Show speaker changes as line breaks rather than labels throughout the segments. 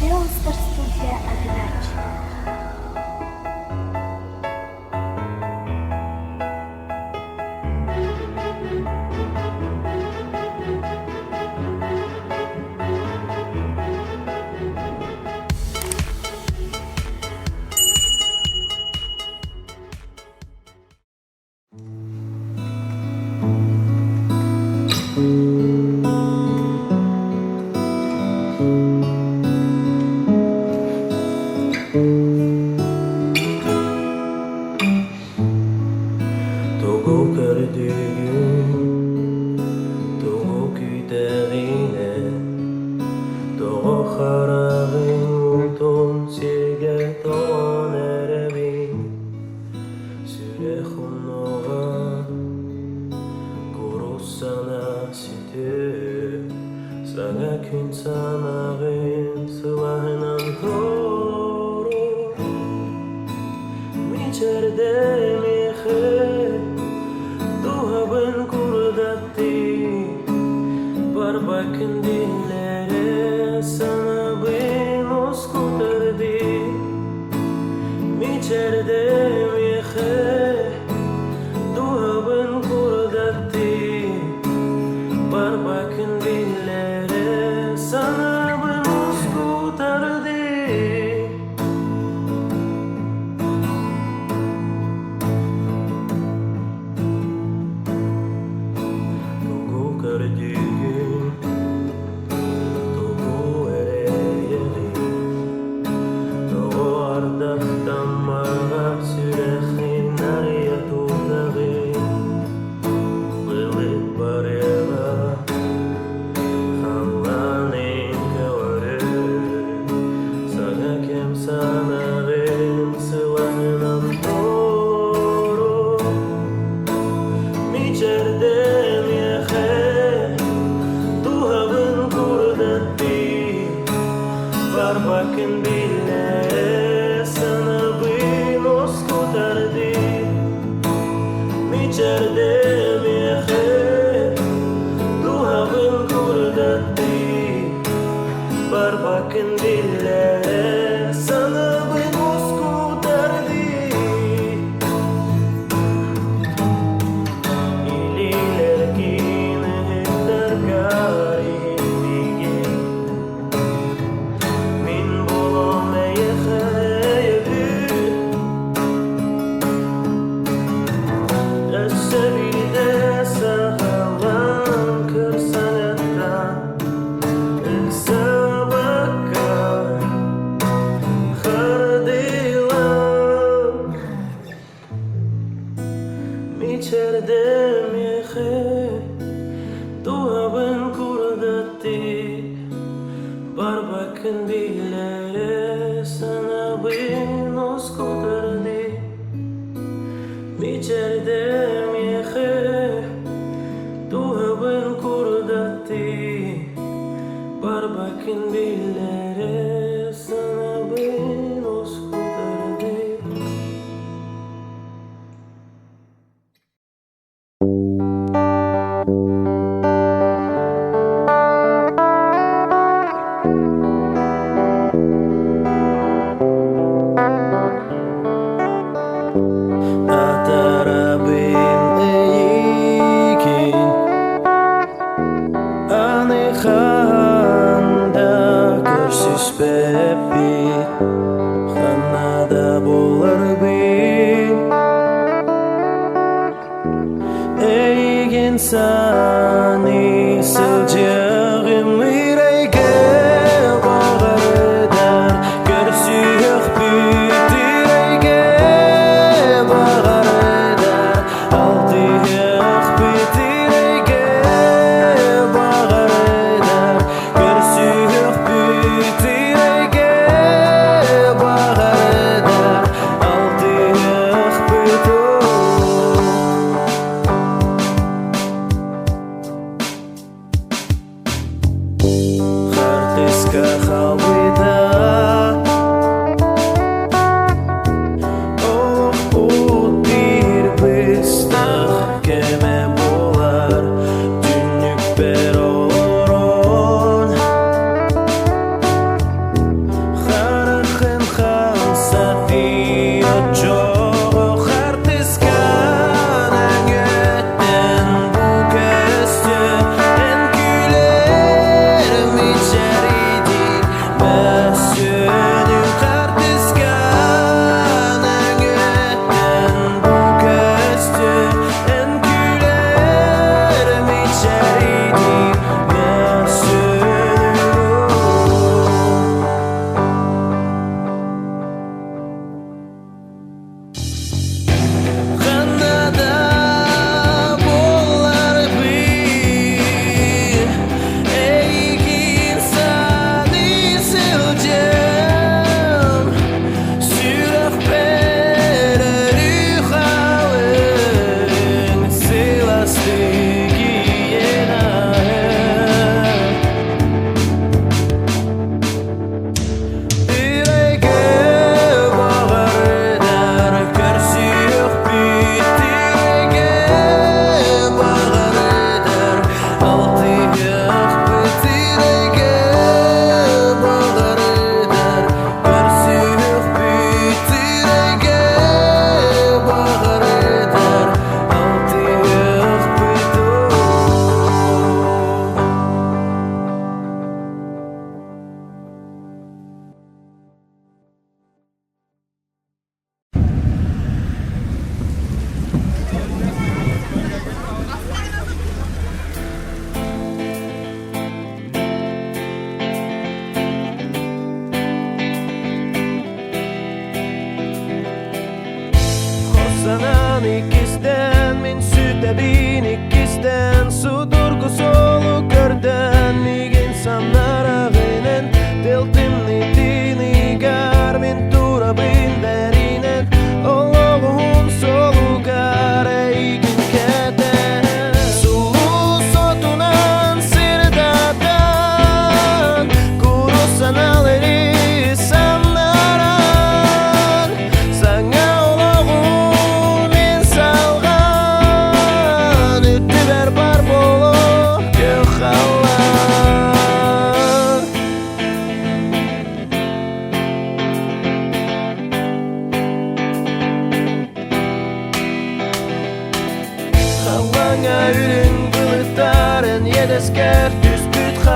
Пожалуйста, студия передачи.
Тугу көрдүгүн, тугу күйдөгине, тугу харагын тон сирге тоон эребин, сүре хунуга, куру сана сүтү, сага күн санагын сылахынан тору, мичерде мехе, Tuhabın kurdatti Barbakin dillere sana bin oskutardi Miçerde mihe Tuhabın kurdatti Barbakin dillere sana bin oskutardi Gördüğün Doğu ereyeli Doğu ardaktan mara sürehin Nereye tutağı Lılık barela Hanlanin kavare Sana kem sanarım Sılanınan doğru Miçerde Barbakin dillere sana bin oskutardi Miçerde mihe Duhavın kurdatti Barbakin dillere sana bin oskutardi İliler kine hektar gari İçerde mihe Duhabın kurdatti Barbakin dillere sana bin oskutardi İçerde mihe Duhabın kurdatti Barbakin dillere sana bin oskutardi Bebi, Hanada bolar bi Ey insani sıcağım yüreğe bağır eder Görsüyük büyütüreğe bağır eder Altıyık büyütüreğe bağır eder Görsüyük büyütüreğe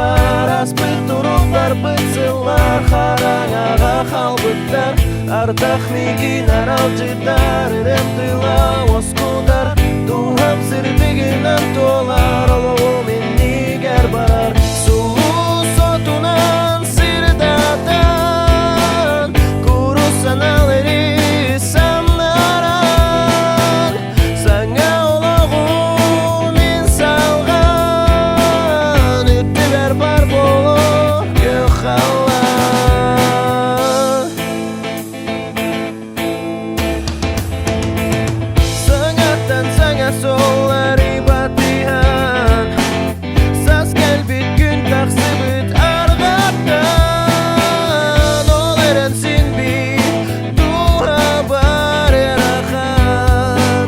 Ар аспыт туруктар бытсылар Хараңага халбыттар Артах мигин аралжыдар Ирем тыла оскудар Тугам сырдыгынан толар Олоу мен нигер барар Сулуу сотунан сырдатан Куру саналери санаран Саңа олоу мен салган Үттүбер бар болор көк халла Саңаттан саңа солар ибатыхан Сас келбит күн таксыбыт аргаттан Ол эренсин бит тура бар эрахан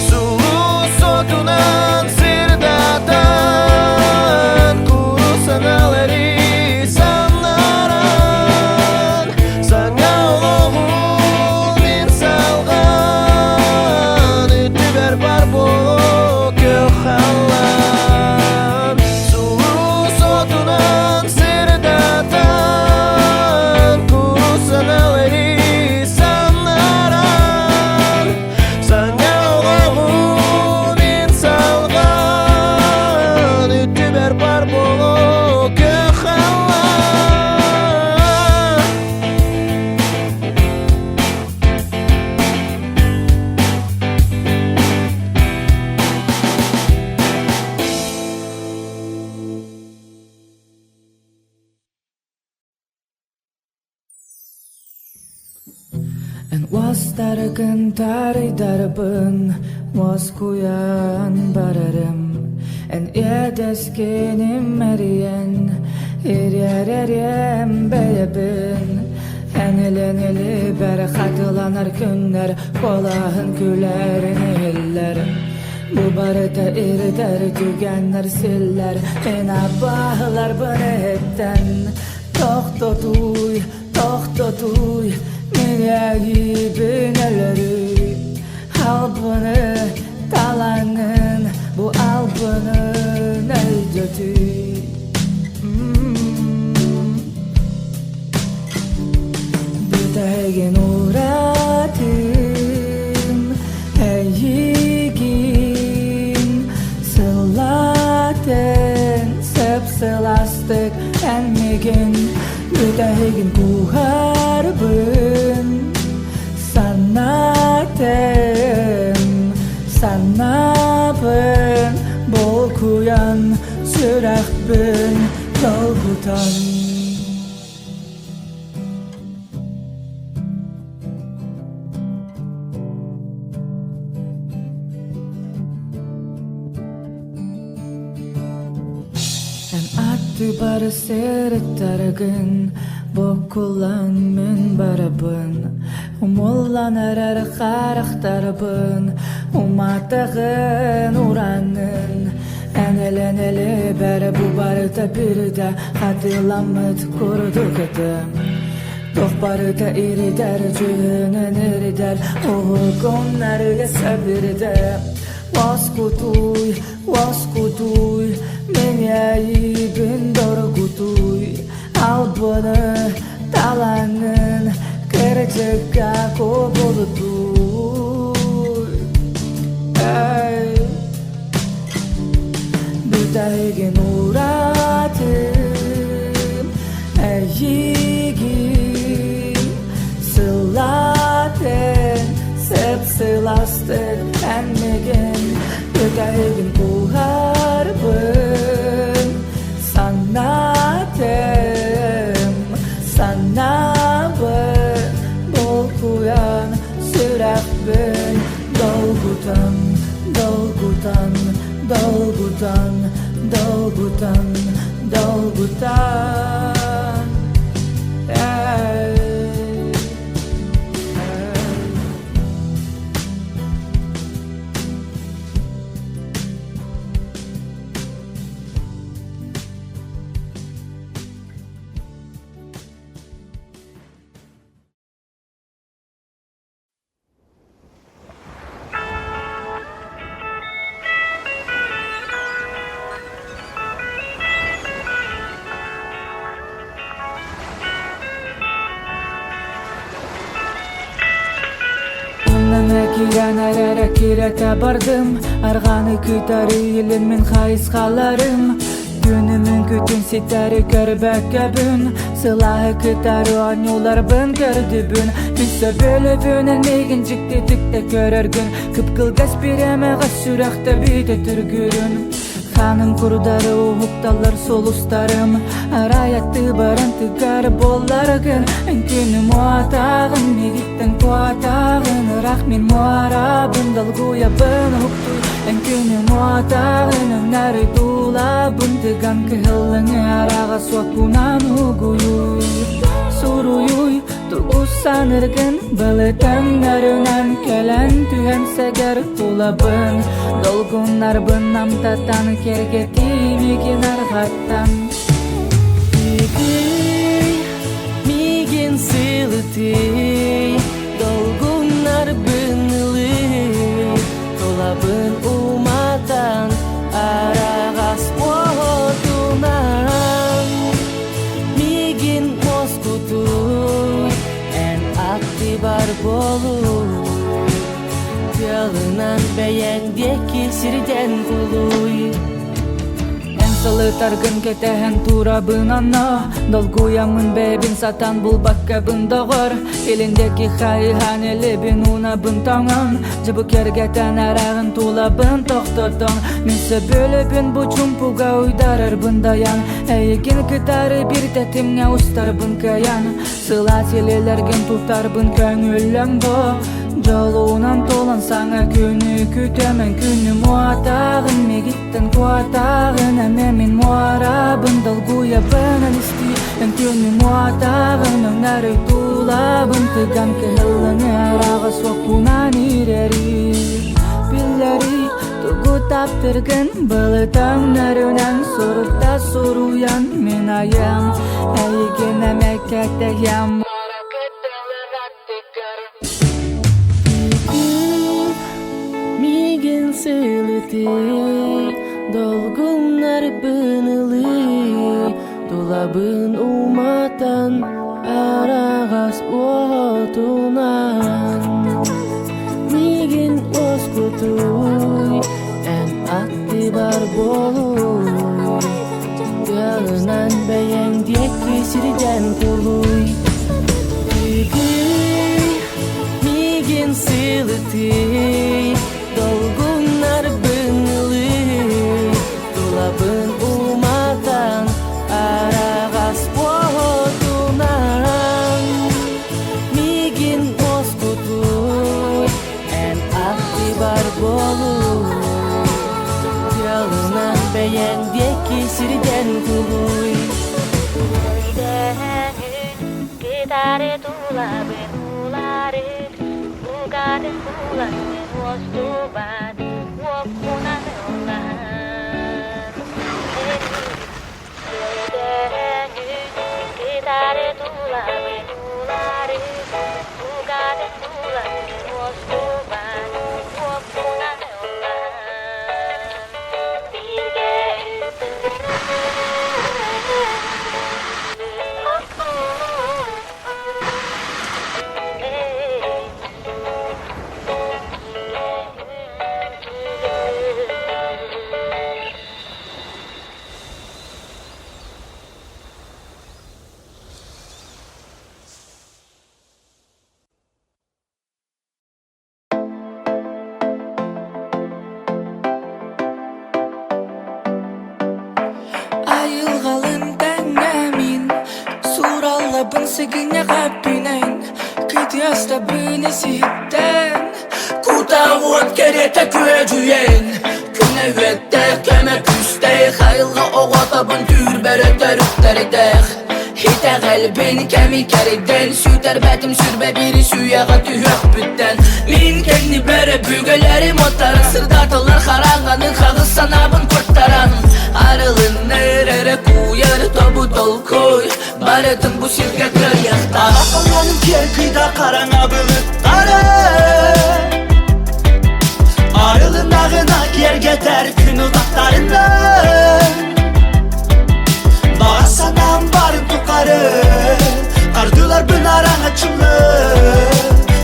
Сулуу сотунан сырдатан Куру саналери санаран Саңа олоу мен салган Үттүбер бар боло көк халлан Сулуу сотунан сырдатан Куру саналери санаран Саңа олоу мен салган Үттүбер бар боло көк халла
En was dargın tarıdarbın was kuyan bararım En edeskenim eriyen eriyem belebin Eneli berxatılanar günler Kolahın külerin eller Bu barıda irider tügenler siller En abahlar bana hepten Toxtotuy Milyagibin elleri Albını talanın Bu albının elceti Bütegin uğradım Eyyigin Sılaten Sepsilastık enmigin Bütegin kuharbın Sanabın Bol kuyan Sürekbün Dolgutan En attı barı seyrettargın Bokulan min barabın Umullanar arxaraqtarbın Umatağın uranın Eneli beri bu barıda birde Hatılamıt kurduk edim Tox barıda irider cühünün irider Oğuqonları sabirde Vaskutuy Men yayibin dorgutuy Albını talanın Kırcıkka kobulutuy Bütegin uğradım Eyyigin Sılaten Sepsilastık enmigin Bütegin kuharbın Sanabın Bol kuyan Sürekbün Dolgutan Kiren arara kirete bardım Arganı kütarı ilim min hayıskalarım Günümün kütün siteri körbek göbün Sılahı kütarı anyolar bın gördü bün Bisse böyle bönelmegin cikti tükte görür gün Kıpkıl gaspireme gaz sürekte büyüde türgürün Hanım kurdarı uhuktalar solustarım Arayattı barantı garı bollar gün Günü muatağın megitten kuatağın Rahmin muarabın dalguya bın huktu Günü muatağın öneri dolabın Tıgan kıhıllını arağa suakunan uguyu Suruyuy tuğuz sanırgın Balıtan narınan kelen tühem seger dolabın Dolgunlar bınam tatan kergeti migin argatan Migin siliti Dolgunlar bınılı Dolabın umatan Aragas boğdunan Migin moskutu En aktibar bolu Yalınan beğendeki sirden kuluy Salı targın ketehen turabın anna Dolguyamın bebin satan bulbak kabın doğar Elindeki hayhaneli bin unabın tangan Cıbı kergeten arağın tulabın tohtoton Minse böyle bin bu çumpuga uydarar bın dayan Eygin kıtarı bir tetimge ustar bın kayan Sıla sililergin tutar bın köngüllem bo Jolunan tolan sana günü kütemen Günü muatağın megitten kuatağın Ememin muarabın dalguya bınan isti Günü muatağın öneri dolabın Tıgan kehillini arağa sokunan ireri Billeri tugu taptırgın Balıtan narınan sorukta soruyan min ayam Eygin emekekte yam Migin siliti Dolgunlar bınılı Dolabın umatan Aragas boğdunan Migin oskutuy En aktibar boluy Yalınan beyen diyeki sirden kuluy Migin siliti Dolgunlar bınılı Dolabın umatan Aragas boğdunan Migin moskutuy En aktibar bolu Yalınan beğendeki sirden kuluy Gitarı dolabın uları Bugadın bulanın Wostuban, wokunan ulan Edeni, gitare tulabin ulari Bugadın bulanın Wostuban, wokunan ulan Bilge Ayılgalın dennemin Surallabın sigine kabbinen Kıdyasta bilesi hitten Kuta uat kerete küecüyen Künevette keme küste Hayılga oğatabın türbere terüfteridek Hite kalbin kemi keriden Süter betim sürbe biri süyağa tühök bütten Min kendi bere bügelerim otara Sırdartılar karanganın Kağız sanabın kurtaran Arılın nerere kuyar tobu dol koy Baratın bu şirketler yakta
Ağlanım kıyıda karana bılık kara Arılın ağına yer geter gün udaklarından Bağasanam varım tukarı Kardılar bın aran açımlı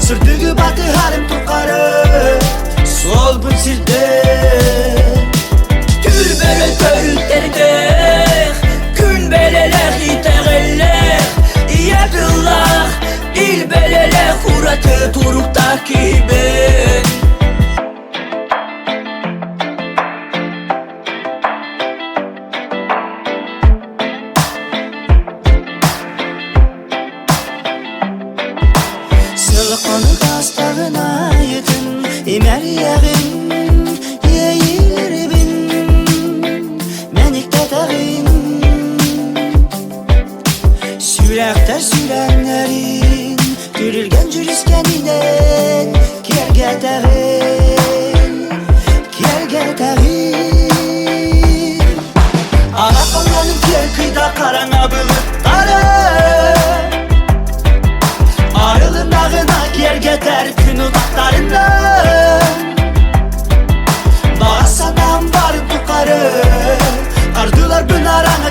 Sürdüğü batı harim tukarı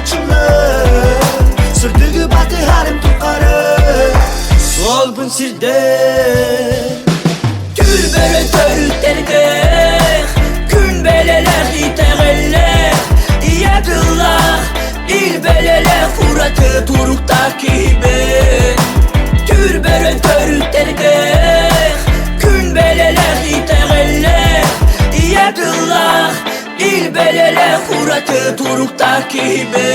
açılır Sürdüğü batı harim tukarı Solgun sirde
Gül böyle törüklerdir Gün beleler teğeller Diyadıllah İl beleler Furatı turuk takibi Gül böyle törüklerdir Gün beleler teğeller Diyadıllah İl beleler Furatı turuk takibi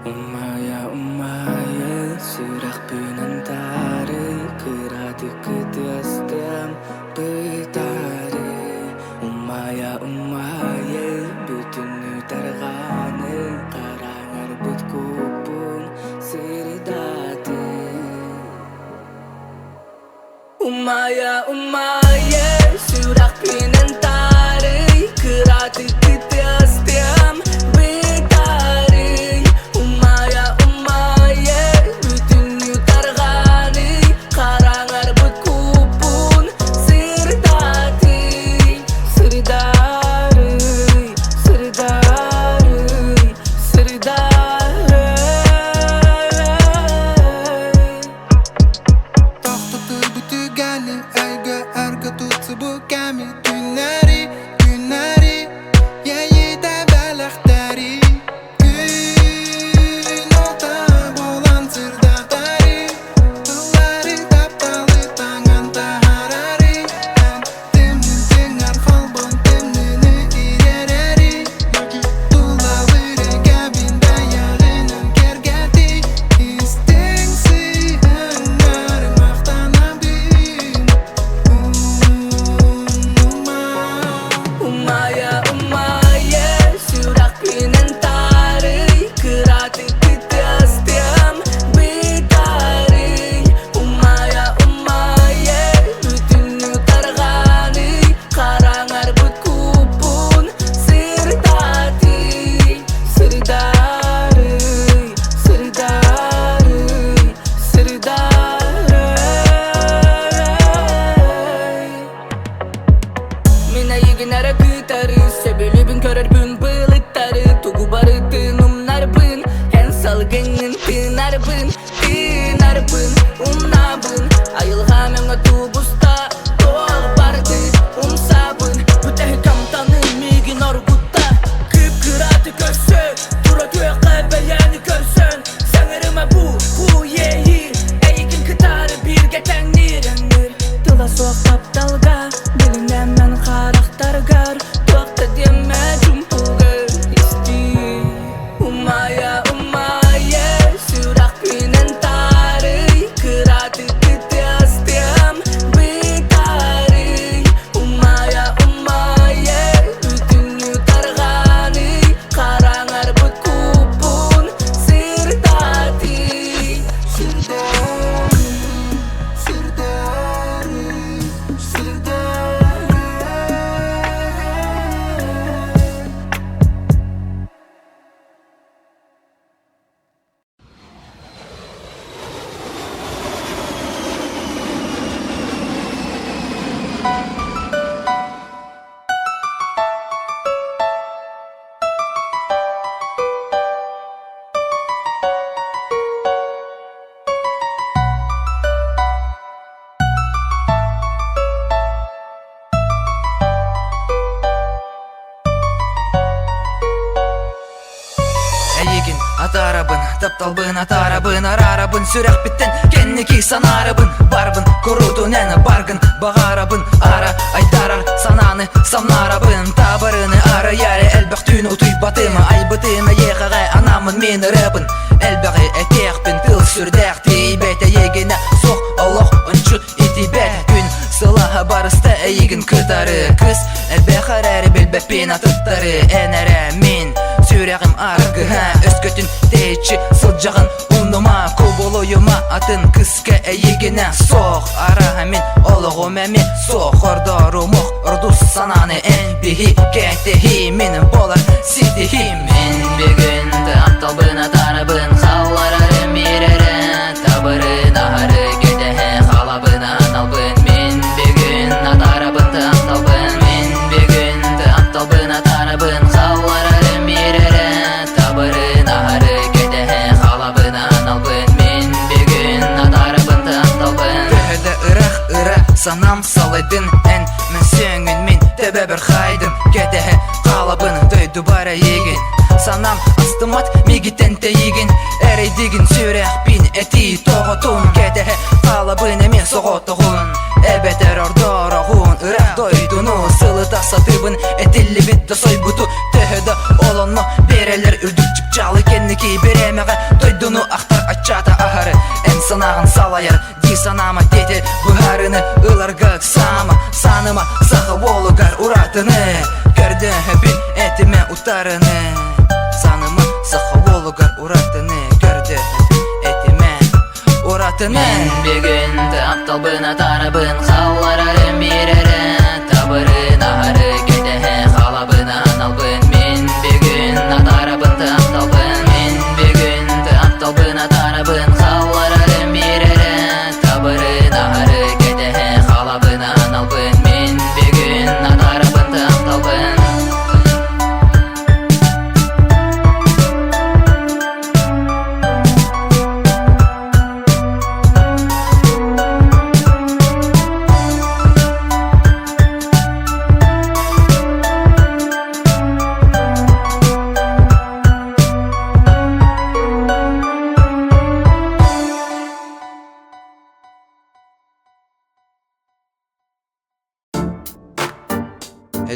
Umaya Surah pinantari Kerati ketiastem Betari Umaya Bütünü tergani Karangar butkupun Sirdati Umaya Surah pinantari Kerati ketiastem Betari Umaya Bütünü tergani Karangar butkupun Sirdati Sirdari
Toxtatır bu gani Elga arka tutsa bu kami Günleri Yayida balaxtari Gün olta bolan sırdaxtari Tılları taptalı tangan taharari Temnin dengar halbon temnini irereri Tulavırı gabinda yağının kergati İstensi hangar maqtanabin
Umaya Surah pinantari Kerati ketiastem Betari Umaya Bütünü tergani Karangar butkupun Sirdati Sirdari Mina yiginara kıtarı Sebelibin körer bün bılıktarı Tugu barıtın umnarbın En salgının tınarbın Umnabın Ayılgam yanga tubusta Doğal bardı umsabın Bütehi kamtanın migin orgutta Kıp kıratı körsü Dura köye kalbeyeni körsün Sanırıma bu yehi Eygin kıtarı bir getenir Tıla soğuk tapdalga Bilinden men karaktergar Tuakta diyemme cumpulgar İsti Umaya Surah pinantari Kerati ketiastem Betari Umaya Bütünü tergani Karangar butkupun Sirdati
Eygin ata arabın, taptalbın ata arabın Ara arabın, sürek bitten, kenniki sana arabın Barbın, kurudun eni bargın, bağa arabın Ara, aydarar, sananı, samna arabın Tabarını ara yari, elbaqtüünü utuy batımı Ay bıtımı yeğağa, anamın meni rabın Elbağı etekbin, tıl sürdek Teybete yegine, soq, Allah, unçu, itibet Gün sılaha barısta eygin kıtarı Kız, behararı, bilbepin atıttarı Enere min, süreğim argı Özkötün teyçi, sılcağın unuma Kubuluyuma atın kıska eygine Soq, ara min, oluğum emi Soq, orda rumuk, ordus sananı En bihi, kentehi, min bolar, sitihi Min bir günde aptal bına aydın en men söngün min tebe bir haydın kedehe qalabını duydu bara yegin sanam astymat migiten teyigin ereydigin sürek bin eti toğutun kedehe qalabını mi soğutuğun ebeter ordoroğun ırak doydunu sılıda satıbın etilli bitti soybutu tehede olanma bereler ürdük çıpçalı kendiki beremeğe doydunu aktar açata aharı en sanağın salayar di sanama dedi buharını ılargık sama sanıma sağı bolugar uratını gördü bin etime utarını sanıma sağı bolugar uratını gördü etime uratını men bir gün aptalbına tarabın hallararım birere tabırın aharı kedehe halabına analbın men bir gün atarabın aptalbın men bir gün aptalbına tarabın hallararım birere tabırın aharı kedehe halabına analbın men bir gün atarabın aptalbın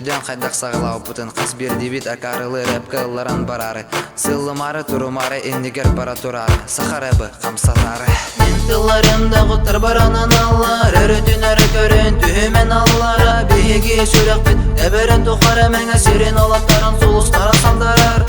Ödön qaydak sağlağı putun qız bir debit akarılı rap kılların bararı Sılımarı turumarı endiger para turarı Saharabı kamsatarı Mentillarımda qutar baranan allar Örütün örü körün tühümen allara Bihigi sürek bit eberin tuqara Menge sirin olatların sulustara sandarar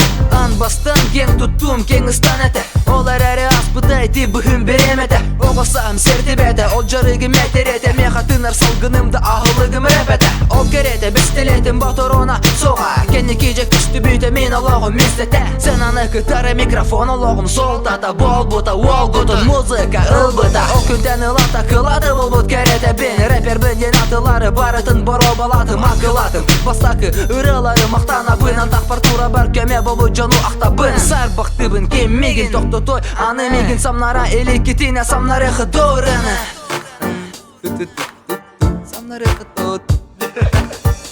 An bastan gen tuttum gen ıstan ete Olar әрі аспыдайды бүхін беремеді Оғысам сердебеді Ол жарығым әтереді Мен қатынар салғынымды ағылығым рәпеді Ол кереді бістелетін батырона соға Кені кежек күшті бүйді мен олағым местеті Сен аны кытары микрофон олағым солтата Бол бұта ол құтын музыка ылбыта Ол күнден ылата қылады бұл бұт кереді Бен рэпер білген атылары барытын Боро балатым ақылатым Бастақы ұрылары мақтана бұнан Тақпар тура бар көме болу жону ақтабын Сар бақтыбын кеммеген тоқты той аны мегин самнара элекетине самнары хыдорыны самнары хыдот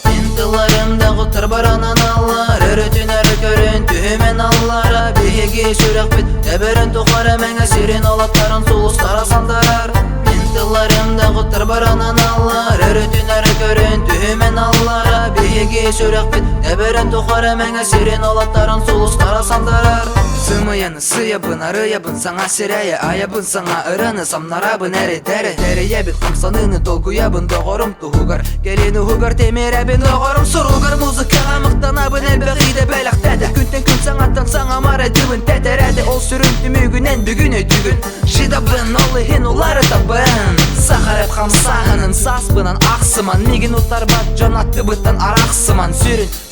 Ентыларымда құтыр баранан аллар Өрітін әрі көрін түймен аллара Бейге сүрек бит әбірін тұқары Мәңі сирен олаттарын сұлыстара сандарар Ентыларымда құтыр баранан аллар Өрітін әрі көрін түймен аллара Бейге сүрек бит әбірін тұқары Мәңі сирен олаттарын сұлыстара сандарар Сымыяны сыябын, арыябын, саңа серәйі Аябын, саңа ырыны, самнарабын әрі дәрі Дәріябін, қамсаныны долгуябын, доғырым тұғығар Келені ғығар, темерәбін, доғырым сұруғар Музыкаға мықтанабын, әлбәғиді бәліқтәді Күнтен күн саңаттан саңа мары дүйін тәтәрәді Ол сүрінті мүгінен бүгін өйдігін Шидабын, олығын, олары табын Сақарып қамсағынын, саспынан ақсыман Меген ұттар бат, жанатты бұттан арақсыман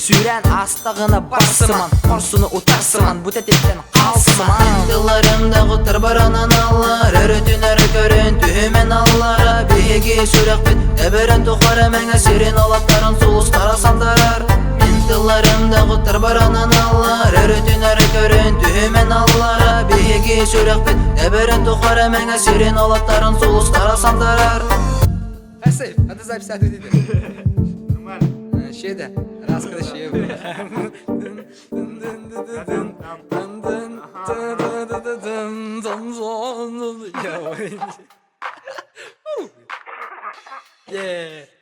Сүрен астағыны басыман Қорсыны ұтарсыман, бұт әтеттен қалсыман Ентыларымда құтыр баранан аллар Өрітін әрі көрін түймен аллара Бейге сүрек бит әбірін тұқары Мәңі сирен олаттарын сұлыстара сандарар Ентыларымда құтыр баранан аллар Өрітін әрі көрін түймен аллара Бейге сүрек бит әбірін тұқары Мәңі сирен олаттарын сұлыстара сандарар Әсейп, ады запись әтудейді Нормально Шеда Раскрыщи Yeah.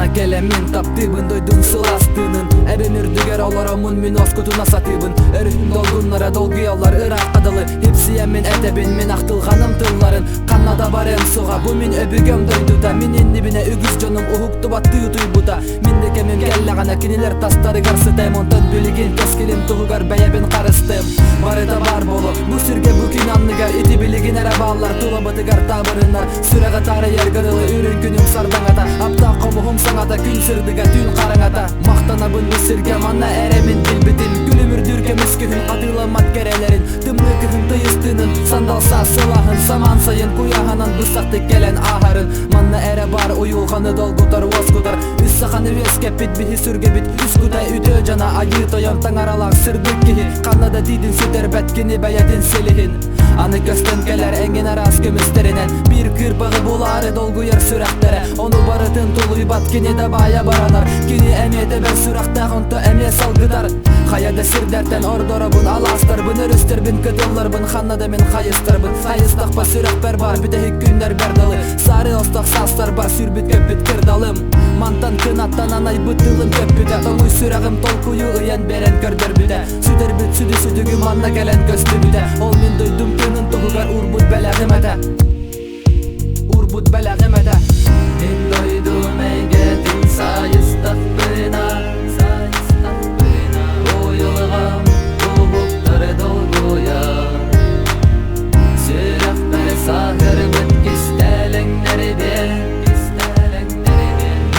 Ana kelemin taptibin doydum sılastığının Erin ürdüger olaramın min oskutuna satibin Örühün dolgunlara dolguyorlar Irak kadalı Hepsi yemin edebin min aktılganım tılların Kannada barem soğa bu min öbügöm doydu da Minin dibine ügüz canım uhuktu battı yutuy bu da Min de kemim gellagana kiniler tastarı garsıtayım Ondan bülігin keskilim tuğugar beyebin karıstım Barı da bar bolu bu sürge bu kinanlıgar İti biligin ere bağlar tula batıgar tabarınlar Süre katarı yer gadalı ürün günüm sardangata Apta komuhum sanata gün sırdıga dün karangata Maktanabın bu sirge manna eremin dilbitin Gülümür dürke müskühün katılamat gerelerin Tımlı kıhın tıyıstığının sandalsa sılahın Saman sayın kuyahanan bısaktık gelen aharın Manna ere bar uyulganı dolgutar voskutar Üssakanı veskepit bihi sürgebit Üskutay üdö cana ayı toyam tangaralak sırdık kihi Kannada didin süter betkini beyedin selihin Anı gösten geler engin aras kömüsterinen Bir kırbağı buları dolgu yer sürektere Onu barıtın tuluy bat kini de baya baranar Kini emiyete ben sürekte honto emiye salgıdar Hayada sir derten ordorabın alastar Bın örüstür bin kıdıllar bın xannada min xayıstar bın Xayıstakpa sürekber bar bir de hik günler berdalı Sarı ostak sastar bar sürbüt köpüt kırdalım Mantan kınattan anay bıttılım köpüde Tonuy süreğim tolkuyu ıyan beren kördür büde Süder büt südü südügü manna gelen köstü büde Ol min duydum tının tuğugar urbut belağım ede Urbut belağım ede Min duydum eygetin sayıstak bina Uyulğam tuğukları dolguya Sürekber sahır büt gistelenleri bir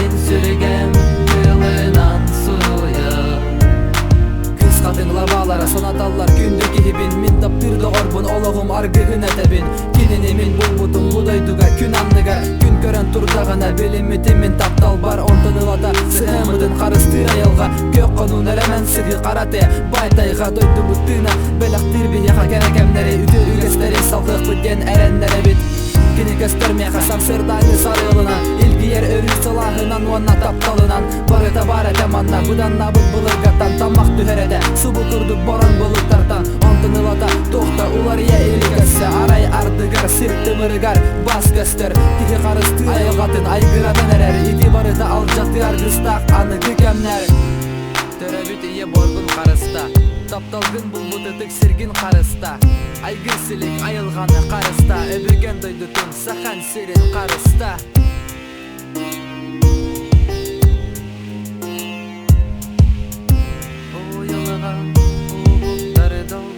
Min sürgem yılınan suya Kız kadınla bağlara sonatallar gündür gihibin Min taptır doğurbun oluğum argıhın etebin Kininimin bulbutum budayduga kün anlıgar Gün gören turdağına bilimitimin taptal bar Ontanılada sığımıdın karıstığı ayılga Gök konun elemen sıgı karate Baytayga doydu buttığına Belaktir bir yaka gerekemleri Üdü ügesleri saldık bütgen erenlere bit Kini göstermeye kasam sırdaylı sarılına İlgi yer örü salahınan Vanna taptalınan Barıta barete manna Budan nabıt bulurgatan Tamak düherede Su buturduk boran bulutlardan Ontanılada tohta ular ye ilgese Aray ardıgar sirtti mırıgar Bas göster Tihi karıstı ayılgatın Aygıradan erer İdi barıta alcatı argıstak Anı gükemler Töröbüt iye borgun karısta Taptalgın bulbututuk sirgin karısta Aygırsilik ayılganı karısta Öbürgen doydutun sakan sirin karısta Uyulğam tuğukları dolguya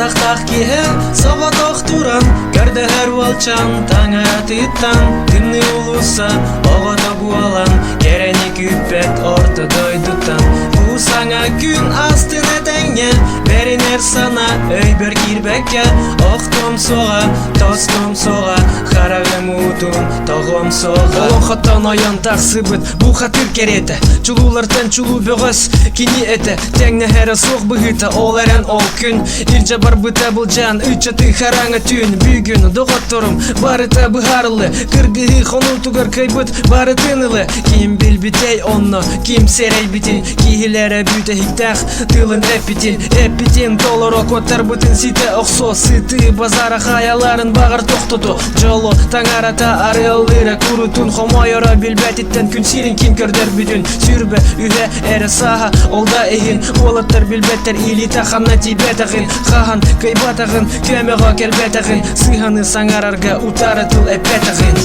Ардактак кие сого токтуран көрдө өр болчан таң атыттан дымны улуса ого тогуалан керени күппет ортодой дуттан бу саңа күн астына теңе беринер сана өйбөр кирбекке октом сога тостом сога харагым утун тогом сога олохоттон оян таксыбыт бу хатыр керете чулуулартан чулуу бөгөс кини эте теңне хере сок быгыта ол эрен ол күн ирже бар быта бул жан үчөтү хараңа түн бүгүн доготторум бары табы харлы кыргыгы хонутугар кайбыт бары тынылы ким билбитей онно ким серей битин кихилере бүте хиктах тылын эпитин толоро коттар бытын сите оксо сыты базара хаяларын багар токтоту жолу таңарата арылыра курутун хомойора билбетиттен күн сирин ким көрдөр бүтүн сүрбө үһө эре саха олда эхин олаттар билбеттер или таханна тибетагын хахан кайбатагын көмөгө келбетагын сыйханы саңарарга утаратыл эпетагын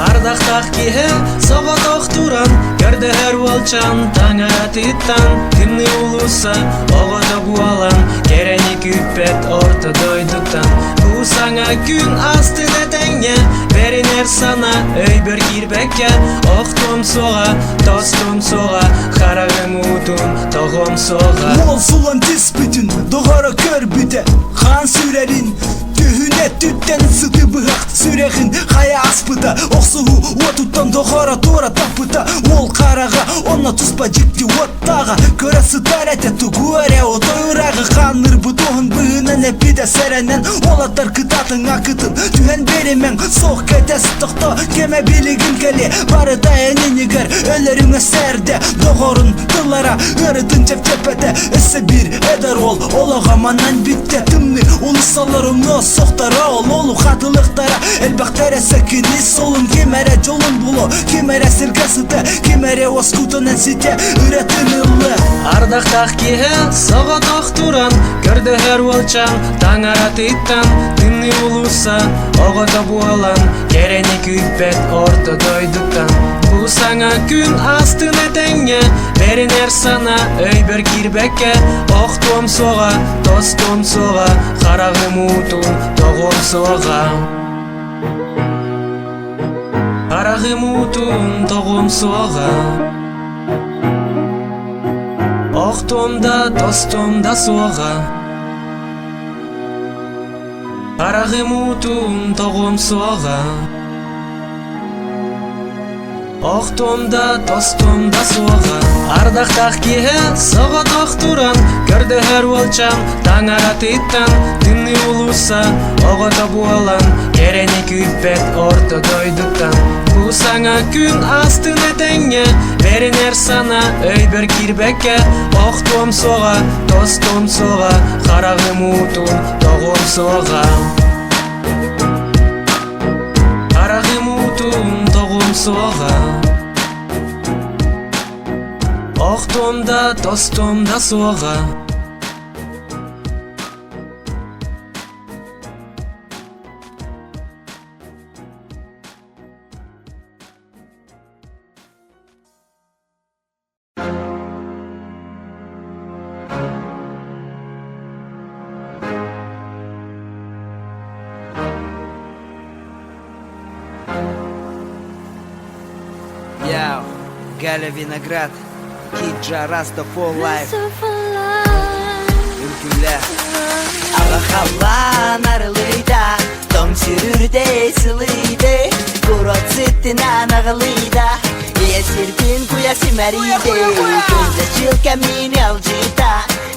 ардактак кие сого токтуран көрдө өр болчан таң атыттан дымны улуса ого тогуалан керени күппет ортодой дуттан бу саңа күн астына теңе беринер сана өйбөр кирбекке октом сога тостом сога харагым утун тогом сога
Мол сулан тис бүтүн догоро көр бүте хан сүрерин түйүнө түттен сыты быгак сүрегин кая аспыта оксугу отуттан догоро туура таппыта ол карага онна туспа жикти оттага көрө сытарете тугуэре отойрагы каныр бутугун быгынан эпиде серенен олаттар кытатын акытын түен беримен сок кетес токто кеме билигин келе бары да энинигер өлөрүңө серде догорун тылара ырытын чепчепете эсе бир эдер ол олога манан битте тымны улусаларымно соктара олу хатылыктара элбактар эсекини солун кемере жолун було кемере сиргасыте кемере оскутунен сите үретинылы
ардактак кие сого токтуран көрдө өр болчан таң атыттан дымны улуса ого тогуалан керени күппет ортодой дуттан бу саңа күн астына теңе беринер сана өйбөр кирбекке октом сога тостом сога харагым утун тогом сога харагым утун тогом сога октомда тостомда сога харагым утун тогом сога октомда тостомда сога ардактак кие сого токтуран көрдө өр болчан таң атыттан дымны улуса ого тогуалан керени күппет ортодой дуттан бу саңа күн астына теңе беринер сана өйбөр кирбекке октом сога тостом сога харагым утун тогом сога харагым утун тогом сога октомда тостомда сога
Яу, Галя Виноград, Киджа, Раста for life. Үлкүлә Ага халлан арылыйда Том сүрүрдей сылыйды Курот сыттына нағылыйда Есірпін куя симариде Күнді чилка мини алжита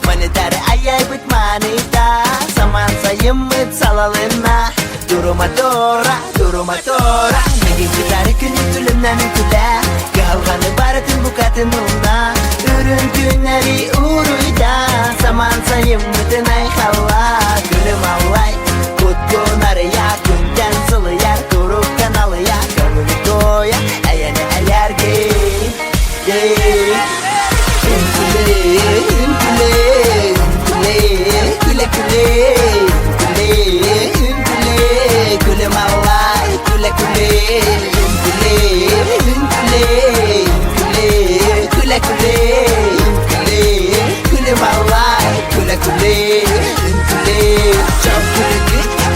Манитары аяй бүт манита Саман сайым мүт салалына Дурума тора Неге күтары күні түлімнен үкілә Қалғаны бары түн бұқатын ұлна Үрін күнәри ұруйда Саман сайым мүтін айқалла Күлім аллай Күткін арыя күнден сылыяр Күріп каналыя Көңілі тоя Әйәні әлерге Күлім аллай Күлім аллай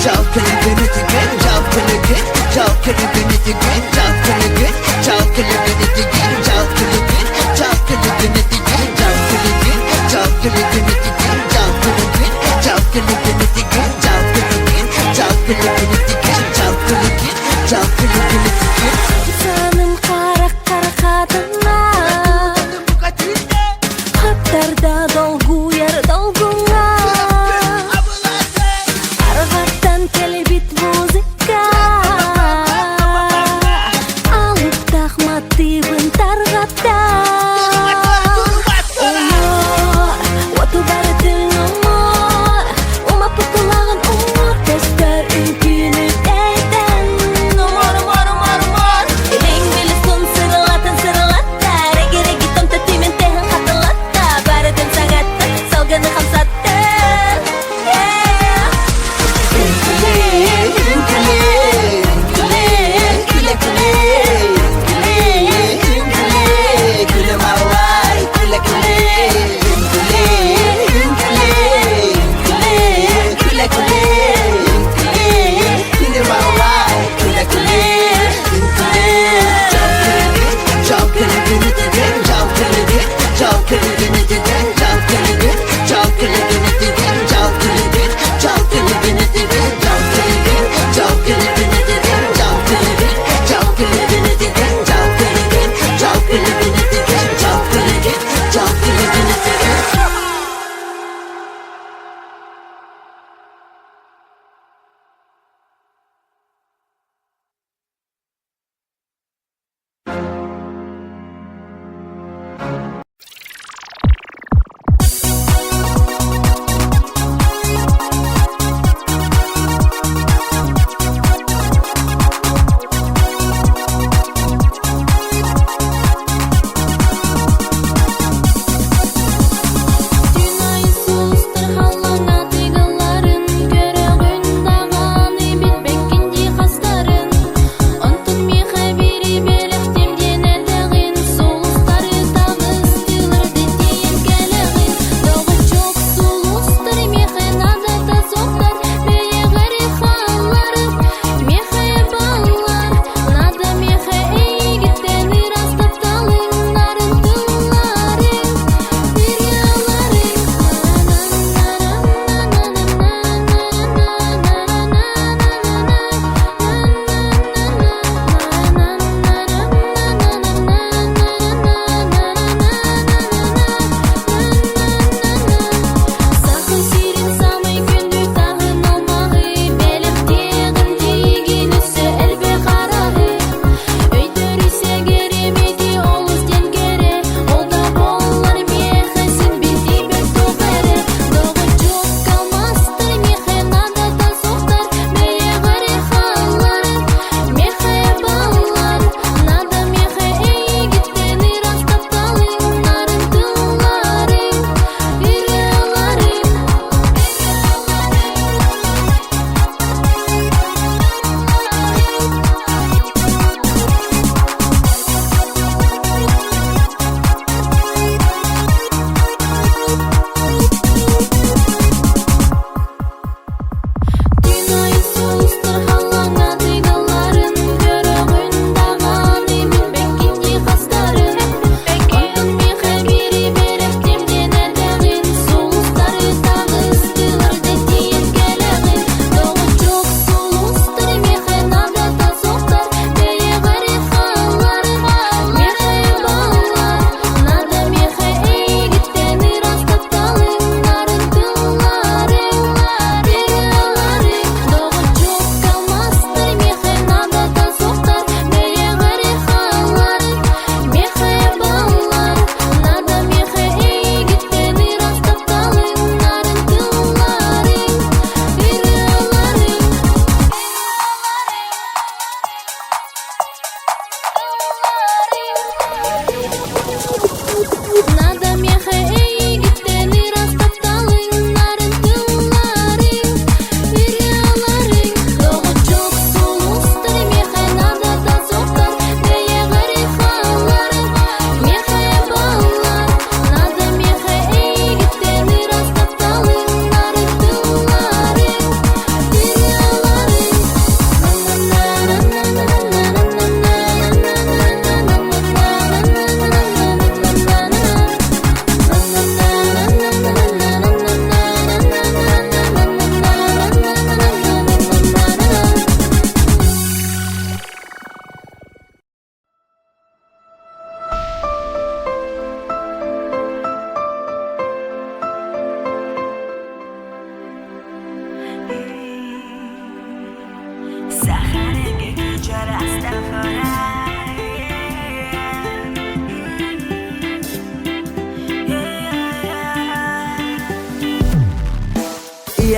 Çal klibini tigin, çal klibin, çal klibini tigin, çal klibin, çal klibini tigin, çal klibin, çal klibini tigin, çal klibin, çal klibini tigin, çal klibin, çal klibini tigin, çal klibin, çal klibini tigin, çal klibin, çal klibini tigin.
Sanım kara kadına Hatlarda dolgu yer dolgunga Arvattan kelebit muzika Alıp takmatibin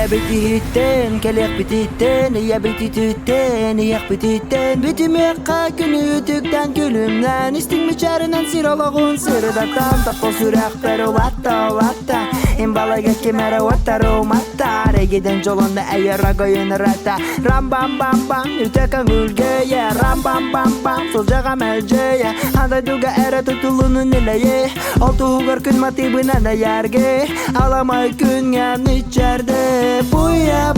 Iya bitihitten, kelek bititten, iya bitititten, iyak bititten. Bitimekka günü ütükten gülümlen, istin miçerinden sirologun sırdattan. Tapol sürek pero vatta. Imbalaga kemere vattaro matta. Regiden jolunda eğer ragoyun rata. Ram bam bam, ütekan ülgeye. Ram bam, solcaga melceye. Anda duga era tutulunun ileye. Altı hugar gün mati bınana yerge. Alamay gün yan içerde. Buya,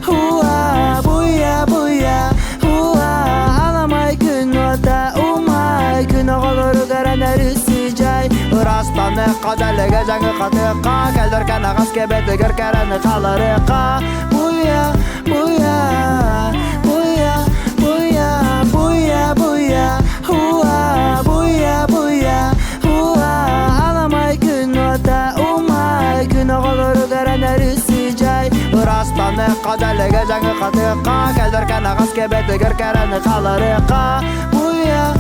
hua, buya, hua. Alamay gün vata, umay gün oğuluru garanar üsücay. Rastanı kazalige janı katıqa. Keldirken ağız kebeti görkerini kalırıqa. Buya, hua, buya, hua. Alamay gün vata, umay gün oğuluru garanar üsücay. Rastanı kazalige janı katıqa. Keldirken ağız kebeti görkerini kalırıqa. Buya.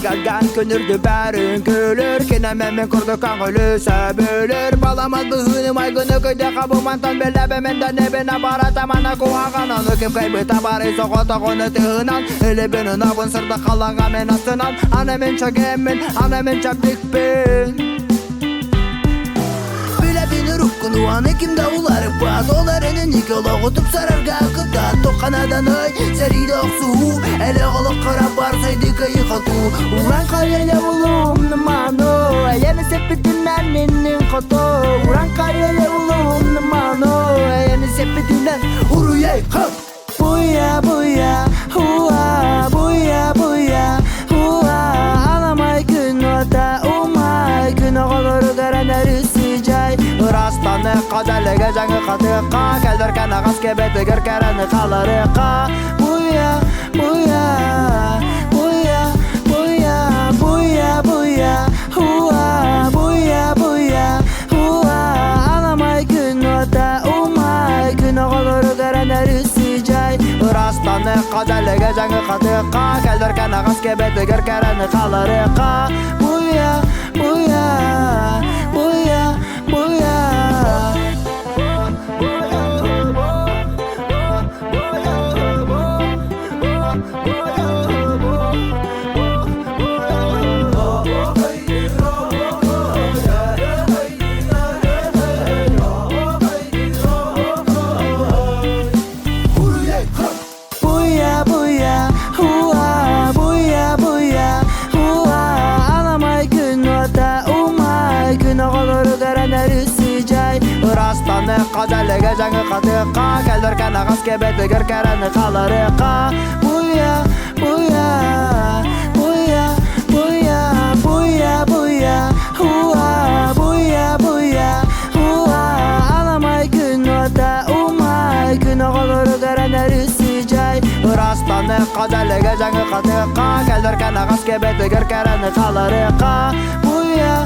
Gelgan könürdü bәрін көлір Кенемен күрді қаңғылы сәбілір Баламаз бұғыным айгыны көйде қабылмантан Беләбімен дәнебіне барата мана куағанан Өкім қайбы табары соғыта қоны тығынан Әлібінің абын сырды қаланға мен астынан Анымен чагеммен, анымен чаптықпен Ruhkunuan ekim davulları bat Olarının nikolağı tup sararga kıta Toqanadan ay seride aksu Ele qalıq qara barsaydı kayı qatu Uran qayele ulum numano Ayani sepetinden ninnin qoto Uran qayele ulum numano Ayani sepetinden uruyay hap Buya, hua, buya, hua. Alamay gün vata, umay gün oğuluru garanar üsücay. Rastanı kazalige janı katıqa. Keldirken ağız kebeti görkerini kalırıqa. Buya, hua, buya, hua. Alamay gün vata, umay gün oğuluru garanar üsücay. Rastanı kazalige janı katıqa. Keldirken ağız kebeti görkerini kalırıqa. Buya. Rastanı kazalige janı katıqa. Keldirken ağız kebeti görkerini kalırıqa. Buya, hua, buya, hua. Alamay gün vata, umay gün oğuluru garanar üsücay. Rastanı kazalige janı katıqa. Keldirken ağız kebeti görkerini kalırıqa. Buya.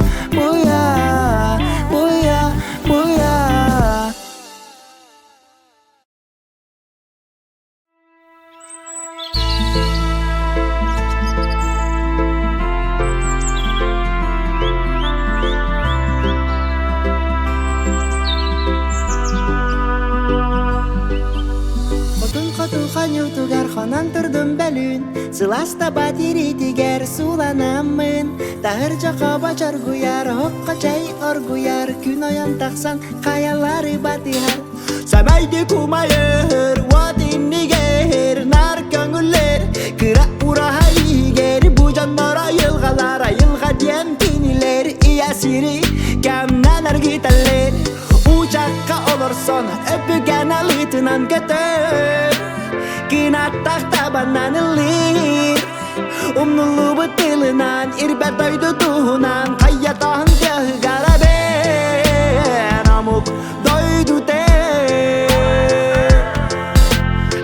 Xonан тұрдым бәлін Сыласта батири тигер суланамын Тағыр жақа бачар гуяр Хоққа чай оргуяр Күн аян тақсан қаялары батияр Сәбәйді кумайыр Вадин нигер Нар көңілер Кыра ураға игер Бұ жаннара йылғалар Йылға ден тинилер Иясiri Кәмнән әргітәлер Uçakka olursun Öpügen alıtınan götür Kinatak tabanan ilir Umnulu bıtılınan İrbet doydu tuhunan Kayyatan gahı garaben Amuk doydu te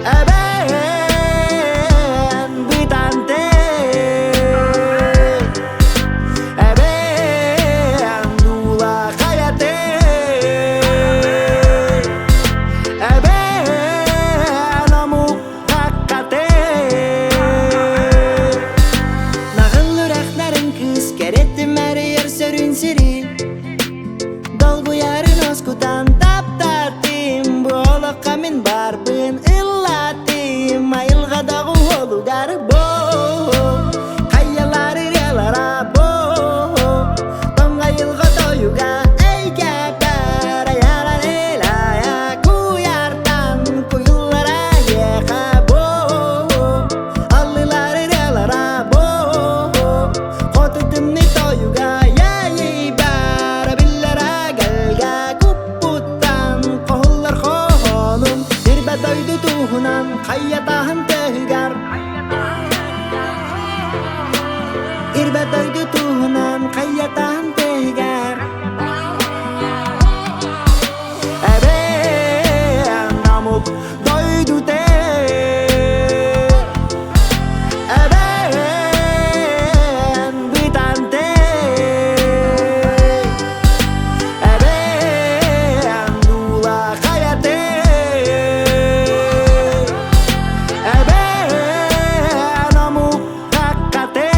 Eben bitante Eben dula kayate Eben tuğunan kayyatağın tegar İrbet doydu tuğunan kayyatağın tegar Eben namuk doydu te Eben bitan te Eben dula kayate Eben namuk kakate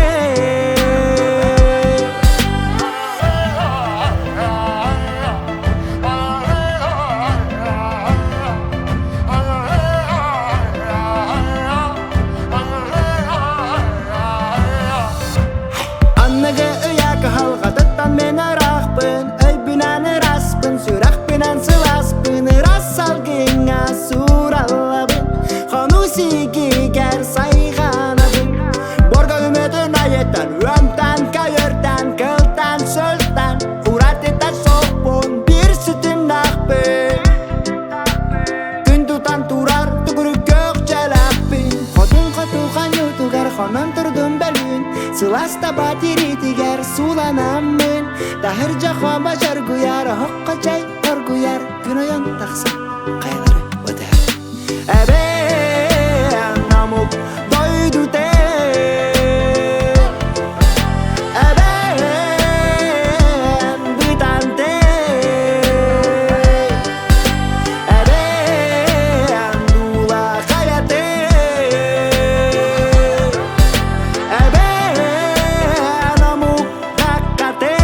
Annaga öyak halqatıttan men araqpın Öy binanı raspın, süraq binan sılaspın Ras salgınga surallabın Xonu sigiger sayğanabın Borga ümödün ayetten, ömten, kayörten, kıltan, sölten Urat etten soqpun, bir sütün naqpın Gün tutan turar, tuguruk gök jalaqpın Xotun xotuqan yutugar, xonon turdum belün Sılasta batiri tiger, sulanamın Dahir jaxva başar guyar, hoqqa çay or guyar Gün oyan taqsa, qayları öder Eben namuk doydu te Eben bitan te Eben dula kayate Eben namuk kakate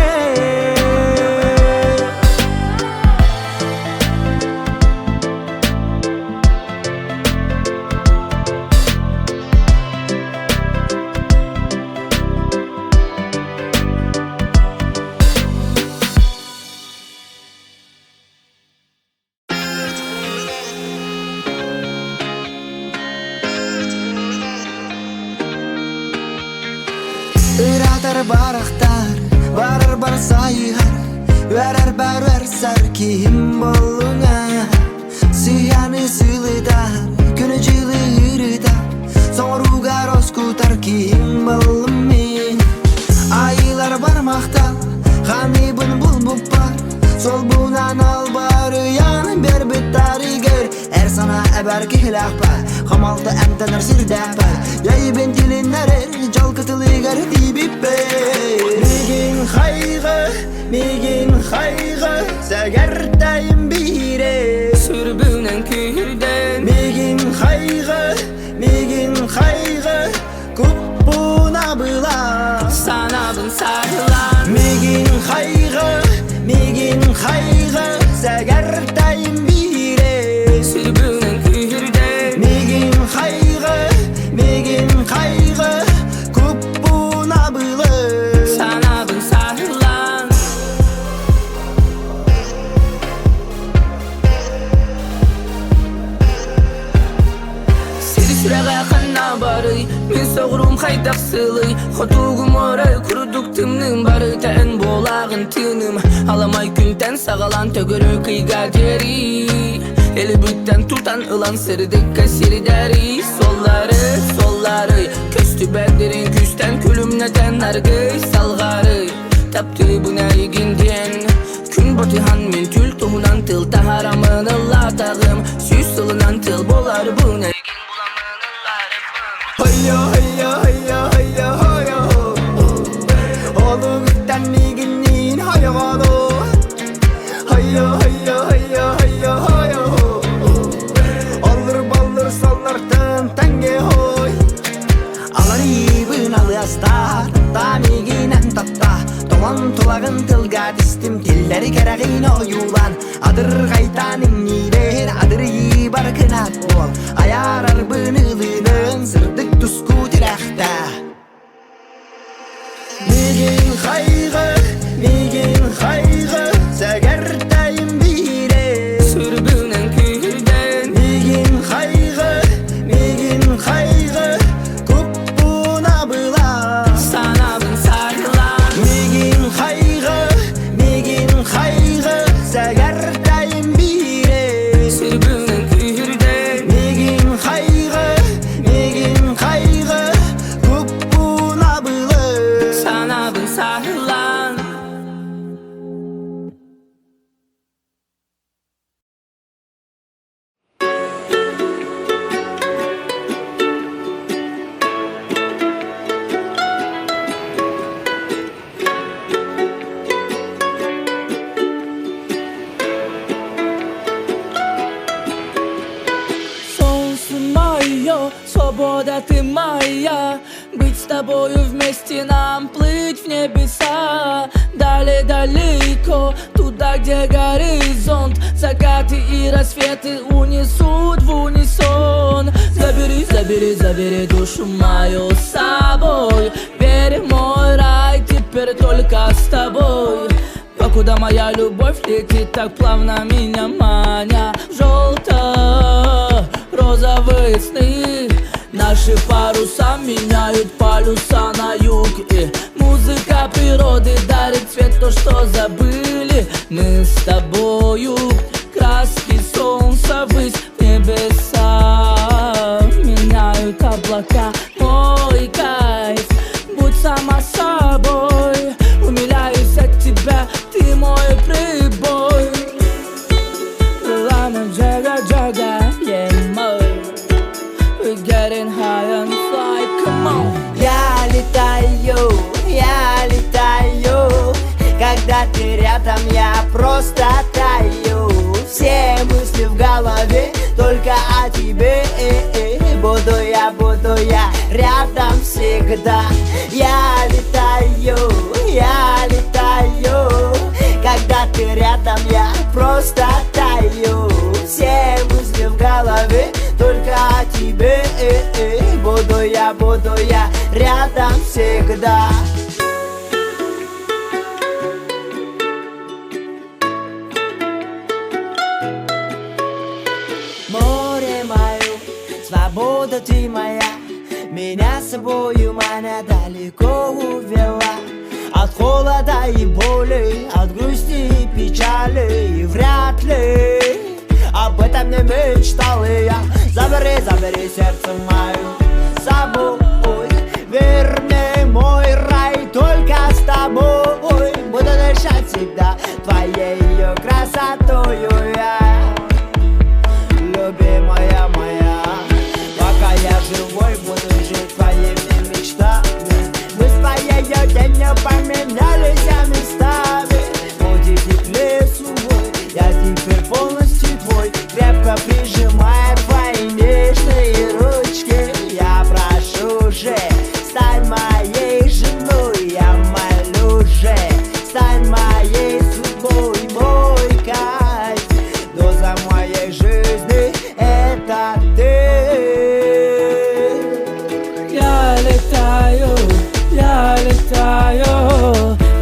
Iratar baraqtar, barar bar sayıgar Verer berber sarkim boluna Siyanı sılıdar, günücülü yürüdar Sorugar oskutar kim bolumi Ayılar barmaqta, xanibın bulbup bar Sol bunan al barı yanı ber bitari gör Er sana eber kihlaqpa, xamalta emtenir sirdaqpa Yayı ben dilinler er, jalkıtılı gar dibip ber Migin xayğı, segertayım bire
Sürbünen kühürden
Migin xayğı, kuppuna bıla
Sanabın sarılan
Migin xayğı, segertayım bire
Sürbünen kühürden
Migin xayğı, kuppuna bıla
Sanabın sarılan Seri süreğe kanna barı Men soğurum haydaq sılıy Xotugum oray kuruduk tımnım barı Tən bolağın tınım Alamay külten sağalan tögörü kıyga deri Eli bütten tutan ılan sırdıkka sirideri Solları Köstü berderin küsten külümneten argıy salgarı Taptı bu neyginden Gün botihan men tül tohunan tıl Taharamın ıllatağım Süs sılınan tıl bolar bu neygin bulamın ıllarım
Hayya Oğlum itten miginin hayya Hayya Allır ballır sallartın tenge hoy Alar yibin alyastar Ta miginen tatta Tolan tulagın tılga distim Tilleri kereğin oyulan Adır gaytanın niler Adır yibar kınat ol Ayar arbın ılının Sırdık tusku tirekte Migin xayğı Segertayım bire
Sürbünen kühürden
Migin xayğı Kuppuna bıla
Sanabın sarılan
Migin xayğı Segertayım
свобода ты моя. Быть с тобою вместе нам, плыть в небеса. Далее далеко, туда, где горизонт. Закаты и рассветы унесут в унисон. Забери, забери, забери душу мою с собой. Верь в мой рай, теперь только с тобой. Покуда моя любовь летит так плавно, меня маня. Желто-розовые сны, наши паруса меняют полюса на юг. И музыка природы дарит цвет, то, что забыли. Мы с тобою, краски солнца ввысь, небеса меняют облака. Мой кайф, будь сама собой. Умиляюсь от тебя, ты мой прибой. Ладно, джага-джага, yeah, мой. We're getting high and fly, come on.
Я летаю, когда ты рядом, я просто таю. Все мысли в голове только о тебе. Буду я рядом всегда. Я летаю, когда ты рядом, я просто таю. Все мысли в голове только о тебе. Буду я рядом всегда. Море мое, свобода ты моя. Меня с собою маня далеко увела. От холода и боли, от грусти и печали. И вряд ли об этом не мечтал я. Забери, забери сердце мое с собой. Верни мой рай только с тобой. Буду дышать всегда твоей красотою я. Любимая моя, пока я живой, буду жить твоими мечтами. Мы с твоей тенью поменялись местами. Уйди к лесу мой, я теперь полностью твой. Крепко прижимая твои нежные ручки. Я прошу же, стань моей женой. Я молю же, стань моей судьбой. Мой кайф, доза моей жизни — это ты.
Я летаю,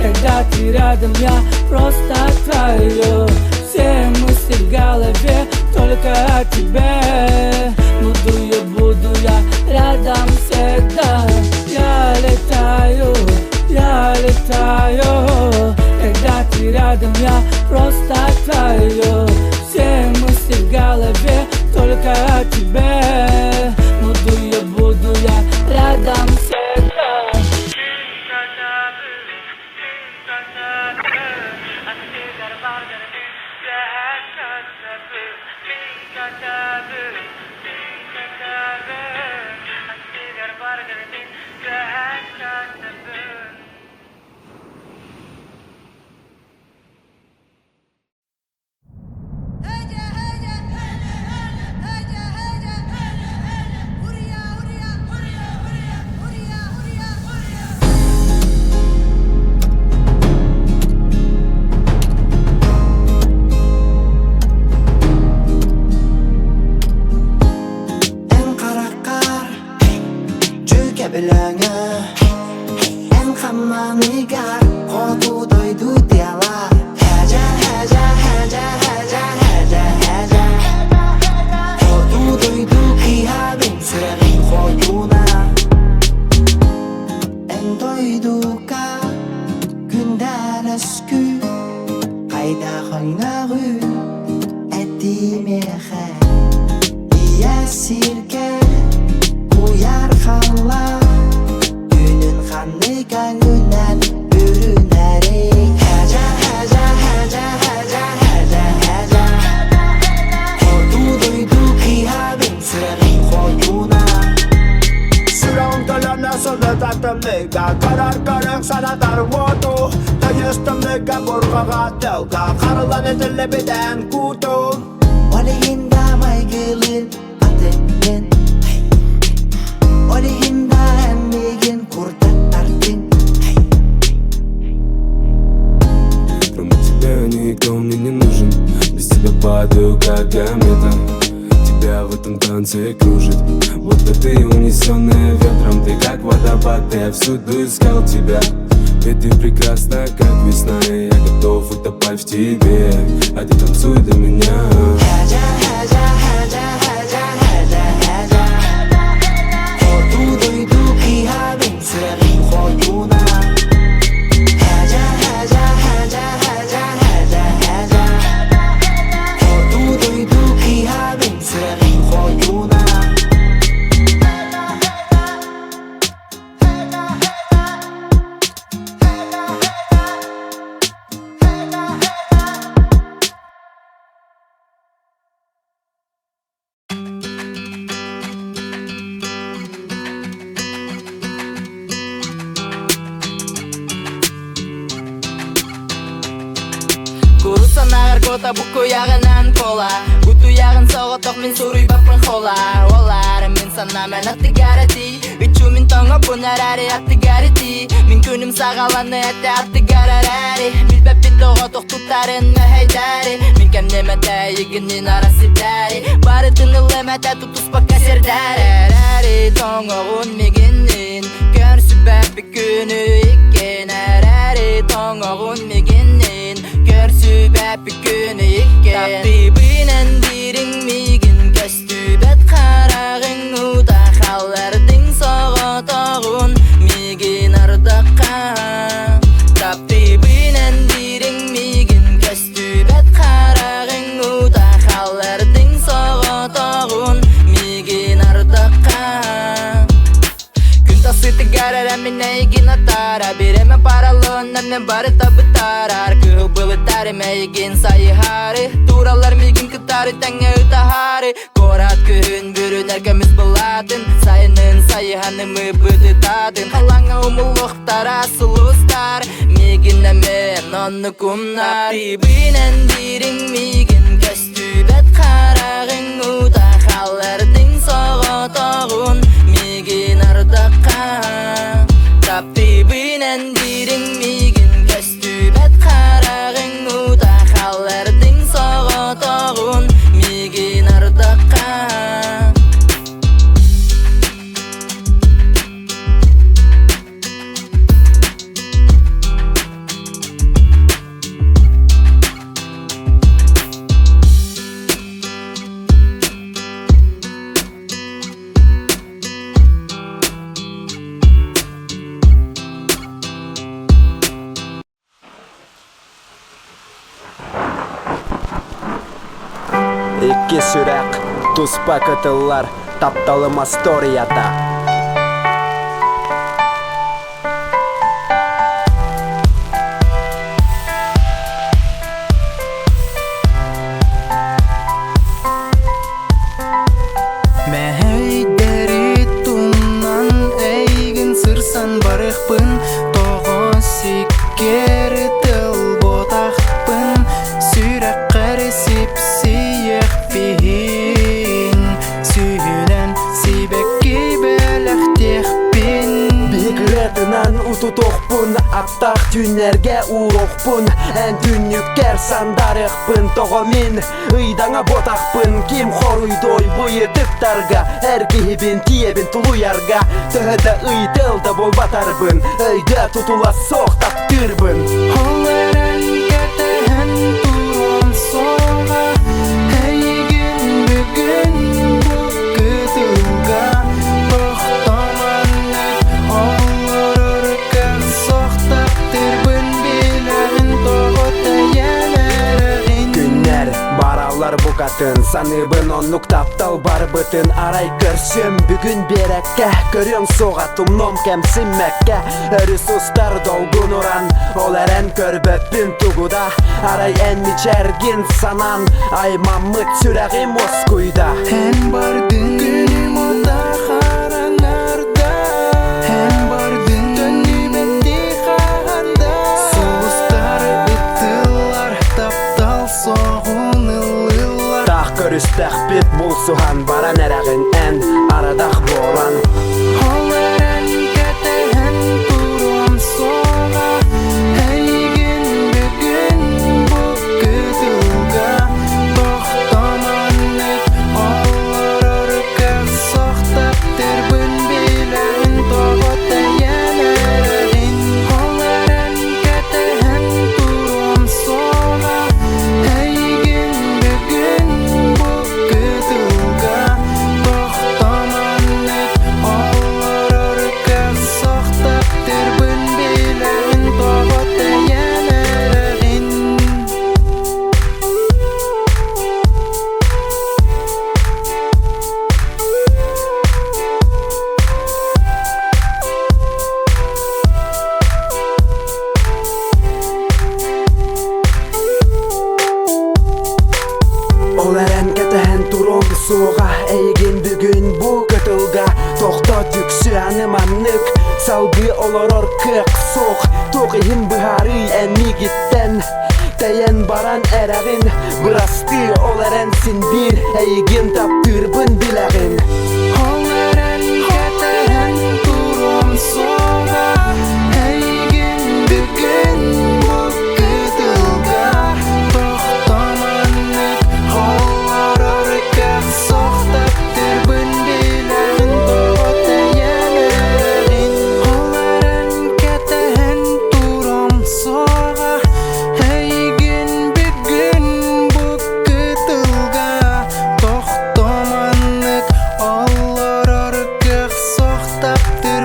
когда ты рядом, я просто таю. Все мысли в голове только о тебе. Буду я рядом всегда. Я летаю, когда ты рядом, я просто таю. Все мысли в голове только о тебе. Буду я рядом всегда.
Em hamami gar Hotu doydu dela Heja Hotu doydu kıyabin Sırağın hotuna Em doydu ka Günden eski Kayda hangarı Ettimeğe İye sirke Uyar kanlar Qanday ko'ngildan ko'rinarek Haja Xotu doydu qiyabin Sirag'ing xotuna
Surang talana soldatamlega Karar sanatar voto Tayastamlega borgagatelga Qaralan etelebeden kuto
Walihin damay gilin Atin
в этом танце кружит. Будто ты унесенная ветром, ты как водопад, я всюду искал тебя. Ведь ты прекрасна, как весна, и я готов утопать в тебе, а ты танцуй для меня.
Санагар кота буку ягынан кола Гуту ягын соғытық мен суруй бапын хола Олар мен санамен атты гарати Үчу мен тоңа бұнарари атты гарати Мен күнім сағаланы әтті атты гарарари Билбәп бит оғытық тұттарын мәхайдари Мен кәмнеметі егіннен арасыдари Бары тынылыметі тұтыспа кәсердари Тоңағын мегеннен Көрсі бәпі күні екен Әрари тоңағын мегеннен Көрсі бәпі күні екен Таптибінен дирің меген Көстүбәт қарағың ұта Қалардың соғытағын меген ардаққа Таптибінен дирің меген Көстүбәт қарағың ұта Қалардың соғытағын меген ардаққа Күн тасыты гарара мен әйген атара Береме паралонна мен бары табытарар Күбілі тәрі мәйген сайығары Туралар меген кытары тәңе ұтахары Корат күн бүрін әркіміз бұлатын Сайының сайығаны мы бұды тадын Қалаңа ұмылықтара сұлыстар Меген әмен онны күмнар Таптибінен дирің меген Көстүбәт қарағың ұта Қалардың соғытағын меген ардаққа Таптибінен дирің меген Көстүбәт қарағың ұта Қалардың соғытағын меген ардаққа
Икки сүрәк, туспа кытыллар, тапталым асторията.
Мәйдәри тумнан әйгін сырсан барықпын Тоғы сиккері тыл ботақпын Сүрәк қарысып сиек фихин Сүйінен сибәкки бәләқтекпін
Бигретінен утутоқпын, аттақ түнерге уроқпын Ән түннюккер сандарықпын тоғы мен Ыйдаңа ботақпын, кем хоруйдой бұйы түптарға Әргейбін тиебін тулуярға Түхіді ыйтылды бол батарбын Өйді тұтула соқтап түрбін
Оларан кәтән турон соға Әйген бүгін бұл күтілға Бұқтаман өт олар ұрқақ соқтап түрбін Біләғін тоғы тәйәләрігін
Күннер баралар бұқатын Саныбын оннук таптал бар бұтын Арай көрсім бүгін берәккә Көрің соғатым ном кәмсіммәккә Өріс ұстар долгун уран Ол әрән көрбөппін тугуда Арай ән мичәргін санан Аймаммыт сүрәғім оскуйда
Ән бардың күнім ұта қаранарда Ән бардың төннүмәтті қағанда Соғыстар ұттылар таптал соғынылылар
Тақ көрістәқ бет бұл сухан Баран әрәғін ән арадақ болан
Олар ән кәтән турон соға Әйген бүгін бұл күтілға Бұқтаман өт олар
суға әйген бүгін бұл кытылға тоқтат yükselen manlık salgı olur kık soğuk toqiyim bihari enni gitten Tayan baran eragin Bırastı olaren sindir Eygin taptırbın bilagin
Olaren keten turum soğa Eygin bugün bu kıtılga Toxtamanlık Ollar orkak soğtaktır bilagin Toğut eyelegin Olaren keten turum soğa Eygin bugün bu kıtılga Toxtamanlık Ollar orkak soğtaktır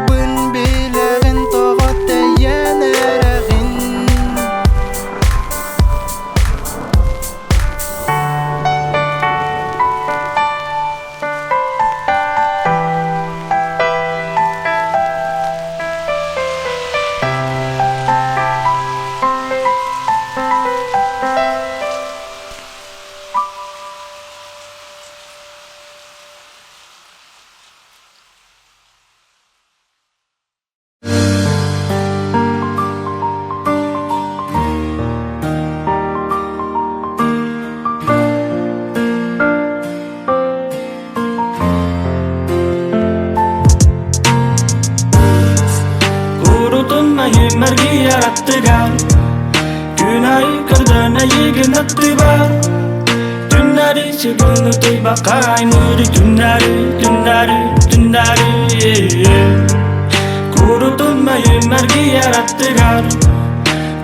bilagin Toğut eyelegin
Kurutunma yümergi yarattıgan Günahı kırdığına yegin attı var Dünleri çıkını tey bakay muri Dünleri Kurutunma yümergi yarattıgan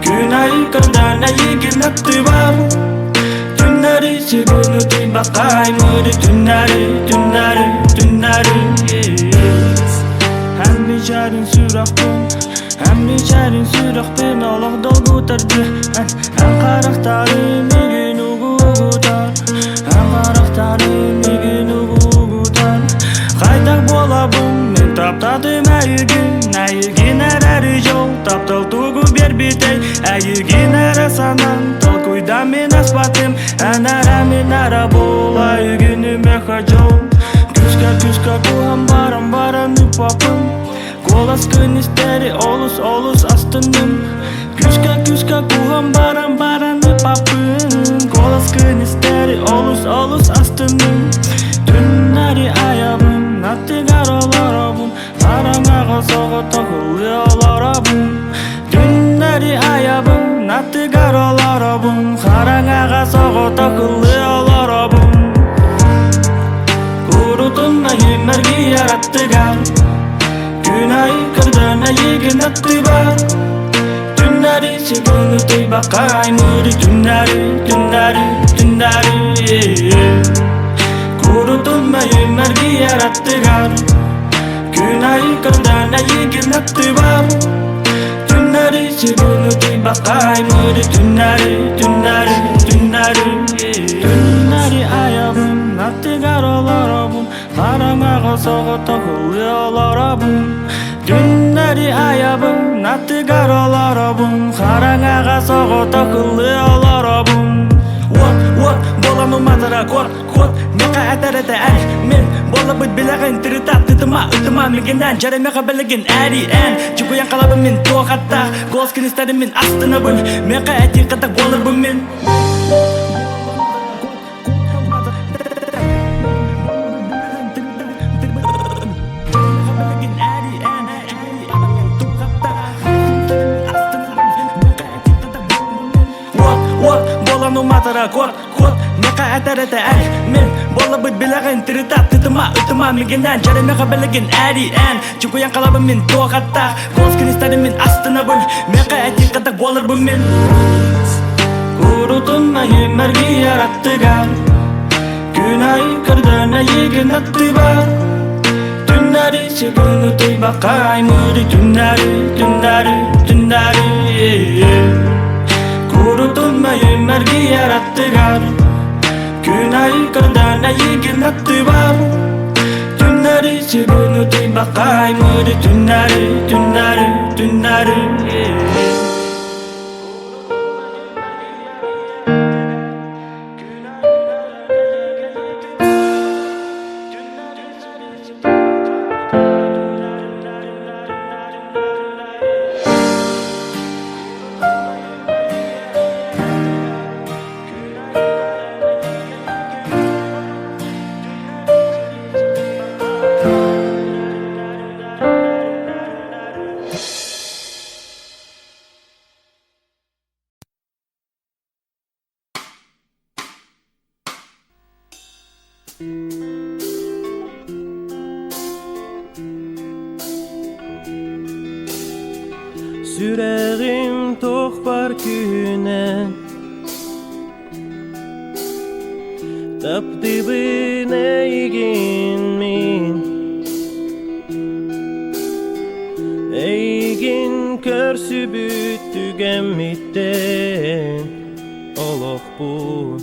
Günahı kırdığına yegin attı var Dünleri çıkını tey bakay muri Dünleri Hem biçarin süraktın Hem biçarin süraktın Olaq dolgu tardı Hem qaraktarın Migin ugutar Hem qaraktarın Migin ugutar Qaytak bolabım Men taptadım Әйігін әрі жол Таптал тугу бер битей Әйігін әрі санан Тол куйда мен аспатым Әнара мен ара бола Үгінім әқа жол Күшка куам барам үпапым Голос көністері олус астыным Күшка куам барам үпапым Голос көністері олус астыным Түннәрі аябым Наттығар оларабым Қараңаға соғы тоқылы оларабым Түннәрі аябым Наттығар оларабым Қараңаға соғы тоқылы оларабым Kurutunma yümergi yarattığan Günahı kırdığına yegin attı var Dünleri çıkını tey bakay muri Dünleri Kurutunma yümergi yarattığan Günahı kırdığına yegin attı var Dünleri çıkını tey bakay muri Dünleri ayabım Nattıgar olarabım Қараңаға соғы тоқылы оларабым Дүннәри аябым Натыгар оларабым Қараңаға соғы тоқылы оларабым Вот, боламы матыра кот Меқа әтәрәті әр Мен бола бұд біләғін Тірітап тұтыма Мегенен жарымеға білігін әрі ән Чүкуян қалабым мен тоқатта Голос кіністәрім мен астына бұл Меқа әті қатақ болыр бұл мен Матара кот Меқа әтәрәті әр Мен бола бұд біләғін Тірітап тұтыма Мегенен жарымеға білігін әрі ән Чүкуян қалабым мен тоқатта Голос кіністәрім мен астына бұл Меқа әті қатақ болыр бұл мен Kurutunma yümergi yarattığan Günahı kırdığına yegin attı var Dünleri çıkını tey bakay muri Dünleri Kurutunma yümergi yarattığan Günahı kırdığına yegin attı var Dünleri çıkını tey bakay muri Dünleri
Süreğim tok var küne Tapdibine egin min Egin körsübüt tügenmitten Oloq bu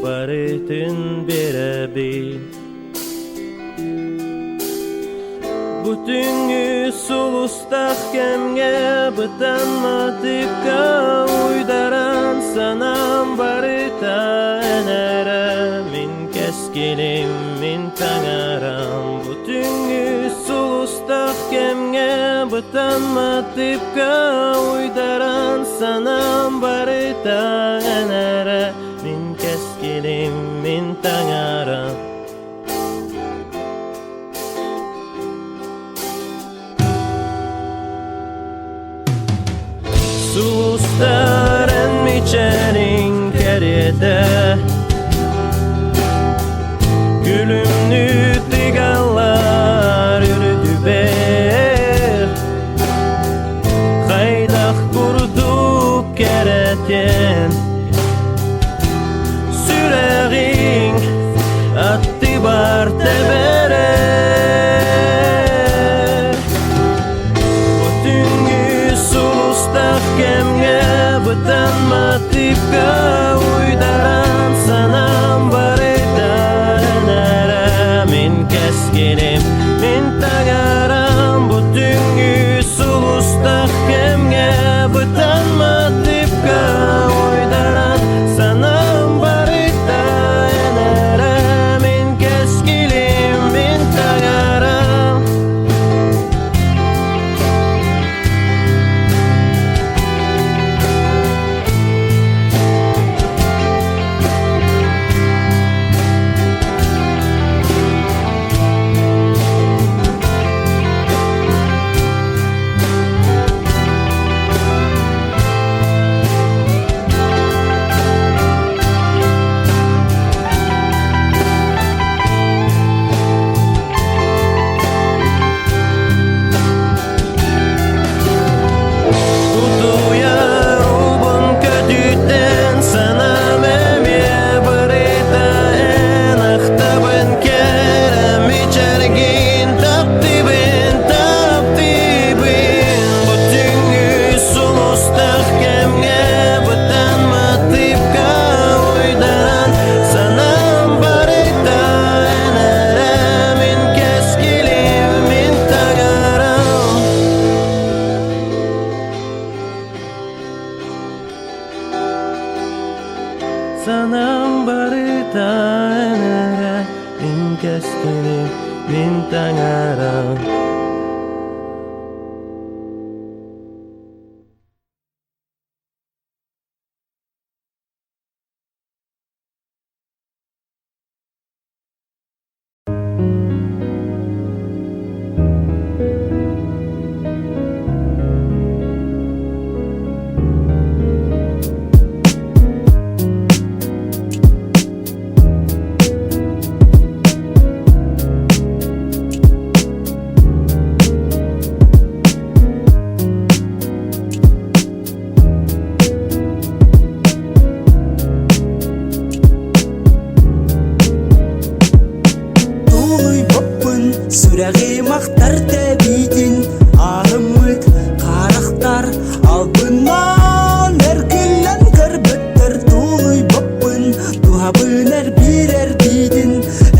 baretin berebil Bütüngü sulustaq kemge Bıtanmadıkka uydaran sanam barita enere Min keskilim min tangaram Bütüngü sulustaq kemge Bıtanmadıkka uydaran sanam barita enere Min keskilim min tangaram Sulustar miçerin kerede Gülümnü tigallar yürüdü ber Haydak kurduk kereten Süreğin attı bar tebere Kemge bıtanmatıpka uydaran sanam barita enere Min keskinim min tagaram Bütüngü sulustaq kemge bıtanmatıpka uydaran sanam barita enere Min keskinim min tagaram Sanam barita enere Min keskinim min tagaram
Сүрәгим ақтар тәбейден арымыт қарақтар Албынан әркелен кірбіттір Тулый баппын туғабын әрбирер дейдін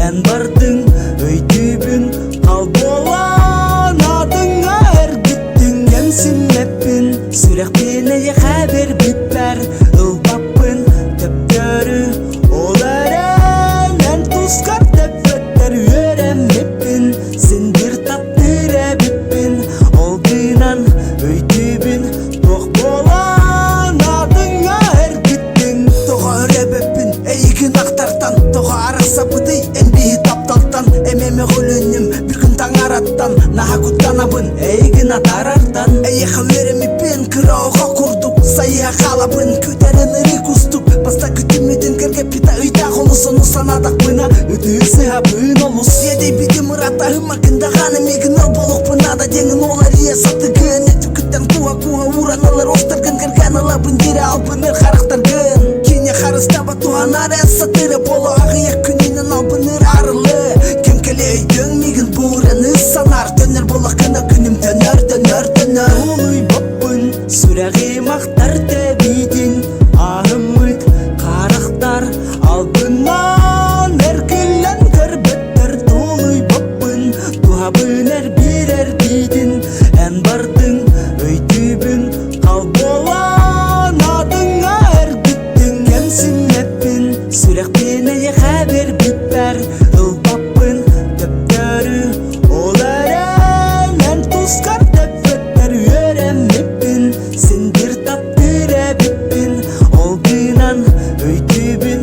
Ән бардың өйтібін қалболан Адыңа әргіттің әмсін мәппін Сүрәқпен әйе қәбір бітпәр Ұлбаппын төптөрі ол әрән Ән тұскар тәппеттер өрәм мәппін Сендір таптыр әбіппін Олдынан өйтібін тоқ болан Адыңа әргіттің Тоға өрәбіппін әйігін ақтартан Тоға арақса бұдай әнбейі тапталтан Әмеме ғөлінім бір күн таң араттан Наға күттанабын әйігін атарартан Әйіға өрәміппін кірауға құрдық Сайыға қалабын көтерін ірек ұстық Баста күтімеден кіргеп бита үйта қол
Сону санадак бына үтүсі апын олус Еде биді мұрата хымакында ғаны мегін ал болуқ бынада Деңін олар ие саттығын Этүкіттен куа ураналар Остаргын кірген алабын дере албыныр харықтаргын Кене харыстаба туған арас сатыры Болу ағыяк күнінен албыныр арылы Кем келе өйдің мегін бұраны санар Дөнер болақ кына күнім дөнер Олуй баппын сүрәғи мақтар тәбейдін Ахымыт қарықтар Albından erkilen körbetler Doluy babbın Duhabıner birer bidin En bardın öydübün Kalbolan adına ergittin Gemsin hepin Sürek bineye haber biber Il babbın Töptörü Olaren En tuskar tepetler Yörem hepin Sindir taptire bippin Olginan öydübün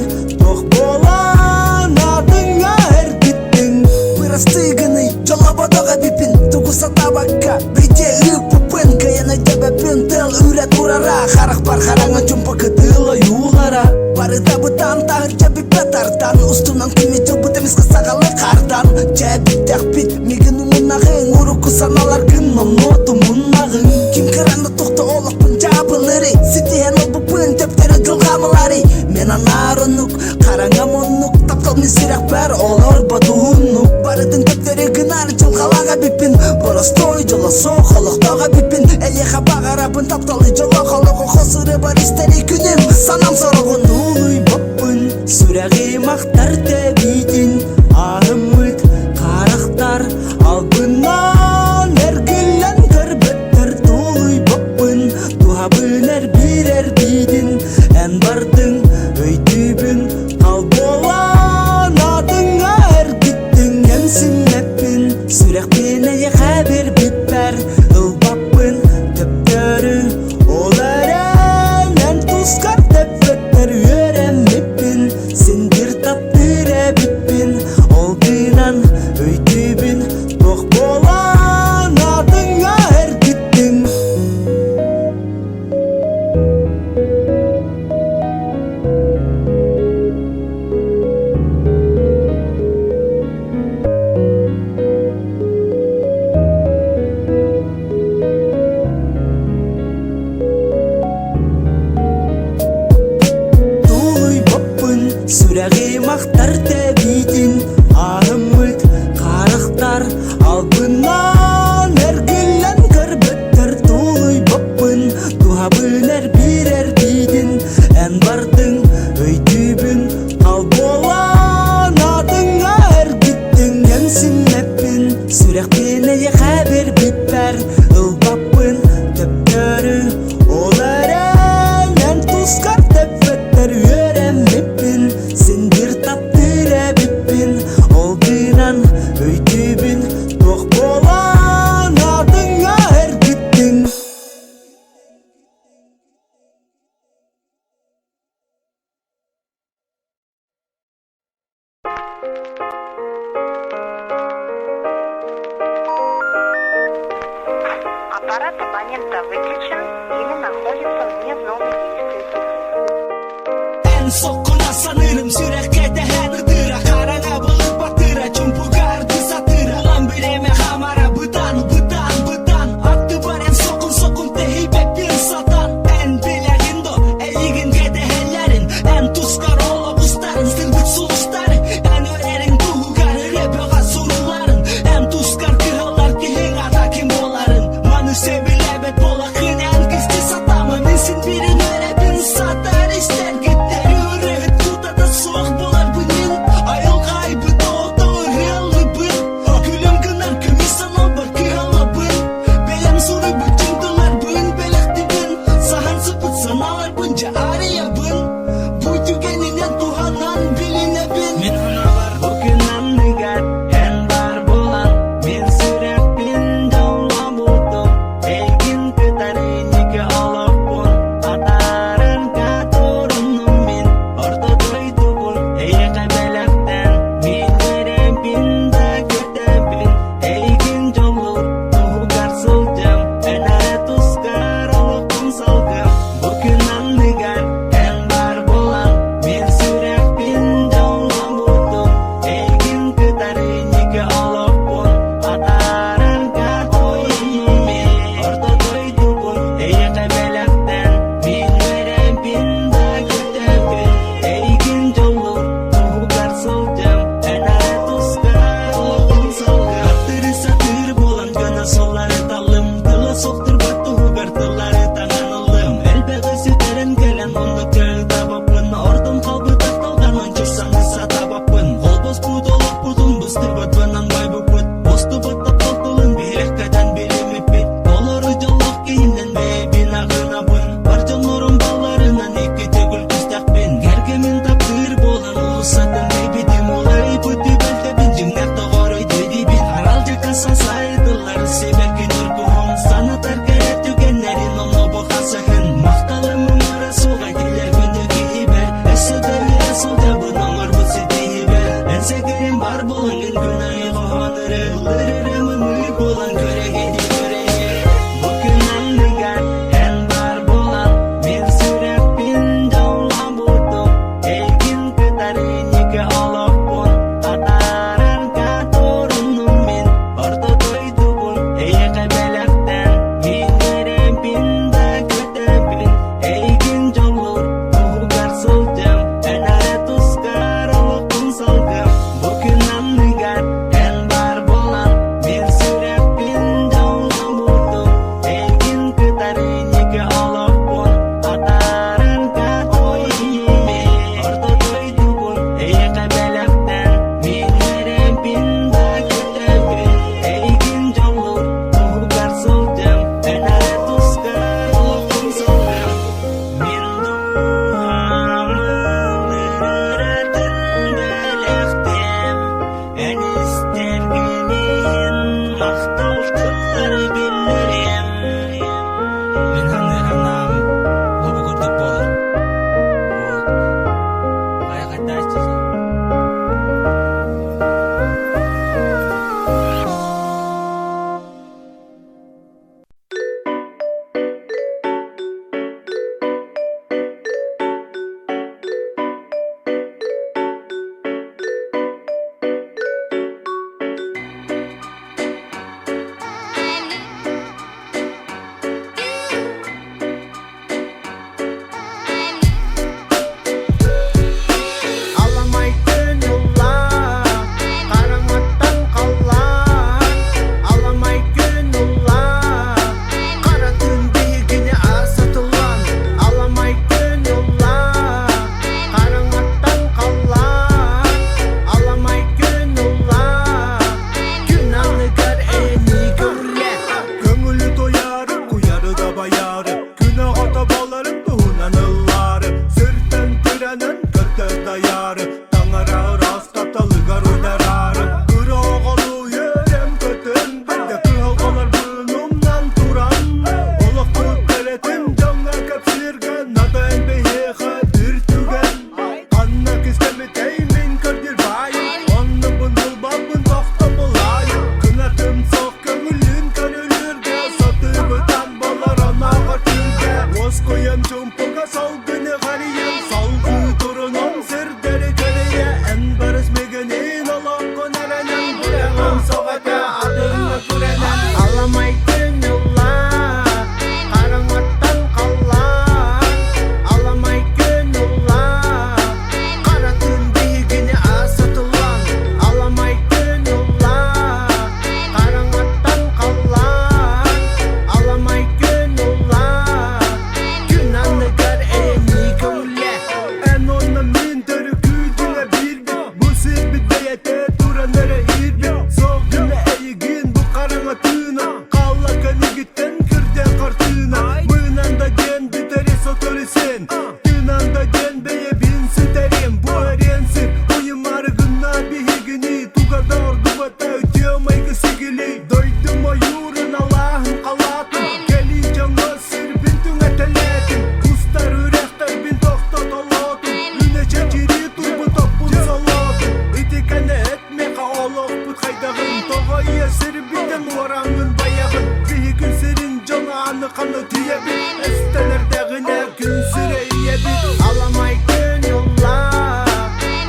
Bolan adına ergittin Pırastığını Jolabadaga bipin Tugusa tabakka Brite ıpıpın Kayana tebepin Tel üret urara Harak bar haranga jumpa ketıla yulara Barı tabıtan tahır cebik betartan Ustundan kimi cobu temiz kısakalı kardan Cebik tekbit Migin umunağın Uruku sanalar gınmam notumun ağın Kim kıranda tohta olak punjabıları Sitihen olbupın teptere gılgamılari Menan arunuk Karangamonuk Taptal misirek ber Olor baduhunuk Barıdın teptere gınar Jolgalaga bipin Borostoy jola soğoluktaga bipin Elyeha bağarabın Taptalı jola koloko Khosırı bar isteri günüm Sanam soruğun Uluy bappın Süreği maktar tebidin Ahımıt Karaktar Albından ergilen körbetler Doluy bappın Duhabıner birer bidin En bardın öydübün Kalbolan adına ergittin Gemsin hepin Sürek bineye haber biber Il bappın Töptörü Olaren En tuskar tepetler Yörem hepin Sindir taptire bippin Olginan öydübün Bolan adına ergittin Doluy bappın Süreği maktar tebidin Ahımıt Karaktar Albından ergilen körbetler Doluy bappın Duhabıner birer bidin En bardın öydübün Kalbolan adına ergittin Gemsin hepin Sürek bineye haber biber Il bappın Töptörü Olaren En tuskar tepetler Yörem hepin Sindir taptire bippin Olginan öydübün Bolan adına ergittin
Аппарат абонента выключен или находится вне зоны действия.
En sokuna sanırım sürekli tehenüdüre Karana balık batıra Çumpu gardı satıra Ulan bileme hamara bıdan Aktı var en sokun tehibek bir satan En bilegindo eligin gedehellerin En tuskar olabusların Zılgıt sulusları En örerin tuğugarı Rebeğa soruların En tuskar kırılar Kihin atakim boların Manı sevilebet bolakın En gizli satamı Minsin birin örebin satar İster gitter yürü Tuta da soğuk bolar bu
бат банан бай бупут Босту бат тапталтылын биреккадан билимип бит Долору жоллок кейинен бебин агына бун Бар жонорун баларынан эки төгүл күстакпен Кергемин таптыр болан улусатын бебидим Улай пути белтебин жимнак тогорой дедибин Арал жакаса сайдылар себекин үркүмүн Санатар керек түгеннерин оно бохасахын Макталымын ара суга келер күндө кийбер Эсседеби асыл жабын оңор бутси дейбер Энсегерим бар болан күнай гоныры Улырырымын үй болан көрегеди көрее Бүкүнөн нигар эн бар болан Мен сүрөкпин жолан бурдум Элгин кытарынике олокпун Атарарга торунум мен Орто дойдубун эйеке белектен Мен эремпин да көтөпүн Элгин жолур тугар сылжым Энare тускар олокун салгым Бүкүнөн нигар эн бар болан Мен сүрөкпин жолан бурдум Элгин кытарынике олокпун Атарарга торунум мен Орто дойдубун эйеке белектен Мен эремпин да көтөпүн Элгин жолур тугар сылжым Энare тускар олокун салгым Мен дуамын ыратын белектем Эн истергенин макталкыр билерем Мен ханам лобу көрдөк болор Айгатачы
Аламай күн улар, караңаттан калган. Аламай күн улар, кара түн биигине асатылган. Аламай күн улар, караңаттан калган. Аламай күн улар, күн аныгар эни көңүле. Көңүлү тоярып, куяры да баяры. Күн агата баларым туунан ыллары. Сүртен тиренен көртө даяры. Таңара растаталыгар уйдарары. Кыры оголу ерем көтөн. Бенде кыалгалар бынумнан туран. Олоктуп келетим жаңа кепсирген. Наден бейеха дүртүген. Анна кистеми теймин көрдүр байым. Онны бundul бабын токто булайым. Кынатым сок көңүлүн көрүлүргө. Соты бытан балар анага түргө. Оз коем чумпуга салгыны гарием. Салгы турунум сирдери көрeye. En barış megenin olokun erenen. Burağım sogata adını kurenen. Alamay gün ullar, karаңаттан калган. Аламай күн улар, кара түн биигине асатылган. Аламай күн улар, караңаттан калган. Аламай күн улар, күн аныгар эни көңүле. Эн онна мен төрүкүдүнө бирби. Бу сирби дейете туранары ирби. Согдуна эйигин бу караңатына. Калла көнүгүттен кирде картына. Мынанда ден битери соторисен. Тынанда ден бeye bin süterim. Bu öğrensin uyum argına bihigini. Tugador duvata ötüyomay kısigili. Doydum o yurun Allah'ın kalatın. Geli canı sirbin tüngəteletin. Kustar ürektar bin tokta tolotun. Üne çekiri turbu topun salotun. İtikene etmeka olok put kaydağın. Toğaya sirbiden varangın bayağın. Bihigin sirin canı anı kanı tüyebin. Estelerdegine gün süreyebin. Alamay gün ullar,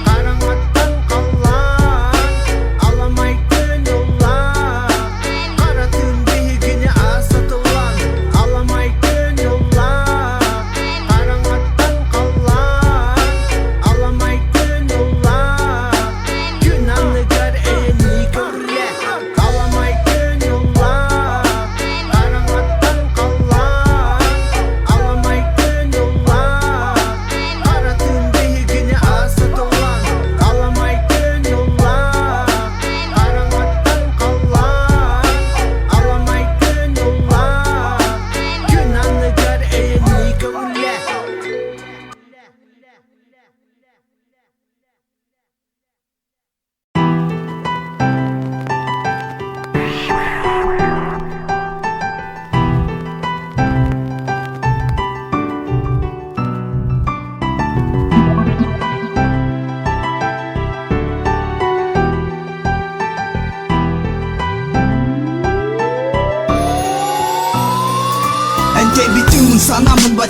karаңаттан калган. Аламай күн улар, кара түн биигине асатылган. Аламай күн улар, караңаттан калган. Аламай күн улар, күн аныгар эни көңүле. Аламай күн улар, караңаттан калган.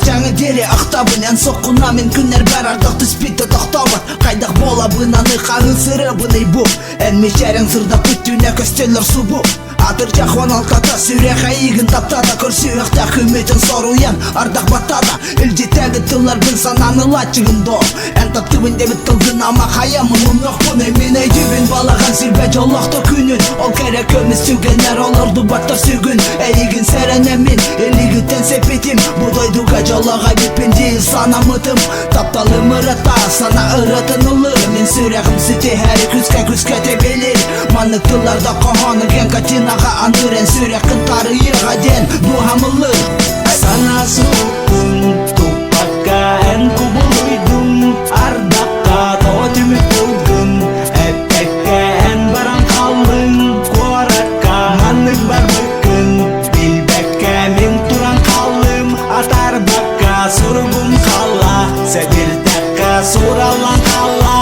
Чаңы дере ақтабын ән соққына мен күнер бәр ардақ түспейді тоқтабын Қайдақ бола бұнаны қағыл сыры бұны бұл Ән мешәрің сырда күттіне көстелер су бұл Атыр жақуан алқата сүрек айығын таптада Көрсүйіқта хүметін соруян ардақ батада Үлжетәді тылар бір сананы латчығын до Ән таптыбын дебіт тылдың ама қаямын ұмнық бұны Мен әйдібін балаған сүрбе жолақты күнін Ол кәрек көміз сүгенер оларды баттар сүгін Әйігін сәрәне мен әлігіттен сепетім Бұдойдуға жолаға бетпен дейіл санамытым Тапталы мұрата сана ұратын ұлы Мен сүрегім сүте әрі күзке тебелер Манық тыларда қоғаны ген катинаға андырен Сүрекін тары еғаден бұхамылы
Санасы ұқпын тұппаққа ән құбылыйдым Ардаққа тоға түмік болдым Әппәкке ән баран қалың Қораққа манық бар бүкін Білбәкке мен тұран қалым Атар баққа сұрғым қала Сәбірдәкқа сұралан қала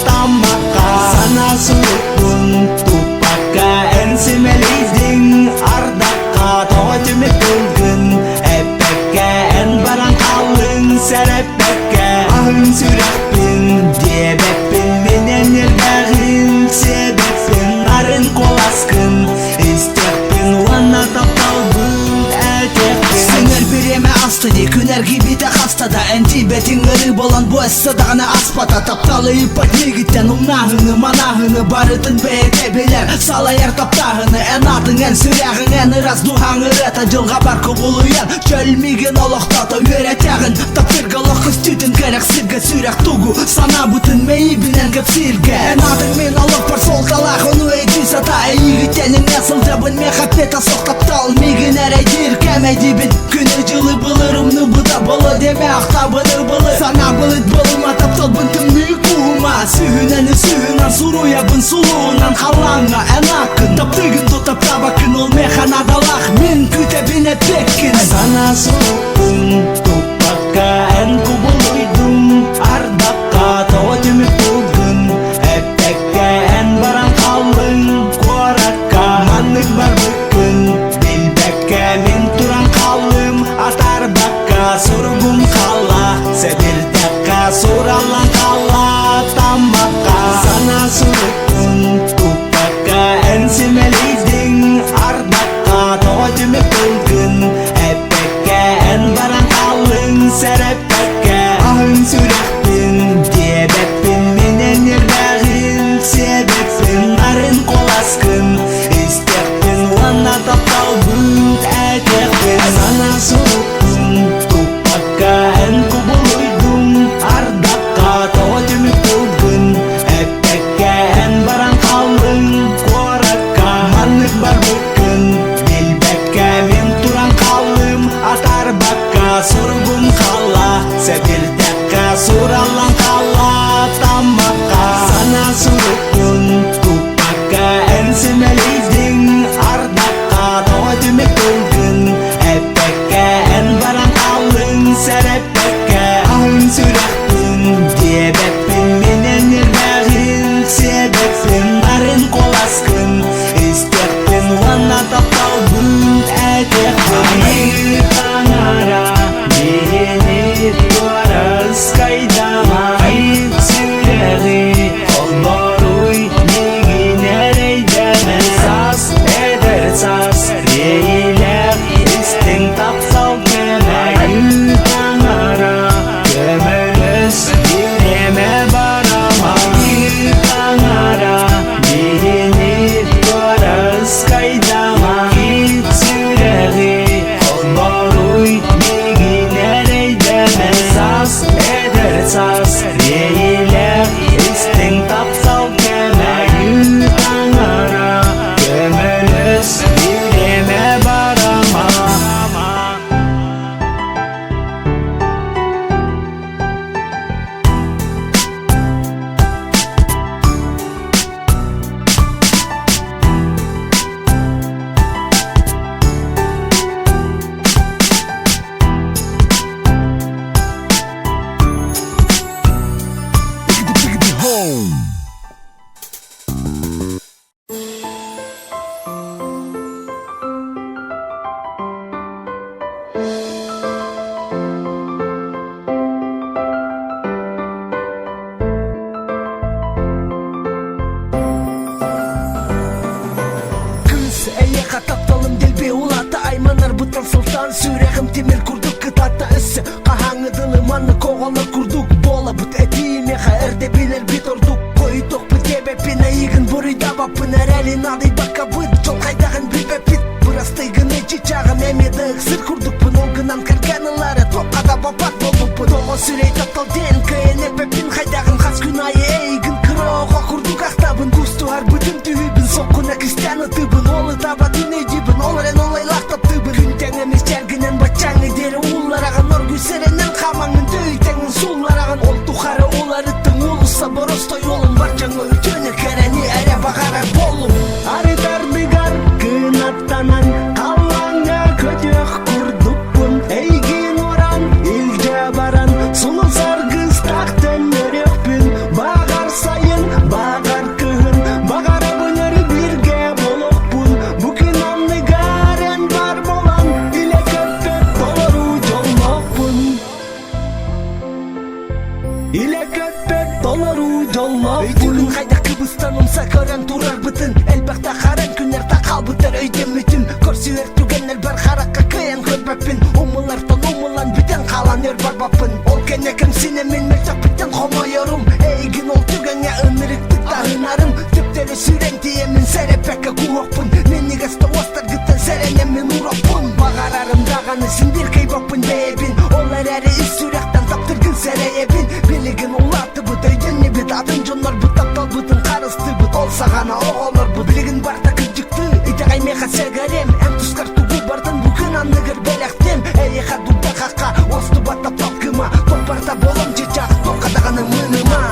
Тамаққа санасы ұқпын тұппаққа ән семелейдің Ардаққа тоға түмік болдым Әппәкке ән баран қалың Сәрәппәкке ahın sürekpin Diyebekpin menen elbağın Sebepin arın kolaskın İstekpin vana taptalbın Әтекпin
Сіңір береме асты де күнер гибиті қастада Әнти бәтің ұры болан бұ әссадағына аспата Тапталы ипат негіттен ұмнағыны манағыны Барытын бәйте белер салайар таптағыны Ән атың ән сүрәғың ән ыраз дұғаң ұрата Жылға бар көбулуян чөлмеген олықтаты Өретәғын таптырға лоқыз түтін кәрек сірге сүрәк тугу Сана бұтын мәйі білен кіп сірге Ән атың мен олық бар сол талағын өйді сата Әйігіттенің әсілді бұн меқапета соқтаптал Меген әрәйдер кәмәйді бін Күні жылы бұлырымны бұда бұлы деме ақтабыны бұлы Сана бұлыт бұлыма таптал бұн түмі кума Сүйінәні сүйінан сұруя бұн сұлуынан қалаңа ән ақын Таптығын тұтап табақын ол механ адалақ Мен күтәбін әппеккін
Санасы ұқпын тұппаққа ән құбылыйдым Ардаққа тоға түмік болдым Әппәкке ән баран қалың Қораққа манық бар бүкін Білбәкке мен тұран қалым Атар баққа сұрғым қала Сәбірдәкқа сұралан қала Тамаққа санасы ұқпын тұппаққа ән семелейдің Ардаққа тоға түмік болдым Әппәкке ән баран қалың Сәрәппәкке ahın sürekpin Diyebekpin menen elbağın Sebepin arın kolaskın İstekpin vana taptalbın Әтекпin Sanası ұқпын тұппаққа ән құбылыйдым Ардаққа тоға түмік болдым Әппәкке ән баран қалың Қораққа манық бар бүкін Білбәкке мен тұран қалым Атар баққа сұрғым қала Сәбірдәкқа сұралан қала Тамаққа санасы ұқпын тұппаққа ән семелейдің Ардаққа тоға түмік болдым Әппәкке ән баран қалың Сәрәппәкке ahın sürekpin Diyebekpin menen elbağın Sebepin arın kolaskın İstekpin vana taptalbın Әтекпin Ayı tanara Bihenir yuarız kaydama Ayıp süreği Ol boruy Negin ereydemez
Тоқтан сүрегім темір күрдік кытатта үсі Қағаңы дылыманы коғалы күрдік Бола бұт әтиме қайырде білер бит ордық Қойдық бұт ебепін әйігін бұрыда бапын Әрәлі надай баққа бұт жол қайдағын білбепіт Бұрастайгыны чичағын әмеді ұқсыр күрдікпін Олғынан кәргенілері тоққада бапат болыппын Тоғы сүрей таптал ден күйен епепін Қайдағын қас күн айы әйігін кыроға күрдік ақтабын Күстуар бүтін түйібін соққына кістяны тыбын Олы таба дүне дебін оларен олай лақтап тыбын Күнтен емес жәргінен бачаңы дері ұллараған Оргүсеренен қамаңын түйтеңін сұллараған Ол тұқары оларыттың ұлыса боростой олын Бачаңы өтені кәрәні әрі бағара болым Арытардығар кынаттанан қалаңа көтек күрдікпін Әйген оран елге баран сұлы сарғыз тақтын өрекпін Бағар сайын бағар күхін бағара бөнері бірге болықпын Бүкін анныгарын бар болан Иле көппет толару жолмақпын Иле көппет толару жолмақпын Өйдігін қайда кыбыстаным сақыран тұрар бұтын Әлбақта қаран күнер тақал бұтыр өйден мүтін Көрсілер түгенер бір қараққа күйен көрбәппін Умылартан умылан бітен қалан өр бар бапын Ол кенекім сенемен мөлтақ біттен қомайырым Әйгін ол түгенге ынырықты тағынарым Түптері сүрен тиемін сәрепәкке күғықпын Мен негесті остар күттен сәренемін ұрақпын Бағарарым дағаны сіндер кейбақпын бәйбін Олар әрі үс сүректен таптыргын сәрейебін Білігін олаты бұт өйден не біт Адын жонлар бұт таптал бұтын қарысты бұт Ол сағана оғалар бұт Білігін барда күрдікті Итағай меға сәгәрем Әм тұскар тұғу бардың бүкін анныгыр бәләқтем Әйеға дұлда қаққа Осты бата талқыма Тоқпарта болым жечақ Тоқадағаны мұныма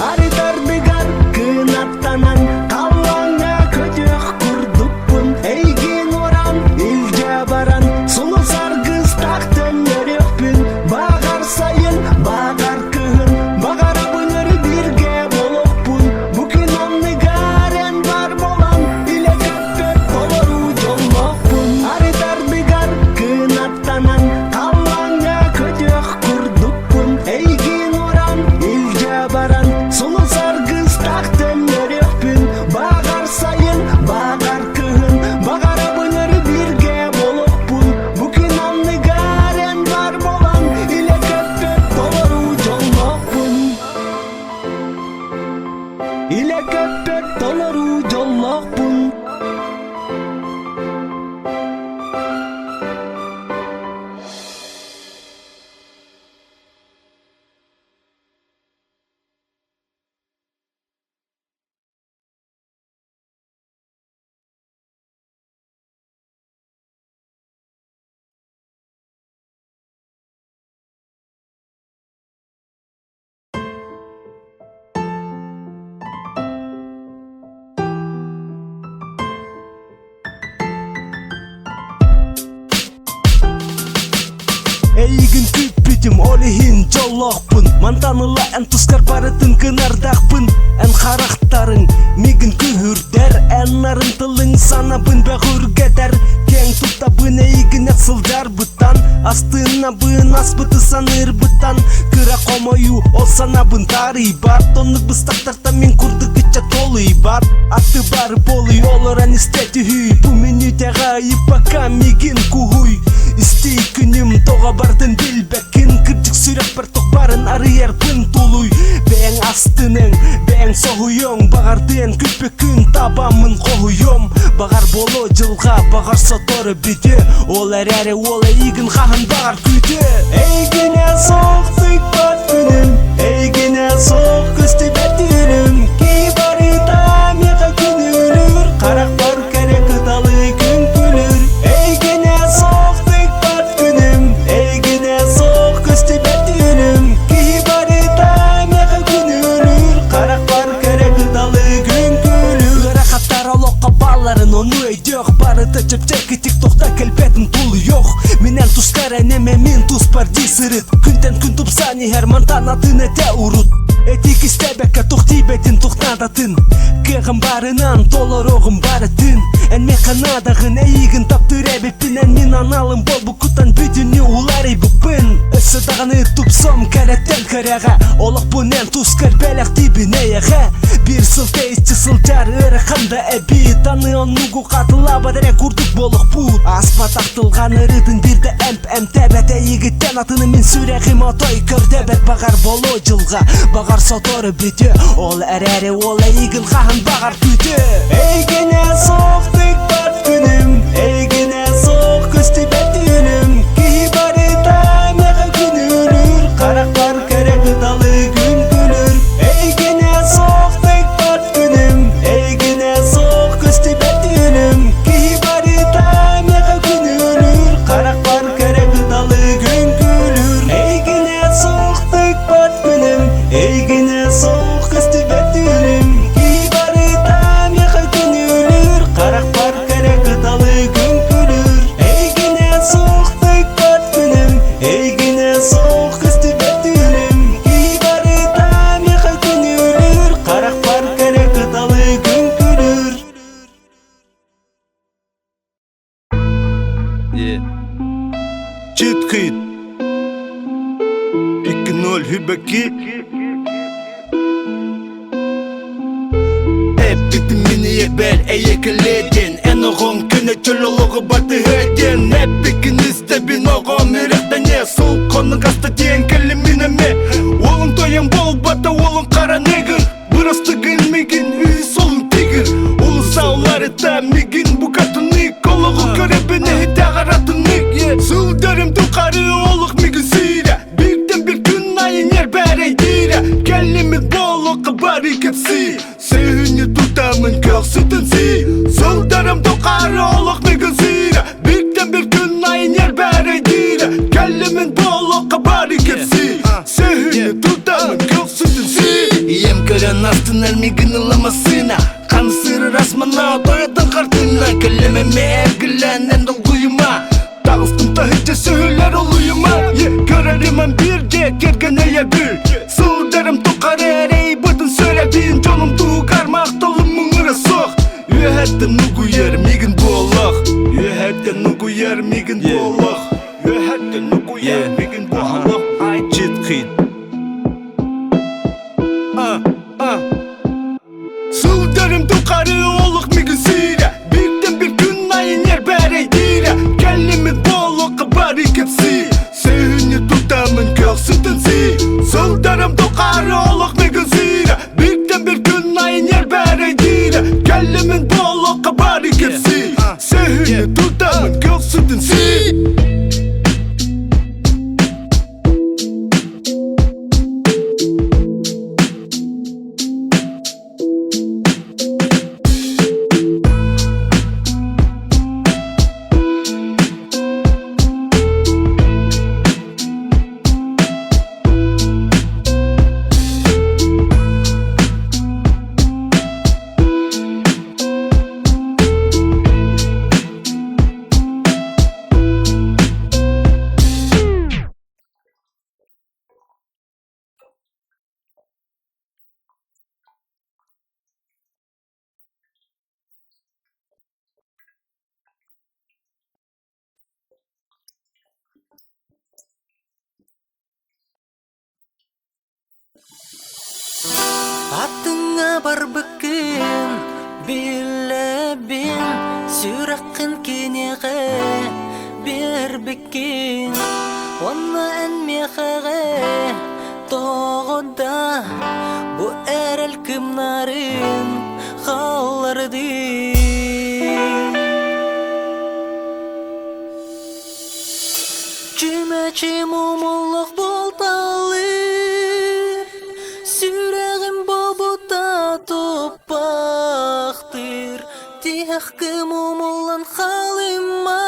Арытардығар кынаттанан Қалаңа көтек күрдікпін Әйген оран елге баран Сұлы сарғыз тақтын өрекпін Бағар сайын бағар күхін Бағара бөнері бірге болықпын Бүкін анныгарын бар болан Иле көппет толару жолмақпын Арытардығар кынаттанан Қалаңа көтек күрдікпін Әйген оран елге баран Сұлы сарғыз тақтын өрекпін Бағар сайын бағар күхін Бағара бөнері бірге болықпын Бүкін анныгарын бар болан Иле көппет толару жолмақпын Иле көппет толару жолмақпын Әйгін күппетім олихин жоллақпын Мантаныла ән тұскар барытын кынардақпын Ән қарақтарың мегін күхірдер Ән нарын тылың санабын бәғүргәдер Кең тұттабын әйгін әқсылдар бұттан Астына бын аспыты саныр бұттан Кыра қомаю ол санабын тары бар Тонық бұстақтарта мен күрді күтчә толы бар Аты бар болы олар ән істеті хүй Бұ меню тәға ипака мегін күхуй Истей күнім тоға бардың білбәкін Кірдік сүрек бір тоқпарын ары ерпін тұлуй Бәң астының, бәң соғуйың Бағарден күппе күн табамын қоғуйым Бағар болу жылға, бағар соторы біте Ол әрі ол әйгін қағын бағар күйте Әйгіне соқтық бат күнім Әйгіне соқ күсті бәттірім Кей барыта меға күн өлір Қарақ бар кәрі қыталы күн күлір Әйгіне соқтық бат күнім Әйгіне соқ күсті бәттірім Кей барыта меға күн өлір Қарақ бар кәрі қыталы күн күлір Қарақаттар олыққа баларын оны өйдек Барыта чөпчеркі тик тоқта кәлпетін тұлы йоқ Менен тұскар әнеме мен тұс бар дейсіріт Күнтен күн тұпсаны әрмантан атын әте ұрут Этик істебәкке тоқти бетін тоқтадатын Кеғым барынан толар оғым барытын Әнме қанадағын әйігін таптыр әбеппін Ән мен аналым бол бұқыттан бүтіні улар әйбіппін Өсі дағаны тұпсом кәреттен кәрәға Олық бұнен тұскар бәләқ тибін әйеға
бир сылтейсчи сылжар ырыканда эби таныон нугу катыла бадыре курдук болук бут аспа тактылган ырыдын бирде эмп тебете ийгиттен атыны мен сүрегим отой көрдөбөт багар боло жылга багар сотору бүтө ол эрери ол эйгил хаан багар күтө эйгене соктук бат күнүм эйгене сок көстүбөт үнүм кибарита мега күнүлүр карактар керек далы күн күлүр эйгене соктук бат күнүм эйгене сок көстүбөт үнүм кибарита мега күнүлүр карактар керек далы күн күлүр эйгене соктук бат күнүм эйгене сок көстүбөт үнүм кибарита мега күнүлүр карактар керек далы күн күлүр эйгене соктук бат күнүм эйгене сок көстүбөт үнүм кибарита мега күнүлүр карактар керек далы күн күлүр.
Чит хит 2-0 Hübeki Bittim mini yebel eyekeledin En oğun küne çöloloğu batı hedin Hep ikiniz bin oğun ürektene Sol konu gasta diyen kelimine me Oğun toyan bol bata oğun kara negir Burası gelmegin üyüs olun tigir Ulu sağları da migin bu katını Koloğu görebine hite aratını Sıldarım tukarı oluk migin sire Birden bir gün ayın yer berey dire Kelimiz bolu kıbari kepsi Sehini tutamın köksütün si Sıldarım tukarı oluk migin sire Birden bir gün ayın yer berey dire Kelimiz bolu kıbari kepsi Sehini tutamın köksütün si Yem gören astın elmigin ılamasına Kan sırır asmana doyatın kartına Kelimeme ergilenen dolguyuma Dağıstım da hiç söyler oluyuma Görerim bir de kergeneye bir Sıldarım tukar erey budun söylediğin Canım tuğar maktolum mungıra sok Ühetten nugu yer migin bolak Ühetten nugu yer migin bolak Ühetten nugu yer migin bolak Çit hit Sıldarım tukarı oluk migin sire Birden bir gün ayın yer berey dire Kelimiz bolu kıbari kepsi Sehini tutamın köksütün si Sıldarım tukarı oluk migin sire Birden bir gün ayın yer berey dire Kelimiz bolu kıbari kepsi Sehini tutamın köksütün si
Атыңа бар бүкін билебин Сүраққын кенеғе бер бүкін Оны әнмеғеғе тоғыда Бұ әріл кімнарын қаларды Чүмәчі мұмылық болталы Сүрегім бобута топақтыр Тияққым умылан қалыма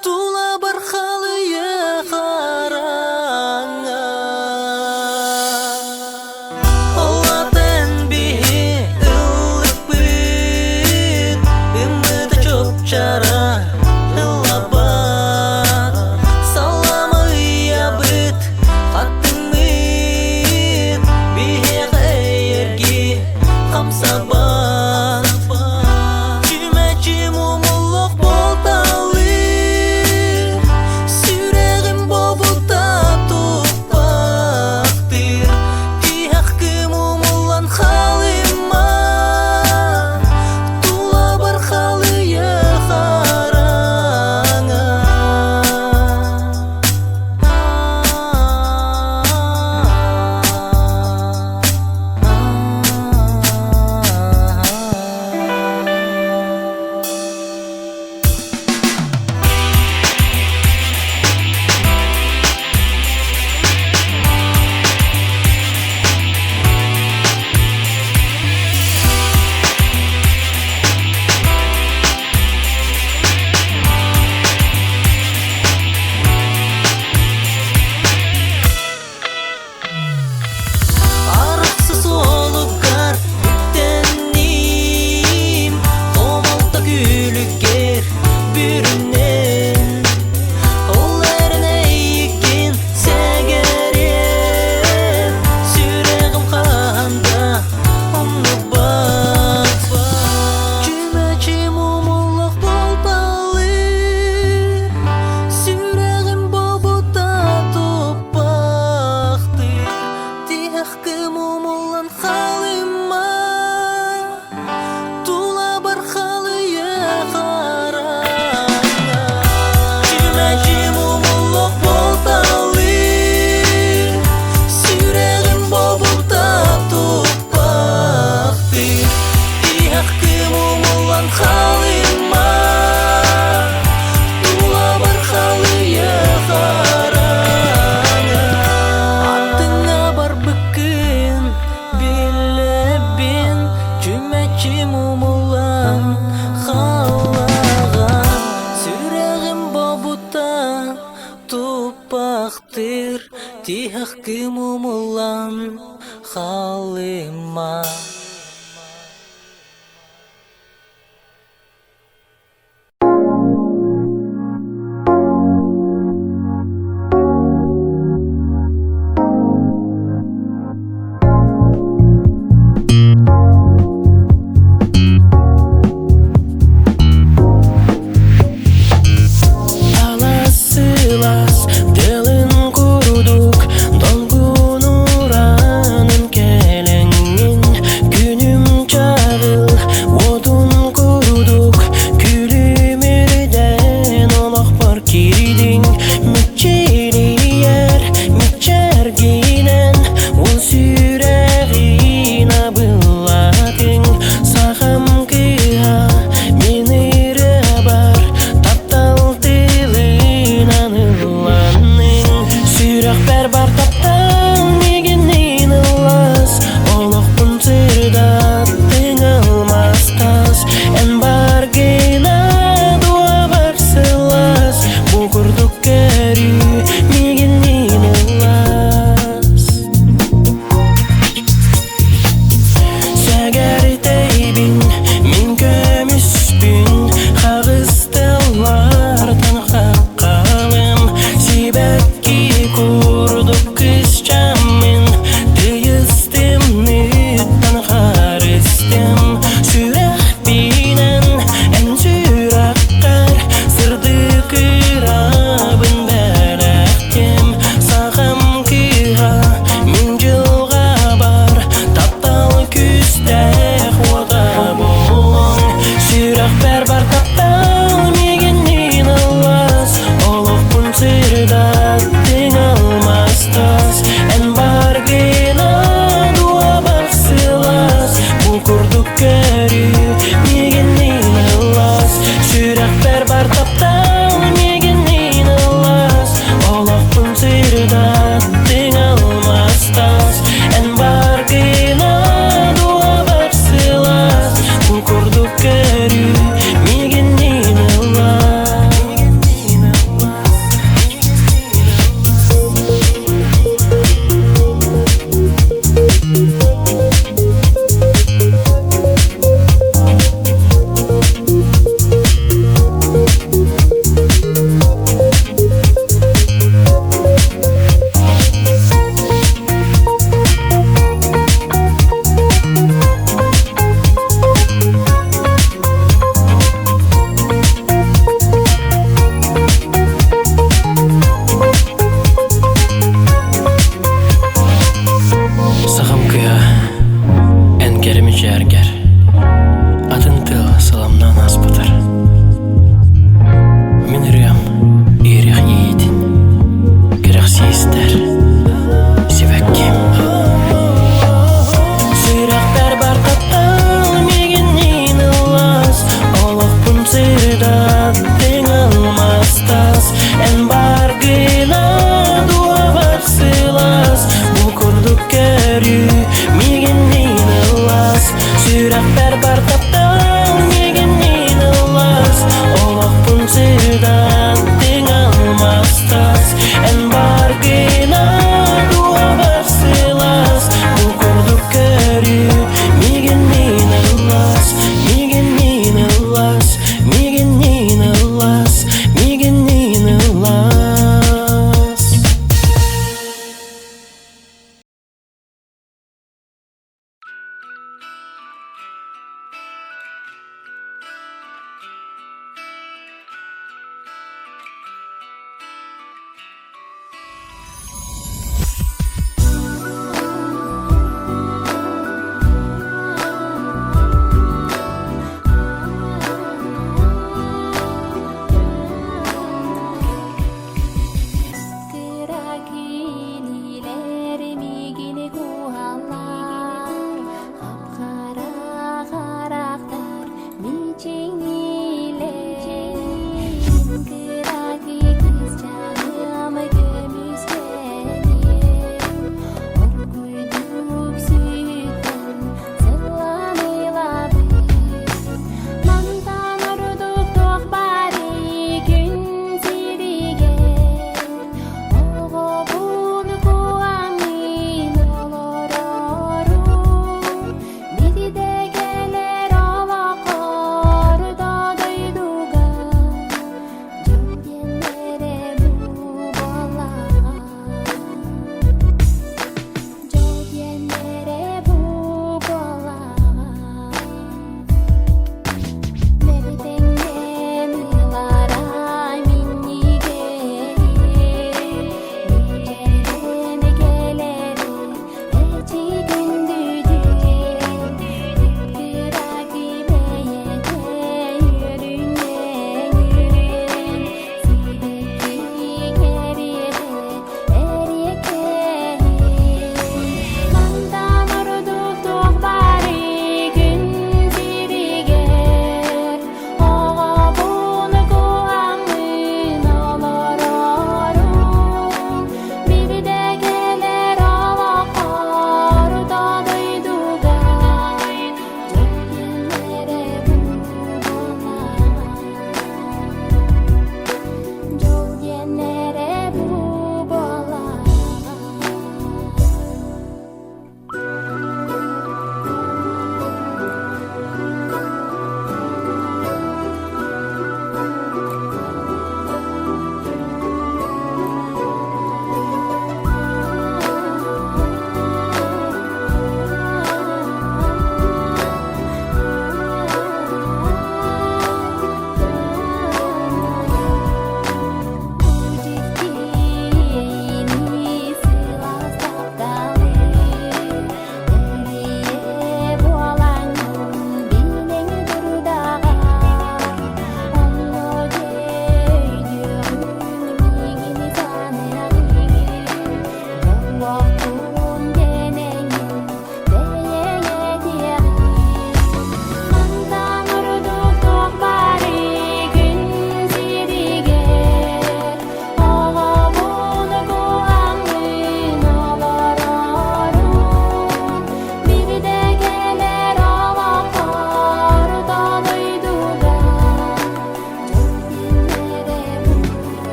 Тула бар қалыя қараңа Олатын бейі ұлық бүт Үміді чоп чара
Sabah Cüme cimumuluk
кім умылан халыма.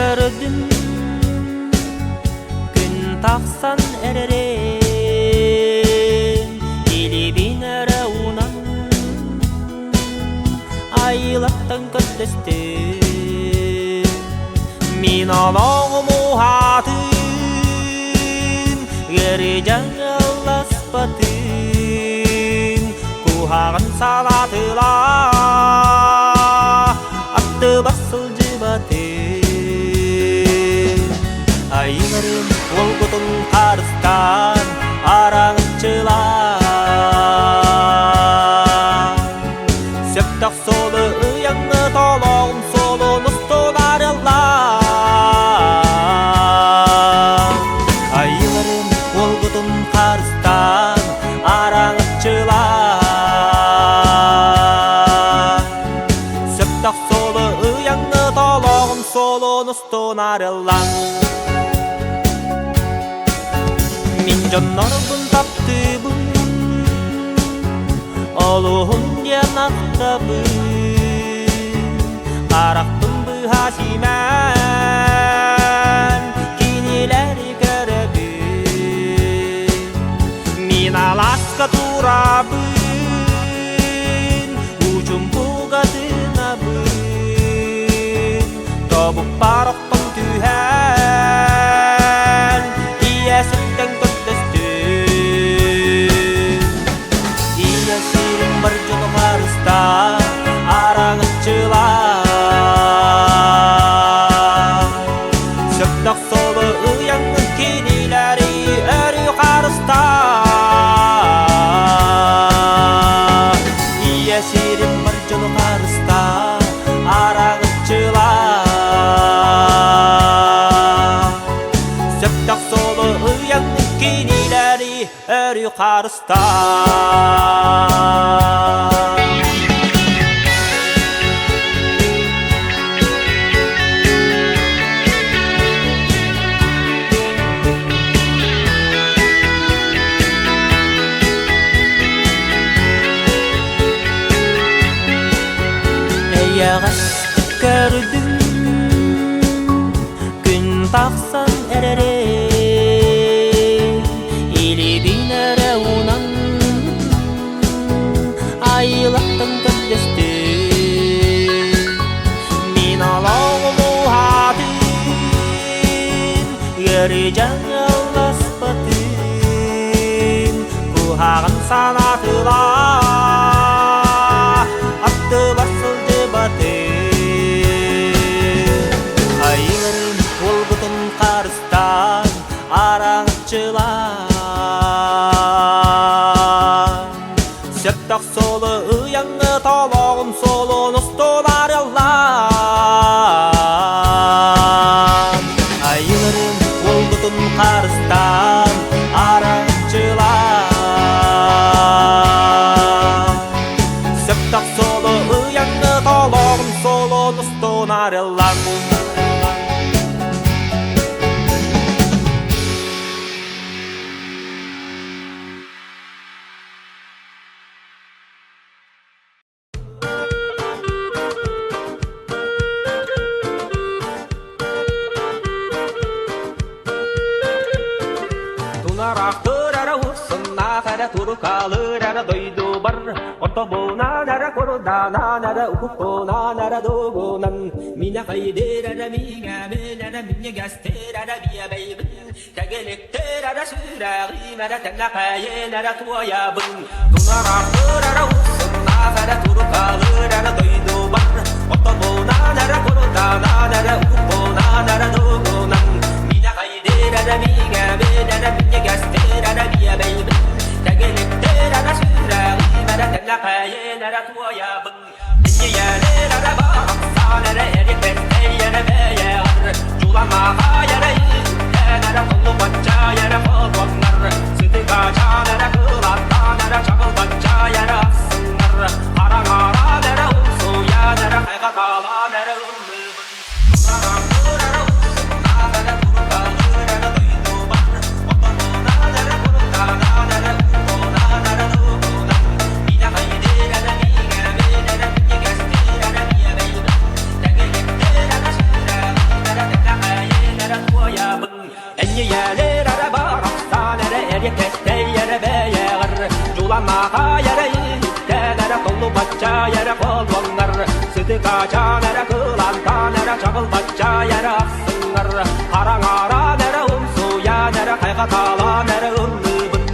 көрдім күн тақсан әререн елебен әрі унан айлаттың көттесті мен алаңым ұғатын гәрі жаңыласпатын кухағын салатыла атты басыл жыбатын айғырым ол құтын қарыстан араңытшылан сөптақ солы ұяңы толағым солы нұстолар еллан айғырым ол құтын қарыстан араңытшылан сөптақ солы ұяңы толағым солы нұстолар еллан Min jonnarbın taptıbın Oluğun yanaktabın Araktın bu hasimen Kinileri görebin Min alaska turabın Ucum bu kadınabın Tobuk paroktan tühen İye sütten Berjono harista arаңытшылан сөптақ солы ұяңның кенелері әрі қарыста ие серім берjono harista араңытшылан сөптақ солы ұяңның кенелері әрі қарыста Yağış gördüm gün taqsan erere ili binere unan aylattın kötdesti min alağım uhatın geri janılaspatın kuhağın sanatıla attı basıl Ayğırым ол бұтын қарыстан араңытшылан сөптақ солы ұяңы толағым солы нұстолар еллан Ayğırым ол бұтын қарыстан араңытшылан сөптақ солы ұяңы толағым солы нұстолар еллан Kalır ara doydu bar otobuna nara korudana nara ukupona nara dogunan mina kayder ara miga nara minya gaster ara biya baybın kagelekter ara süragi nara tanakaye nara tuya bın tunara ara usna ara turu kalır ara doydu bar otobuna nara korudana nara ukupona nara dogunan mina kayder ara miga nara minya gaster ara biya baybın Kagelekter ara süragi nara tanakaye nara tuya bın Minye yere nara baksa nara erikeste yere beyer Julamağa yere nara kolu banca yere fodonlar Sütü kaça nara kılata nara çakıl banca yere assınlar Karangara nara umsuya nara kayga kala nara ımbı Tunarangır ara umsuna nara turu kalır nara doydu bar Otomuna nara kurutana nara ukona nara dogunan Mina kayder ara miga nara minya gaster ara biya baybın Kagelekter ara süragi nara tanakaye Кача нәрі қыланта нәрі жағыл батча әрі ақсыңыр Қараңара нәрі ұмсуя нәрі қайқатала нәрі ұлыбын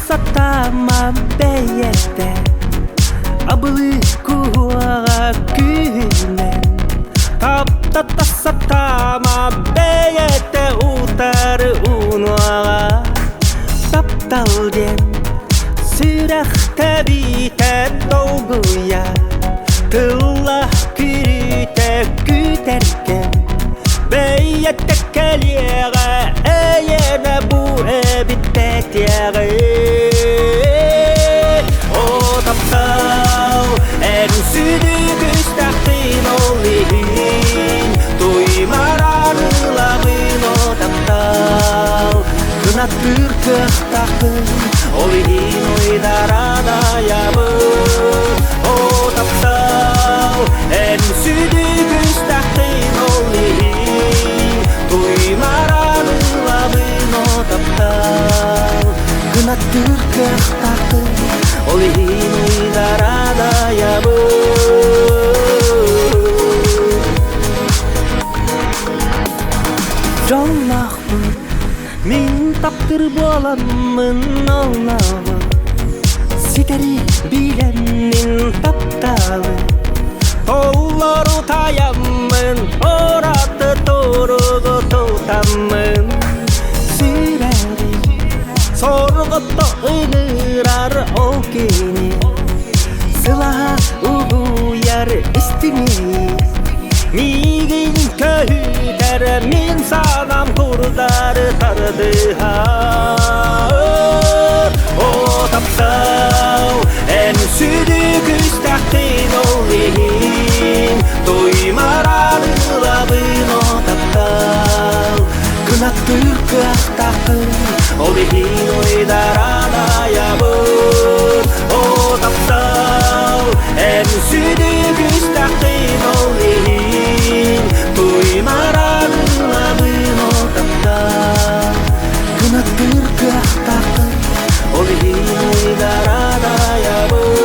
Сатама бейетте Абылы куаға күйінен Таптата сатама бейетте Утары унуаға Тапталден Сүрәхті битен долгуя Тылла күріте күтеркен يتكليغا أيانا بوها بالتاتيغا أو تبتاو أنسيدي بستحقين أوليهين توي مران لغين أو تبتاو كنا تركخ تحقين أوليهين ويدارانا يابن أو تبتاو أنسيدي بستحقين أوليهين توي مران لغين أو تبتاو كنا تركخ تحقين أوليهين ويدارانا يابن Жоллақпын, мен таптыр боламын Аллаға Сетері биленнен тапталы Толлару таямын, ораты торығы тұтамын Сирәри, сорғытты ұйнырар ол кені Сылаға ұғуяр істіне Мигин көйтер мен санам турдар тарды О таптау ән сүді күстақтин олейін Той мараны лабын о таптау Күнат түркі ақтақын олейін ойдарана ябын О таптау ән сүді күстақтин олейін Той мараны лабын о таптау Күнат түркі ақтақын олейін ойдарана ябын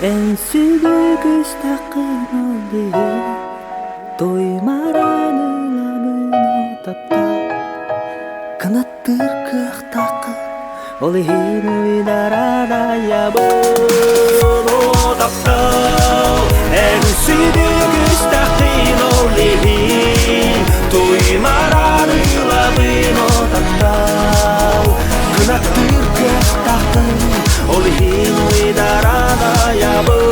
En südüküs takın oldu Doymaranı labın o tapta Kanattır kıh takın Olihin uydarada yabın o tapta En südüküs takın olihin Doymaranı labın o tapta Kanattır kıh takın Olihin uydarada yabın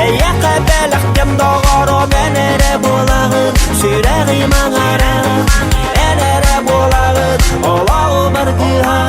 Эйяқа бәліқтем доғыру мен әрі болағын Сүрәғи маңара әрі болағын Олау бардыға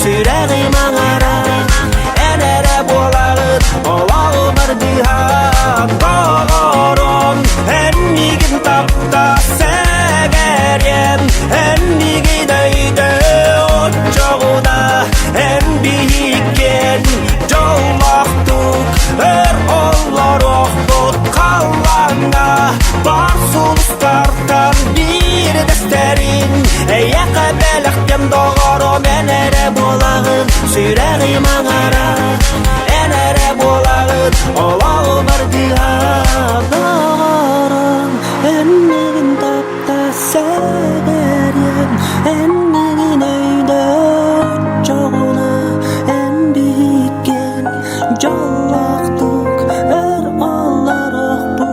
Сүрәғи маңара әрі болағын Олау бардыға доғырым Әнмеген тапта сәгәрен Әнмеген өйді от жоғуда Ән бейіккен жолақтық Өр олар оқтық қалаңа Бар сұлыстардан бір дәстерін Әйяқа бәліқтем доғырым әрі болағын Сүрәғи маңара әрі болағын Олау бардыға доғырым Әнмеген тапта сәгәрен Әнмеген өйді жоғына Ән бейіккен жолақтық Өр олар оқтық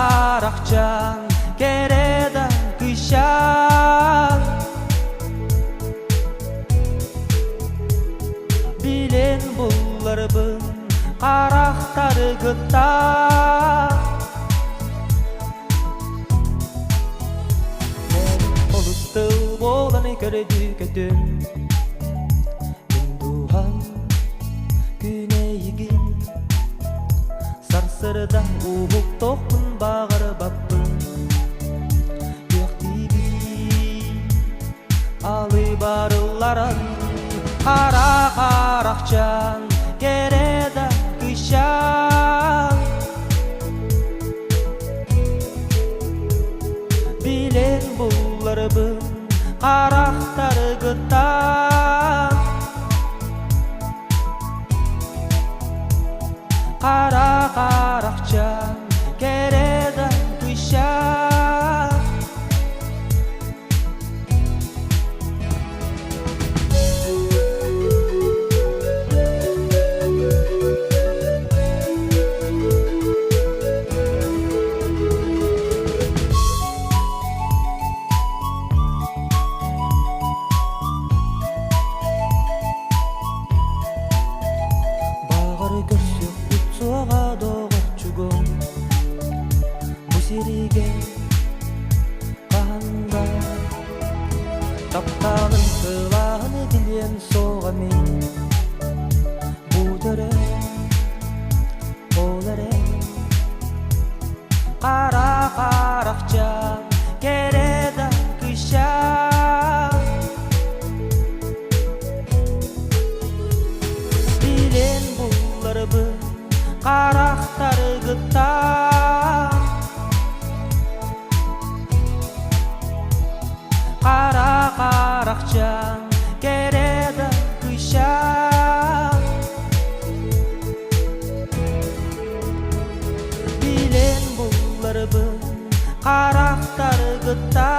Қарақчан кереді күйшан Билен бұлларбын қарақтары күтта Мен қолысты боланы көрді көтін Үндуған күне егін Сарсырда уғық тоқпын бағыр баппын Өқтегі алы барыларын Қарақчан кереді күйшан Билен бұлларбын қарақтары күтта Қарақчан кереді күйшан Таптанын сылағыны дилен соғамен Бұдыры олары Қарақчан кереді күйшан Билен бұлларбы қарақтары гыта Қара қарақчан кереді кышан билен бұларбын қарақтар гыта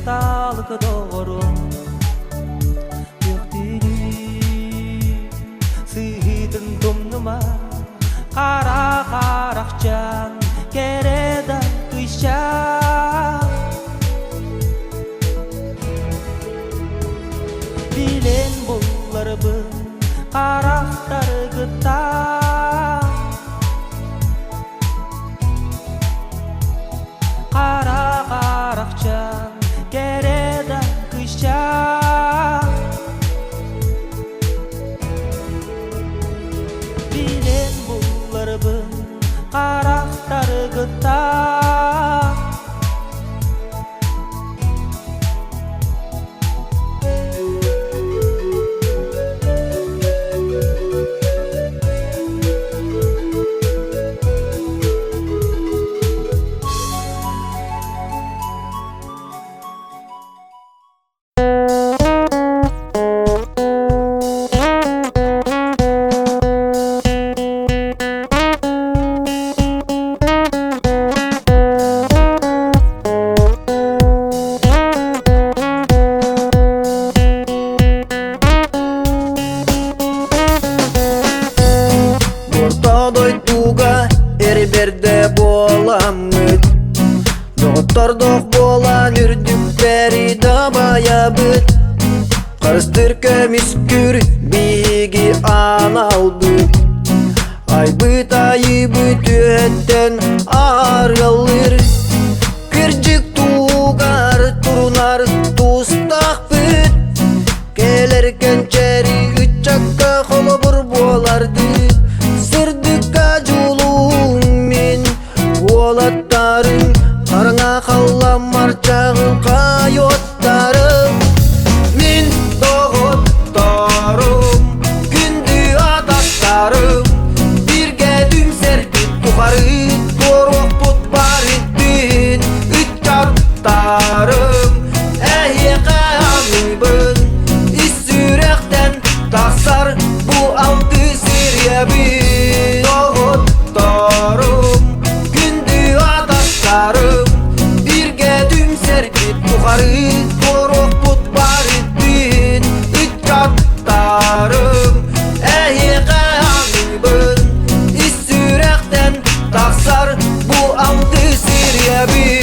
Talık doğru Yuhtiri Sihidin tumnuma Kara karakcan Kereda kışan Bilen bullarbın Karaktar gıta Kara karakcan Kereda kışan Bilen bullarbın Karaktar gıta
Berde bolamıt Doktordoq bolan ürdükleri da bayabıt Karıstırka miskür bigi analbıt Aybıt ayıbıt tühetten argalır Kırcık tuğar turunar tustaq bıt Gelerken çeri üç çakka kolobur bolardı Sırdıka julum min Volattarım Karına kallam marçağım kayottarım Min doğuttarım Gündü adaktarım Bir gedim serpit tukarı Korok put barittin Üç çarptarım Ehye kayanıbın İssürekten taksar Bu altı siryebi Bir gedim serpit tukarı Korok put barittin Üç çarptarım Ehye kayanıbın İssürekten taksar Bu altı siryebi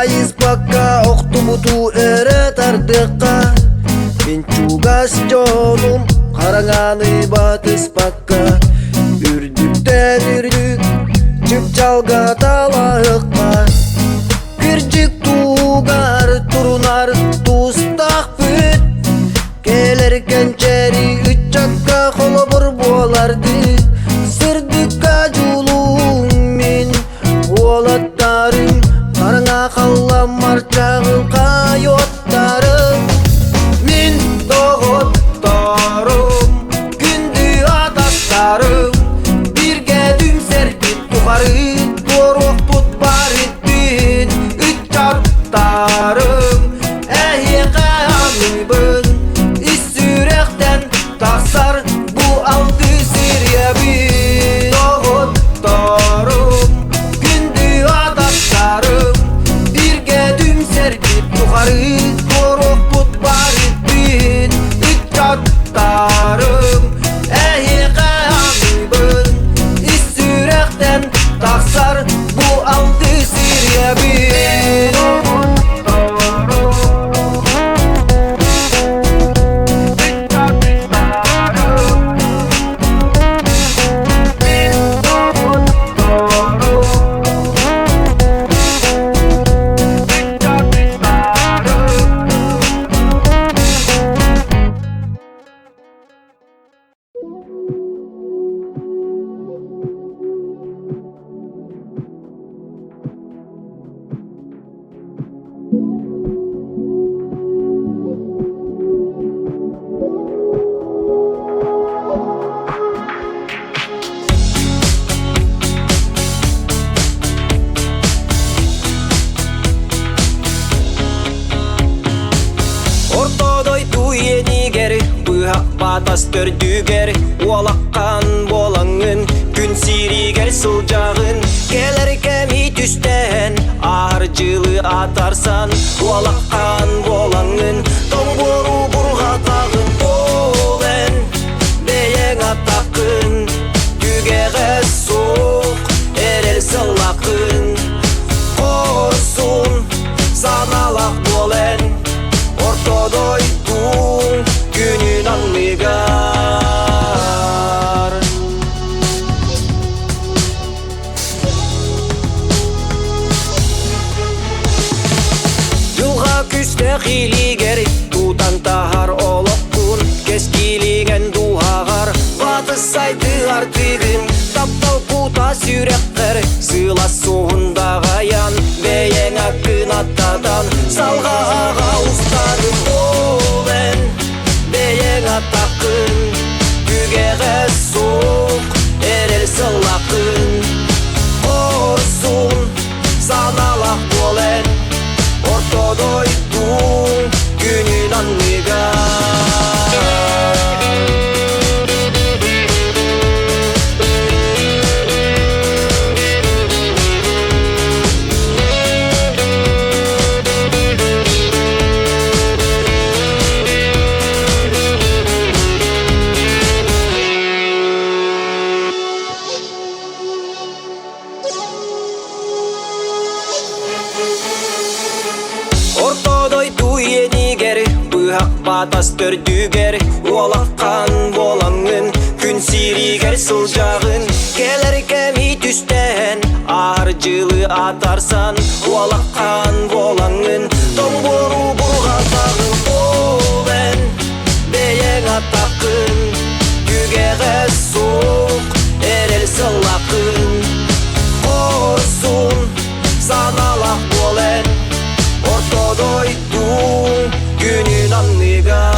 Kayız bakka oktubutu ere tardıkka Binçugas jonum karanganı batız bakka Ürdükten ürdük çıp çalga talayıkka Kırcık tuğar turunar tustaq büt Gelerken çeri üç çakka kolobur bolardı Sırdıka julum min volattarım Karına kallam marçağım kayottarım Min doğuttarım Gündü adaktarım Bir gedim serpit tukarı Korok put barittin Üç çarptarım
Yukarı korkup barıp bin İttatlarım Ehi kıyamibın İstürekten taksar bu altı sirye bin Batas tördüger Ualakkan bolangın Gün siriger sıljağın Gelir kemi tüsten Ağırcılığı atarsan Ualakkan bolangın Tomboru burgatağın Olen Beyen atakın Dügeğe soğuk Erel sılakın Korsun Sanalak bolen Ortodoy kum Günün anlıgar Yılga küste hiliger Tutan tahar olokkun Keskilingen duhagar Batı saydı artıgın Taptal puta sürekler Sıla soğunda gayan Beyen akın atadan Salga ağa ustarım Olen Beyen atakın Dügeğe soğuk Erel sılakın Korsun Sanalak bolen Ortodoydun Günün anlıgar Batas tördüger Ualakkan bolangın Gün siriger sıljağın Gelir kemi tüsten Ağırcılığı atarsan Ualakkan bolangın Tomboru burgatağın Olen Beyen atakın Dügeğe soğuk Erel sılakın Korsun Sanalak bolen Ortodoydun Günün anlıgar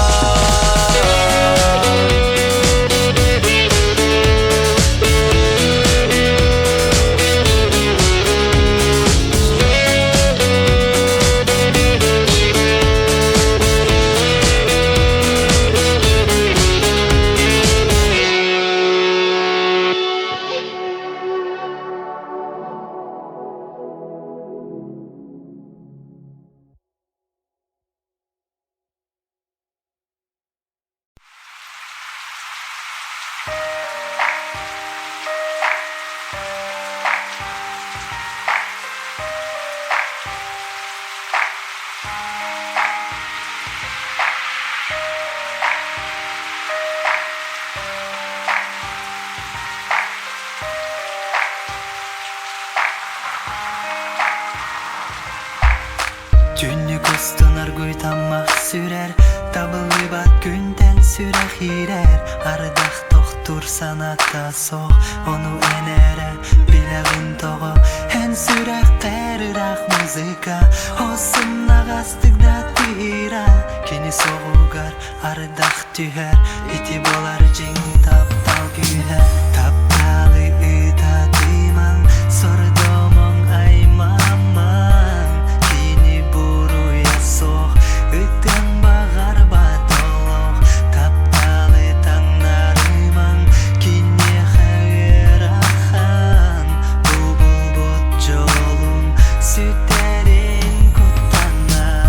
Günlük ustunar guytanmak sürer Tabılı bat günden süre hirer Ardak doktor sanata soğ Onu enere bileğin toğu En sürek terirak müzika Olsun nağastıkda tira Kini soğugar ardak tüher İti bolar cin taptal güher Taptalı ıta diman Sordomon aymaman Kini buruya soğ Öten bağar batolog Taptalı tanlarıman Kini hayır ahan Bubul bot jolun Süterin kutana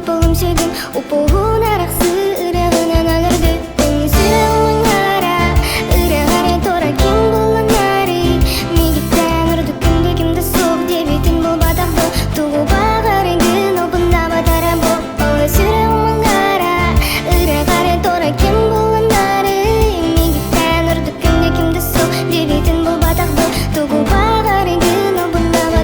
болым сөйдім Упуғын арақсы ырағынан ағырды Сүрағын ара, ырағары тора кем болын ари Мегіттен ұрды күнде кімді соқ дебетін бұл батақты Туғу бағарын күн обында батарам бұл Сүрағын ара, ырағары тора кем болын ари Мегіттен ұрды күнде кімді соқ дебетін бұл батақты Туғу бағарын күн обында батарам бұл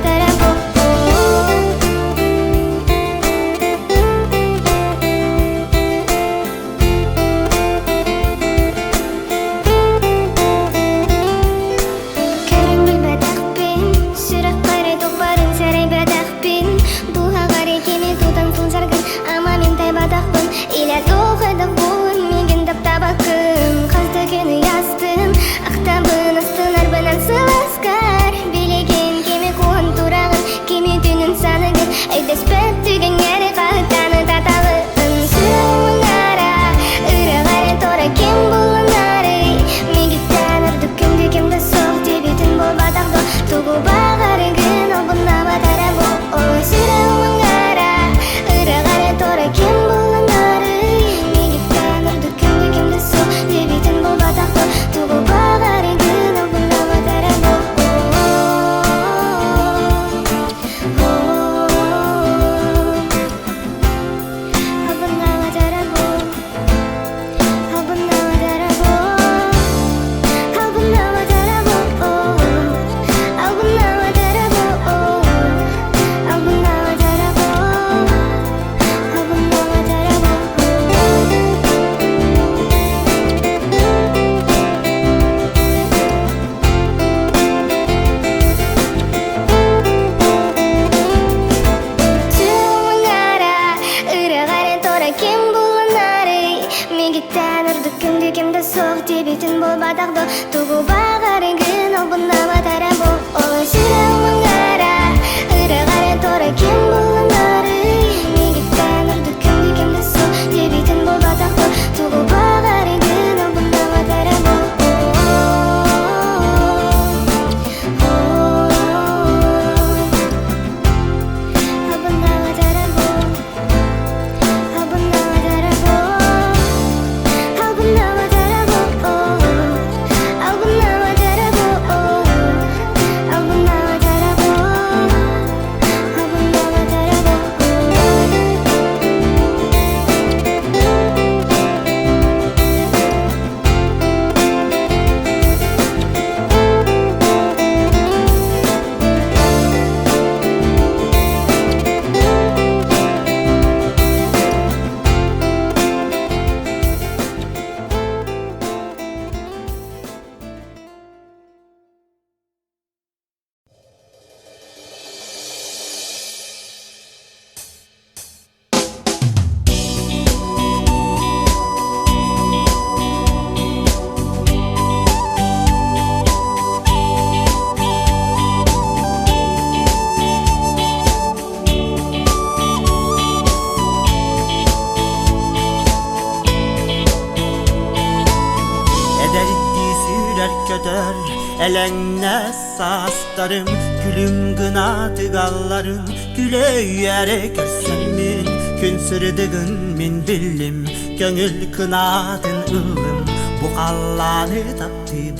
Elenne sastarım, gülüm gına tıgallarım Güleyere görselmin, gün sürdüğün min billim Gönül kınadın ıllım, bu Allah'ını taptibim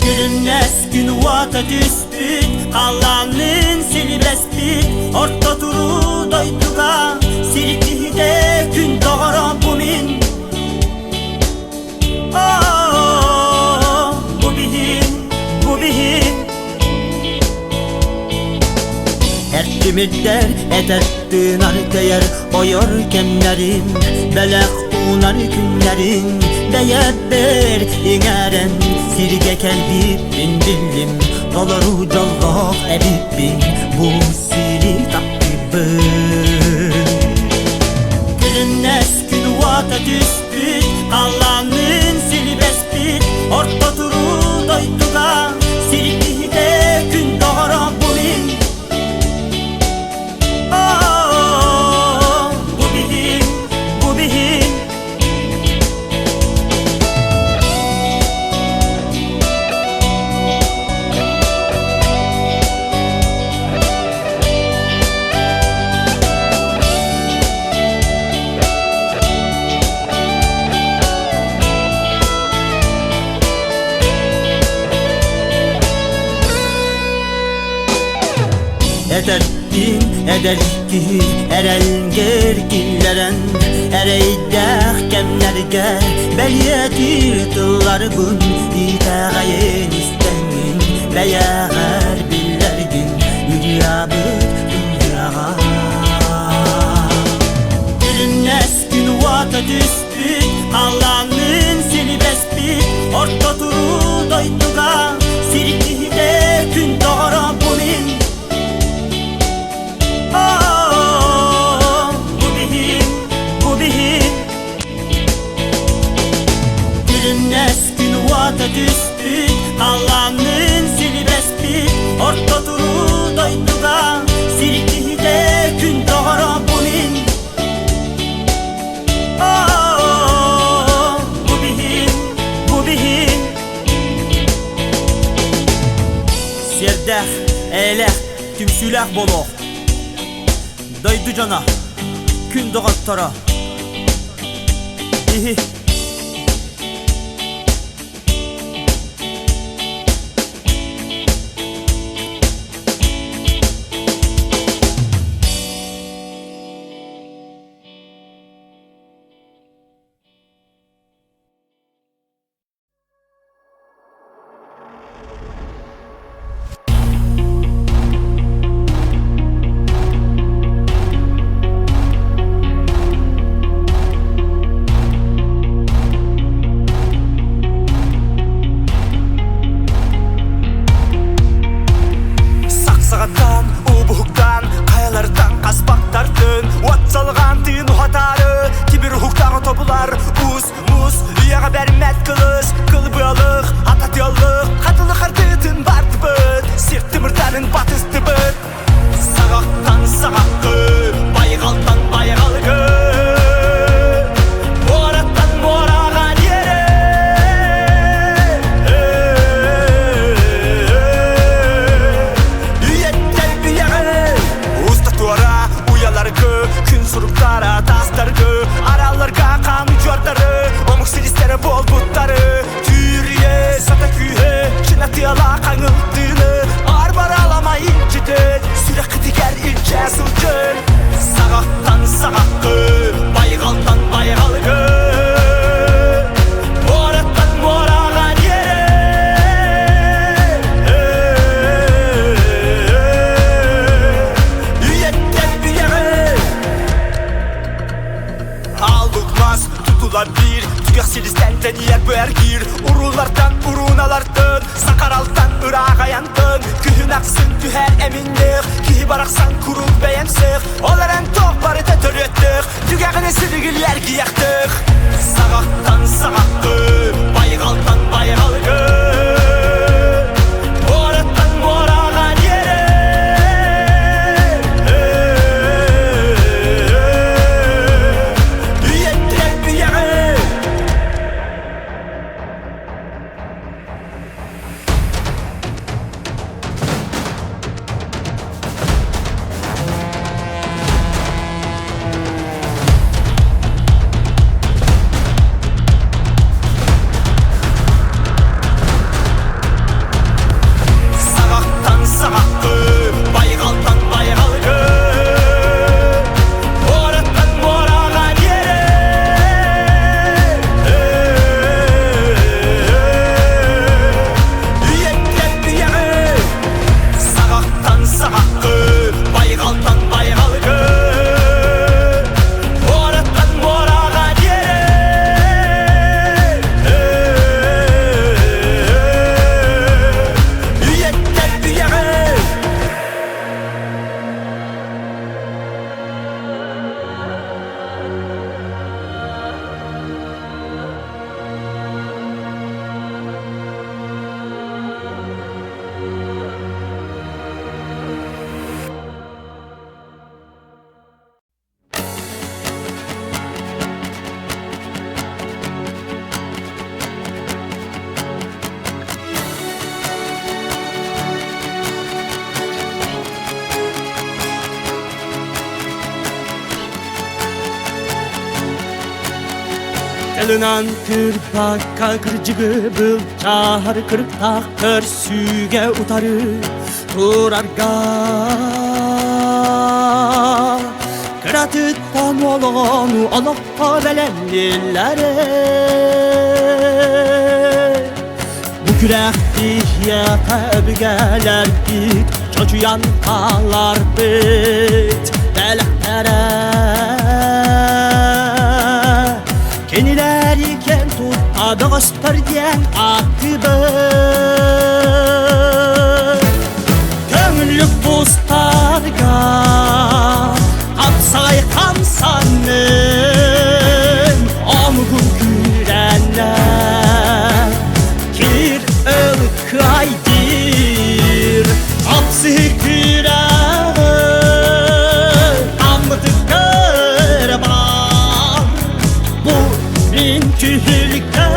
Gülüm neskin vata düspüt, Allah'ın silibespit Orta duru doyduga, sirkihide gün doğru bu min Bu bihin Ertimidder etettin arteyer Oyor kemlerim Belek unar günlerin Beyebber ingeren Sirge kelbi bin billim Dolaru callah ebibin Bu siri takkibin Gülün eskün vata düspüt Allah'ın sili bespit Orta duru doyduga Sirkihide gün doğru bu min Bu bihin Etettin ederki erenger gilleren Ereydek kemlerge belyetir tıllargun İteğayen istenin beyer billergin Ülyabıt dünyağa Gülünnes gün vata düspüt Allah'ın seni bespit Orta turu doyduga Sirkihide gün doğru bumin Bu bihin Gülünnes gün vata düspüt Allah'ın seni bespit Orta turu doyduga Sirkihide gün doğru bumin Bu bihin Serdeh, eyleh, tümsüleh bolok Daydı cana, kün doğattara İhi Elынан kırpakka kırcıgı bıl Çahar kırptak kır süge utarı Turarga Atıttan olonu olokka belenlilere Bu kürekti yaka öbügeler bit Çocuyan kalar bit Deleklere Kenileri ken tut adı göster diyen akıbı Kömürlük buzlarga Kapsay kamsanın Omgun kürenler Kir ılkaydir Kapsı küren Amdı kırban Bu rinkülken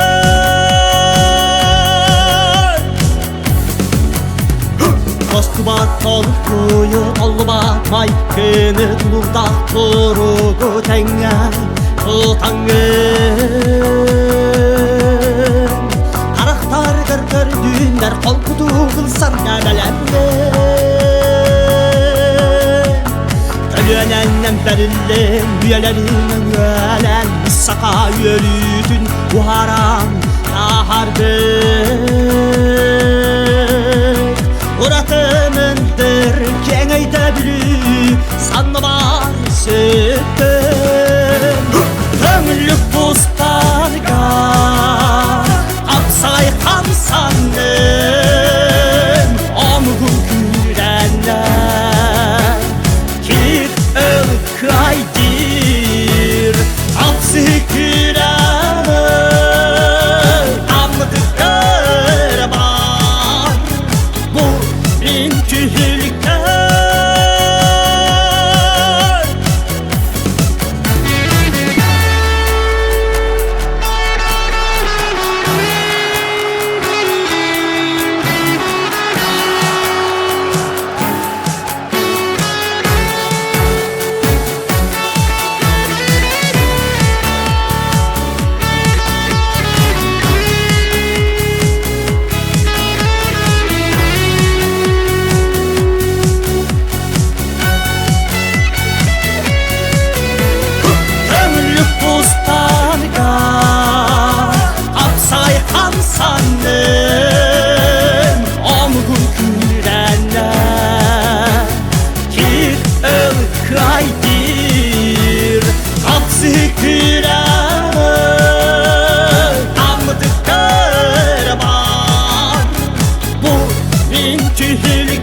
Kostubat olkuyu olbat maykını Tulurda turugu tenge tutangın Karaktar kırkır düğünler kolkudu kılsar nebelerle Ölüyenenden berillen üyelerinden üyelen Saka yürüdün bu haram aharbın Uratımındır kengeyde bilü sanma süttün Kömürlük buzlarga Kapsay kamsanın Omgun kürenler Kir ılkaydir Kapsı küren Amdı kırban Bu rinkülken Kömürlük buzlarga Kapsay kamsanın Omgun kürenler Kir ılkaydir Kapsı küren Amdı kırban Bu rinkülken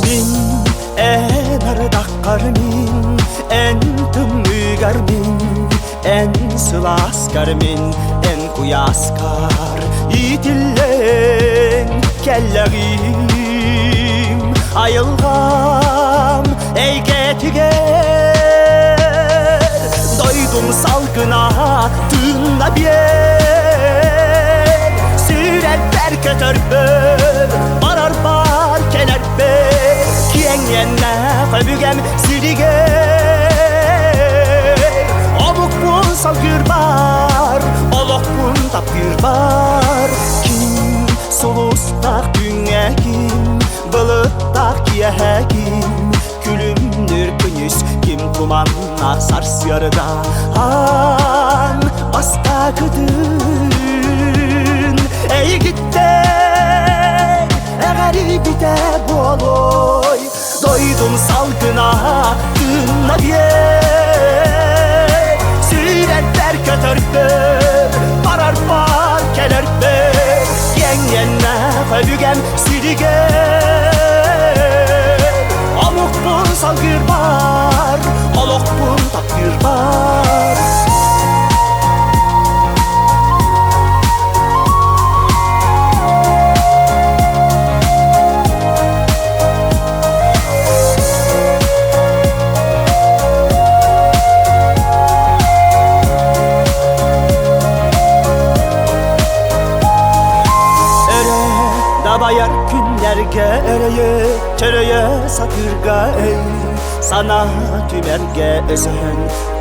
Min en ardakkar min En tümügar min En sılaskar min En kuyaskar Yitillen kelleğim Ayılgam eygetiger Doydum salgına tığınla bir Sürer berke törpü Barar bar kenar be Kien yenne köbügem sirige Obuk bun salgır bar Olok bun tapgır bar Kim solustak dünya kim Bılıttak kiyehe kim Külümdür künüs kim tumanla sars yarıda Han basta kıdın Ey gitti Garibide boloy Doydum salgına Dınla diye Süretler kötörpü Parar par kelerpü Yen yenne köbügem sirige Amuk bun salgır var Olok bun takdir var Erge ereye çereye satırga ey Sana tümerge esen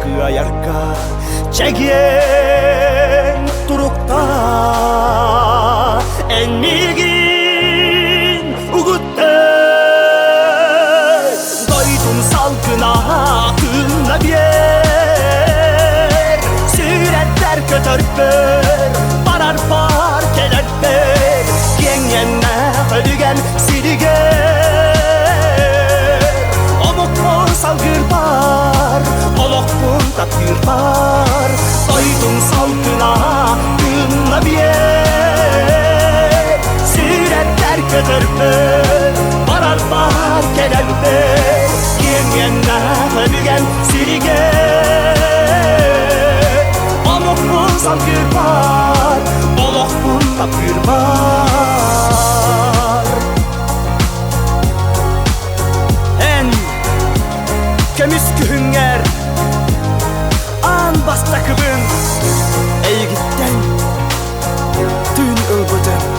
kıyayarga Çegiyen durukta enmigin ugutte Doydum salgına aklına bir Süretler kötörpür Barar park ederler Yengenme ölügen siliger Omuk mu salgır bar Olok mu tapgır bar Doydum salgına aklına bir Süretler kötörpür Barar park ederler Yengenme ölügen siliger Omuk mu salgır bar Olok mu tapgır bar En kömüskü hünger An basta kıbın Ey gitten Dün ılbıdın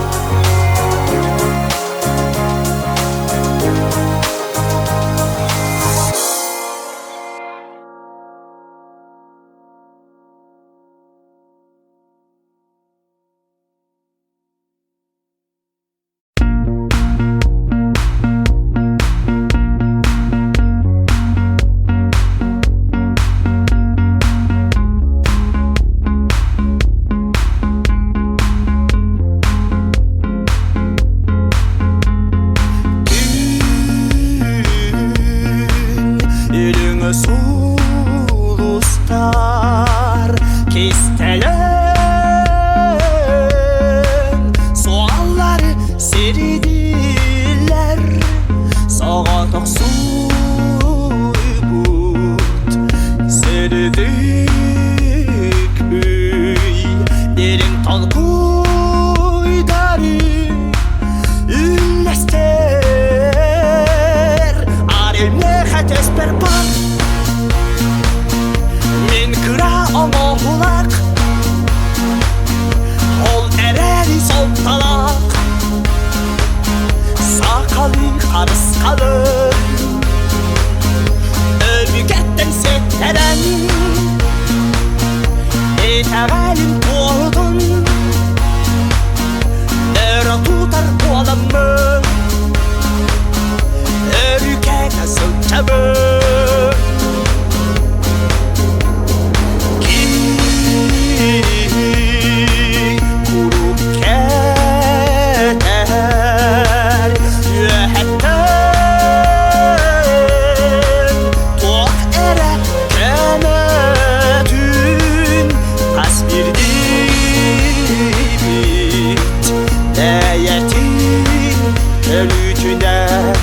Sulustar kistelen Soğanları seridiler Sağa suybut seridik üy Derin talkuydari üllester Arimle hatesper bak Min kıra ama bulak Ol ereri sol talak Sakalı karıs kalır Övügetten setteren Eteğelim doğdun Nere tutar bu adamı Övüge nasıl çabuk Kurup keter Yühetten Tuğ ere kenetün Kas bir dibit Deyetin ölücünden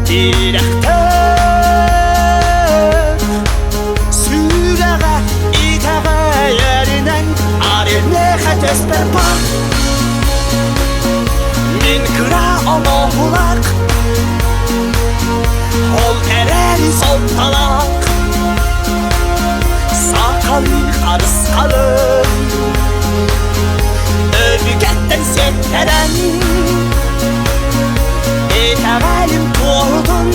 Direkten Süreğe iteğe yerinden Arimle hatesper bak Min kıra ama bulak Ol ereri sol talak Sakalı karıs kalır Övügetten setteren Eteğelim doğdun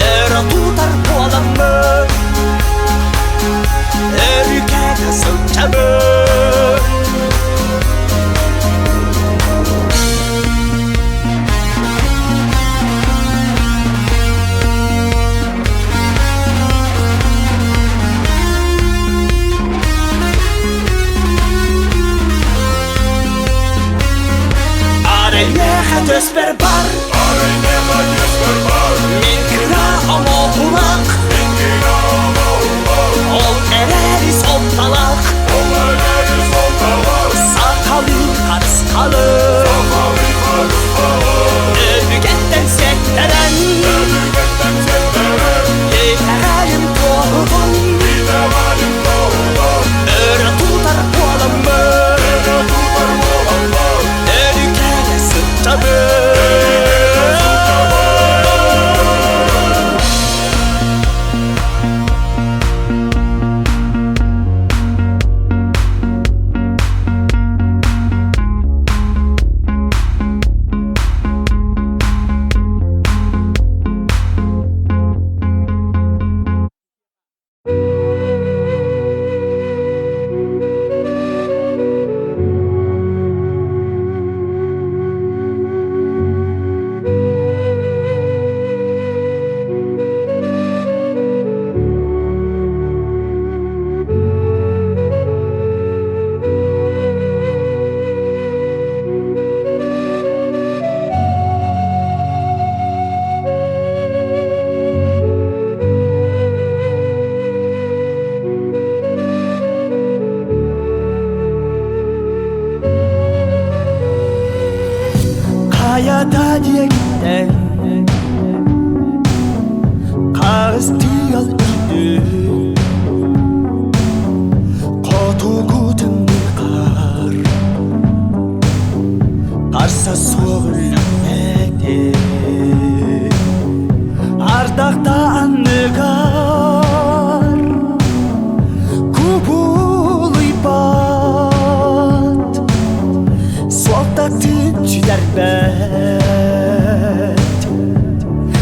Nere tutar bu adamı Övüge nasıl çabuk Arayne hatesper bar Min kıra ama bulak Ol ereri sol talak Sakalı karıs kalır Övügetten setteren Eteğelim doğdun Öre tutar bu adamı Övüge nasıl çabuk Hayata diye giden Kağız tiyal üstü Kotugu tümdür kar Karsa soğulmedi Ardakta anlıgar Kubuluy bat Solda tüncüler bet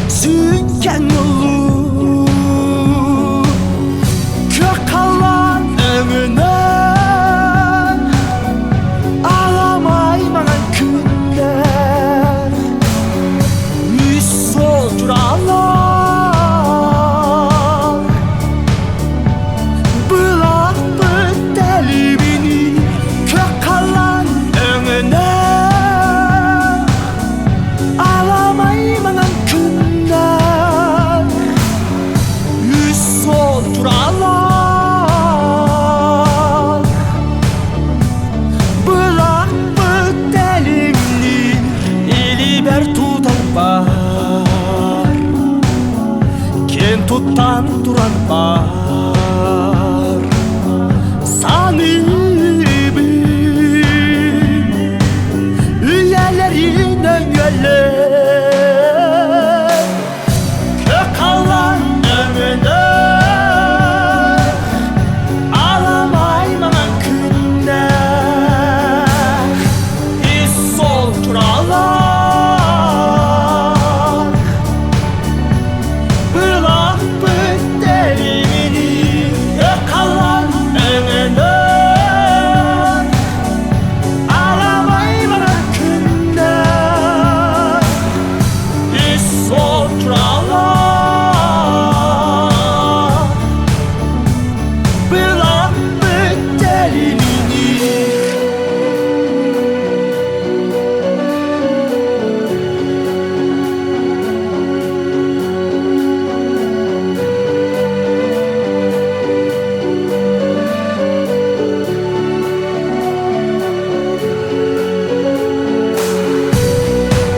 Sünken ulu Kök kalan ömünden Alamay bana günler Müs soldur Allah Bırak bıt deli beni Kök kalan ömünden Alamay bana günler Müs soldur Allah Bırak bıt delimni Eli ber tutan var Kim tuttan duran var Sanibim Üyelerin öngöller Kök kalan ömrüne Alamay bana günler İz soldur Allah Bırak bıt delimini Kök kalan ömrüne Alamay bana günler İz soldur Allah Bırak bıt delimini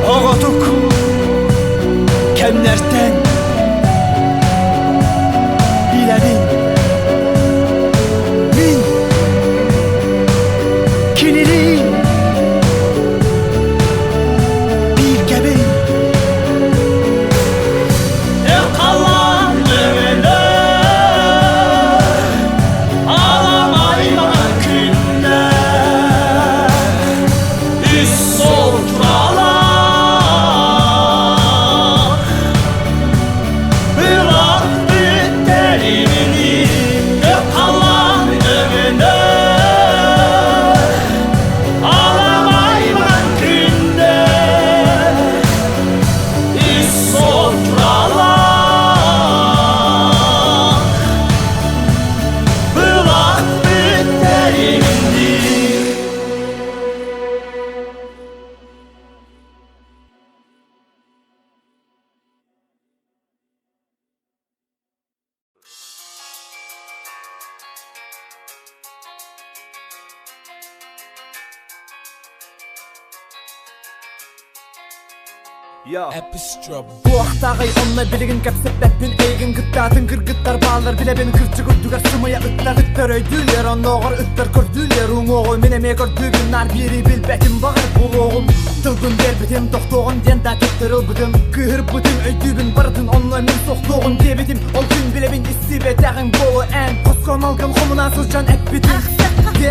Oğutuk Kemlerden Biledim Min Kinili Bir gebe Kalan ömrüne Alamay bana günler Üz soldur Allah Bırak bıt delimini Kalan ömrüne Alamay bana günler Üz soldur Allah Bırak bıt delimini
Bu aqtagay onna biligin kapsepletin Eygin gıttatın kırgıttar bağlar Bile beni kırçı gördügar sımaya ıtlar öydüler Onnoğur ıtlar kördüler Uğoğul meneme gördüğün nar biri bilbetim bağır Buğoğum tılgın derbitim Doktoğun den da kettiril büdüm Kıhır büdüm öydübün bardın Onunla min soğtoğun debitim Ol gün bile bin istibetağın boğu en Koskon algım homuna sızcan et bitim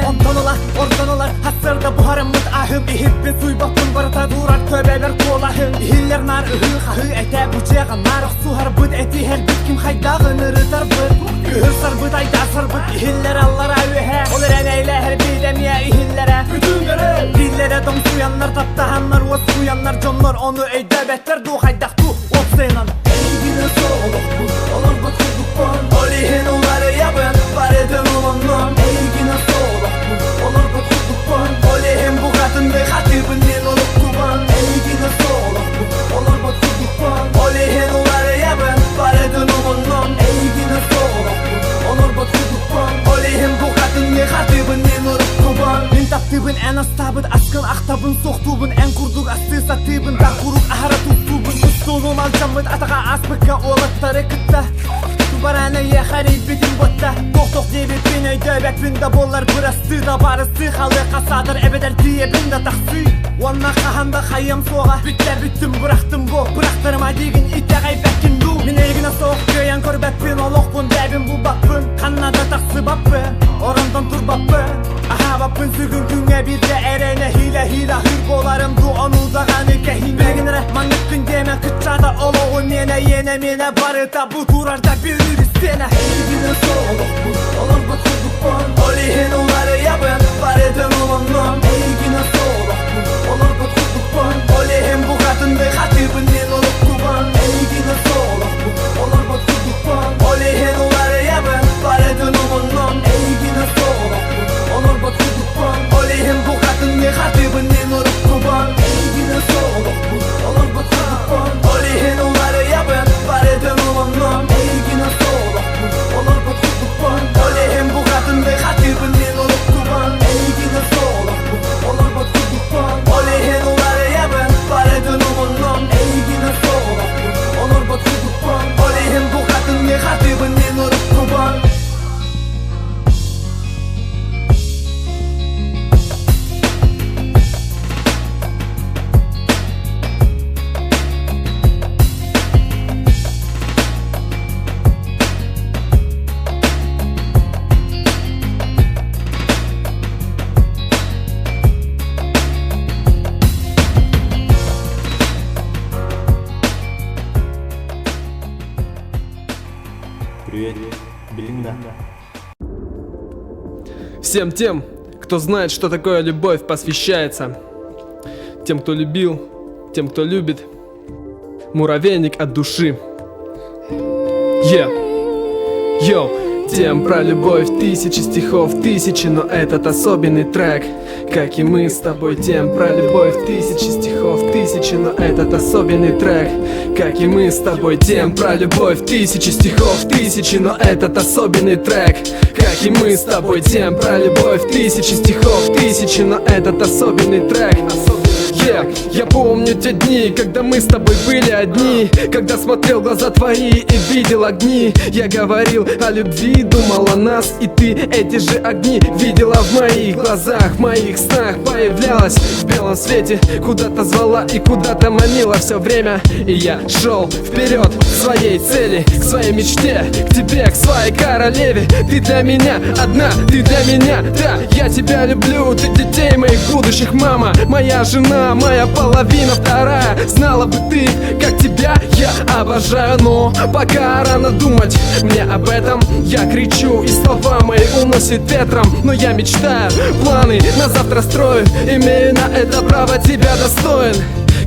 Ontonolar, ortonolar Hasırda buharımız ahım İhip ve suy baktın barıta durar Töbeler kolahın İhiller nar ıhı kahı ete bucağın Nar suhar bıd eti her bit kim haydağın ırıtar bıd Ühür sar bıd ayda sar bıd İhiller allara ühe Olur eneyle her bidemiye ihillere Bütünlere Dillere dom suyanlar taptahanlar Uas suyanlar jonlar onu öyde betler Du haydak du opsaynan Eygine soğuluk bu Olur bıd kurduk bon Olihin onları yapın Var edin olanlam Eygine soğuluk bu Olur bıd kurduk bon Olihin bu kadın ve hatibinin olup kuban Eygine soğuluk bu Olur bıd kurduk bon Olihin onları yapın Var edin olanlam Eygine soğuluk bu Olur bıd kurduk bon Olihin bu kadın ve hatibinin olup kuban Min taptibin en astabıd Askın aktabın soğtubun En kurduk astı satibin
Бәрі бітін бұтта Тоқ-тоқ дебеппен өйдөбәкпен да болар бұрасты да барысты Халыққа садыр әбедер дейбін да тақсы Онна қағанда қайым соға Бүттә бүттім бұрақтым бұл Бұрақтырма деген итәғай бәккен бұл Мен егіна соқ көйен көрбәкпен Олоқпын бәбін бұл баппын Қаннада тақсы баппын Орындан тұр баппын Аха баппын сүгін күңе бірде әрәне Хила хүр боларым ду онылдағаны кәхин Бәгін рәхман үткін деме күтчада олоғы Мене барыта бұл турарда білір істені Егіна соқ бұл олар бұтқызықпын Олейін олары ябын барыдың олыңнан Егіна соқ бұл олар бұтқызықпын Олейін бұл қатынды қатыбын мен олық күбін Егіна соқ бұл олар бұтқызықпын Олейін олары ябын барыдың олыңнан Егіна соқ бұл олар бұтқызықпын Олейін бұл қатынды қатыбын мен олық күбін Егіна соқ бұл олар бұтқызықпын Олейін олары ябын барыдың олыңнан Егіна соқ бұл олар бұтқызықпын Олейін бұл қатынды қатыбын мен олық күбін Егіна соқ бұл олар бұтқызықпын Олейін олары ябын барыдың олыңнан Егіна соқ бұл олар бұтқызықпын Олейін бұл қатынды қатыбын мен олық күбін
Привет, Белина.
Всем тем, кто знает, что такое любовь, посвящается. Тем, кто любил, тем, кто любит. Муравейник от души. Йоу, тем про любовь, тысячи стихов, тысячи, но этот особенный трек. Как и мы с тобой, тем про любовь, тысячи стихов, тысячи, но этот особенный трек. Как и мы с тобой, тем про любовь, тысячи стихов, тысячи, но этот особенный трек. Как и мы с тобой, тем про любовь, тысячи стихов, тысячи, но этот особенный трек. Я помню те дни, когда мы с тобой были одни, когда смотрел в глаза твои и видел огни. Я говорил о любви, думал о нас, и ты эти же огни видела в моих глазах, в моих снах. Появлялась в белом свете, куда-то звала и куда-то манила все время. И я шел вперед к своей цели, к своей мечте, к тебе, к своей королеве. Ты для меня одна, ты для меня, да, я тебя люблю. Ты детей моих будущих мама, моя жена, моя половина вторая. Знала бы ты, как тебя я обожаю, но пока рано думать мне об этом. Я кричу, и слова мои уносят ветром, но я мечтаю, планы на завтра строю. Имею на это право, тебя достоин.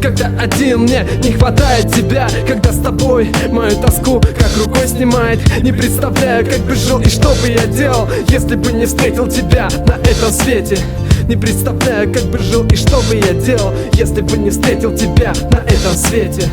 Когда один, мне не хватает тебя. Когда с тобой мою тоску как рукой снимает. Не представляю, как бы жил и что бы я делал, если бы не встретил тебя на этом свете. Не представляю, как бы жил и что бы я делал, если бы не встретил тебя на этом свете.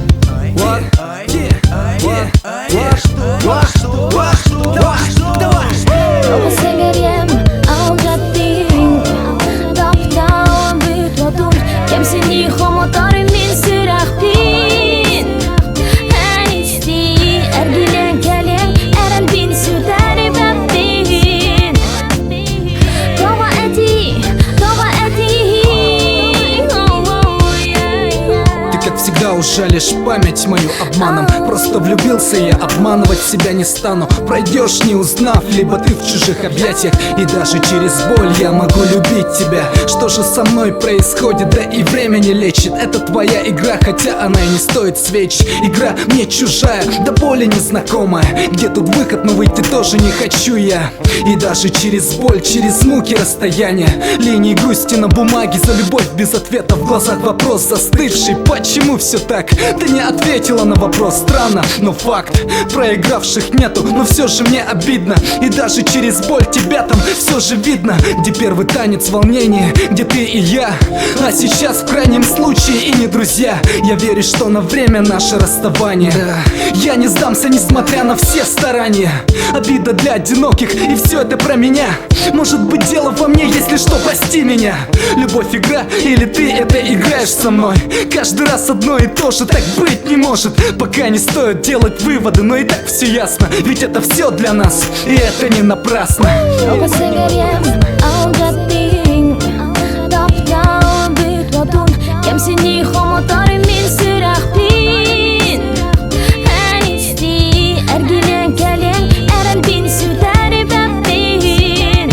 Жалишь память мою обманом. Просто влюбился я, обманывать себя не стану. Пройдешь, не узнав, либо ты в чужих объятиях. И даже через боль я могу любить тебя. Что же со мной происходит, да и время не лечит. Это твоя игра, хотя она и не стоит свеч. Игра мне чужая, до боли незнакомая. Где тут выход, но выйти тоже не хочу я. И даже через боль, через муки расстояния, линии грусти на бумаге, за любовь без ответа, в глазах вопрос застывший. Почему все так? Ты не ответила на вопрос, странно, но факт. Проигравших нету, но все же мне обидно. И даже через боль тебя там все же видно. Где первый танец волнения, где ты и я. А сейчас в крайнем случае и не друзья. Я верю, что на время наше расставание, да. Я не сдамся, несмотря на все старания. Обида для одиноких, и все это про меня. Может быть дело во мне, если что, прости меня. Любовь игра, или ты это играешь со мной? Каждый раз одно и то что так быть не может. Пока не стоит делать выводы, но и так все ясно. Ведь это все для нас, и это не напрасно.
Кем синий хомотары мин сырахпин Ханисти эргилен келен эрел бин сүтәри бәппин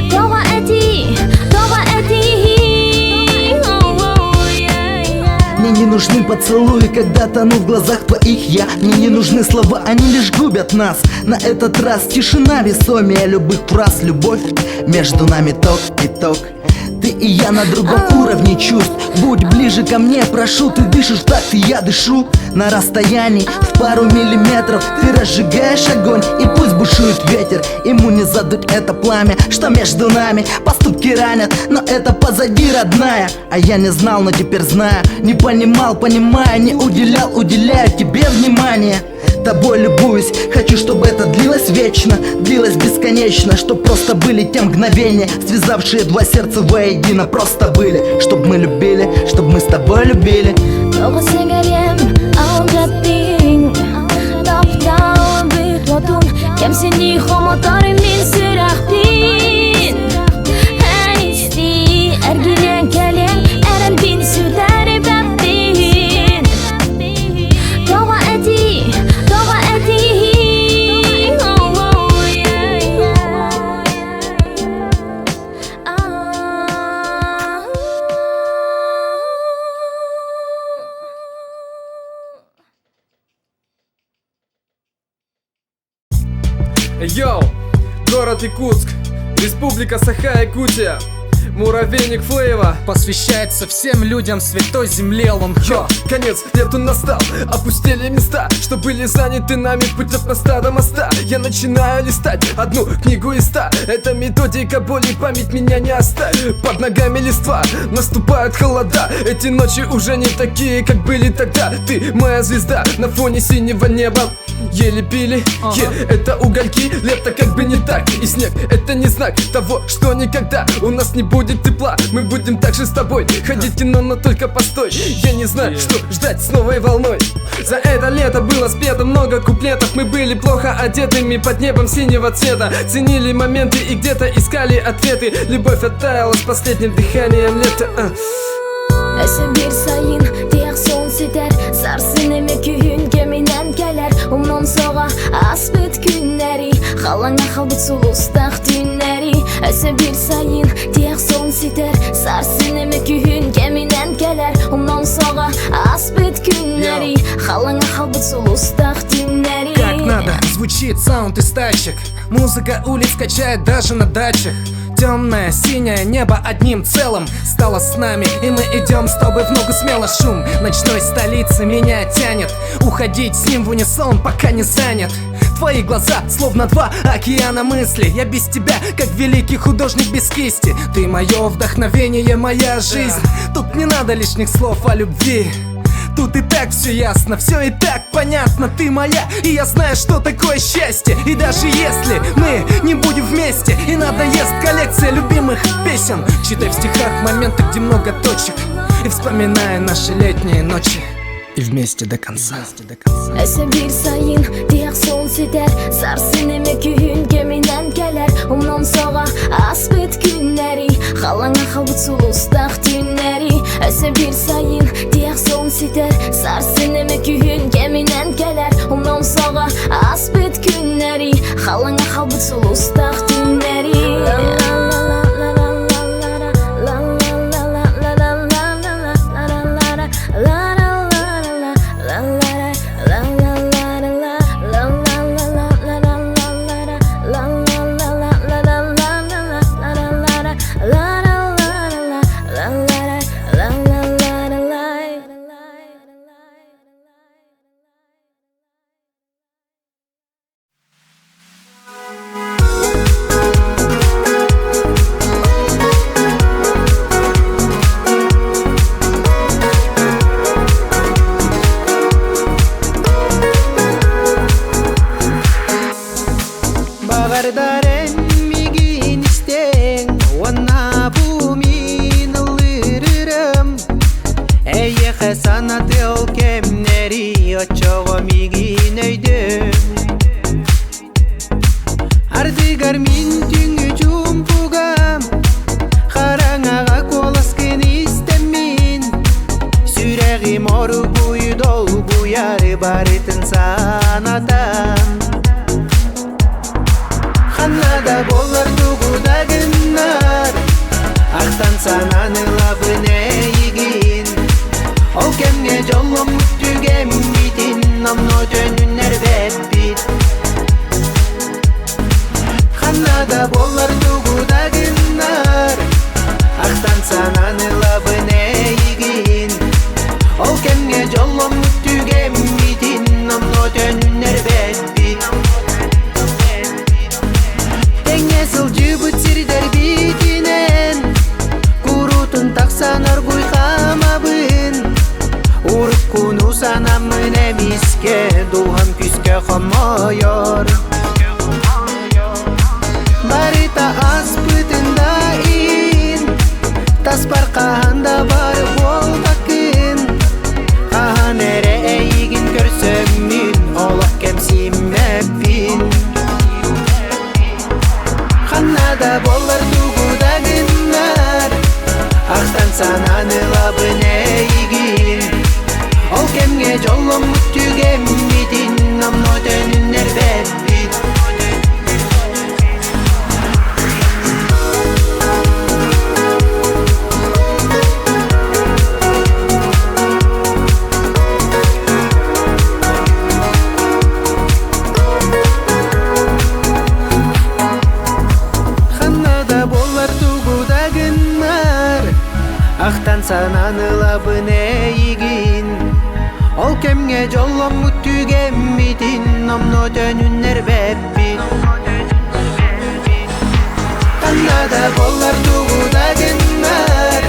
Тога эти
Мне не нужны поцелуи, когда тону в глазах твоих я. Мне не нужны слова, они лишь губят нас. На этот раз тишина весомее любых фраз. Любовь между нами ток и ток. Ты и я на другом уровне чувств. Будь ближе ко мне, прошу. Ты дышишь так, и я дышу. На расстоянии в пару миллиметров ты разжигаешь огонь, и пусть бушует ветер, ему не задуть это пламя, что между нами. Поступки ранят, но это позади, родная. А я не знал, но теперь знаю. Не понимал, понимая, не уделял, уделяю тебе внимание. Тобой любуюсь, хочу, чтобы это длилось вечно, длилось бесконечно, чтоб просто были те мгновения, связавшие два сердца воедино. Просто были, чтоб мы любили, чтоб мы с тобой любили.
Кем синий хомотары мин сырахпин Ханисти эргилен келен эрел бин сүтәри бәппин Тога эти
Йоу, город Якутск, республика Саха-Якутия, муравейник Флейва.
Посвящается всем людям святой земле Лонхо.
Конец лету настал, опустели места, что были заняты нами путь от моста до моста. Я начинаю листать одну книгу из 100. Это методика боли, память меня не оставит. Под ногами листва, наступают холода. Эти ночи уже не такие, как были тогда. Ты моя звезда на фоне синего неба. Еле пили, это угольки. Лето как бы не так, и снег это не знак того, что никогда у нас не будет тепла. Мы будем так же с тобой ходить в кино, но только постой. Я не знаю, что ждать с новой волной. За это лето было спето много куплетов. Мы были плохо одетыми под небом синего цвета. Ценили моменты и где-то искали ответы. Любовь оттаяла с последним дыханием лета.
Bir sayın diğer son siter Sarsın emek gün geminen gelir Umnon soğa asbet günleri Halana halbut sulustak dünleri Bir sayın diğer son siter Sarsın emek gün geminen gelir Umnon soğa asbet günleri Halana halbut sulustak dünleri
Как надо, звучит саунд из тачек. Музыка улиц качает даже на дачах. Темное, синее небо одним целым стало с нами, и мы идем с тобой в ногу смело. Шум ночной столицы меня тянет уходить с ним в унисон, пока не занят. Твои глаза, словно два океана мыслей. Я без тебя, как великий художник без кисти. Ты мое вдохновение, моя жизнь. Тут не надо лишних слов о любви. Тут и так все ясно, все и так понятно. Ты моя, и я знаю, что такое счастье. И даже если мы не будем вместе, и надоест коллекция любимых песен, читай в стихах моменты, где много точек, и вспоминая наши летние ночи. И вместе до конца.
Bir sayın diğer son siter Sarsın emek gün geminen gelir Umnon soğa asbet günleri Halana halbut sulustak dünleri Bir sayın diğer son siter Sarsın emek gün geminen gelir Umnon soğa asbet günleri Halana halbut sulustak dünleri
уяры барытын санатан Ханнада болар тугуда гыннар Ақтан сананы лабыне егин Ол кемге жолом мүттүгем битин Намно жөнүнер беппит Ханнада болар тугуда гыннар Ақтан сананы лабыне егин Ол кемге жолом мүттүгем битин Намно жөнүнер беппит Теңе сылжы бүтсирдер битинен Курутун таксанар куйкамабын Урып куну санамын эмиске Дулган күскө комойор Барыта аспытында ин Таспар каханда бар бол такын Кахан эре эйигин көрсөммүн Олок кемсимеппин Ханнада болар тугуда гыннар Ақтан сананы лабыне егин Ол кемге жолом мүттүгем битин Намно жөнүнер беппит Ханнада болар тугуда гыннар Ақтан сананы лабыне егин Ол кемге жолом мүттүгем битин Намно жөнүнер беппит Ханнада болар тугуда гыннар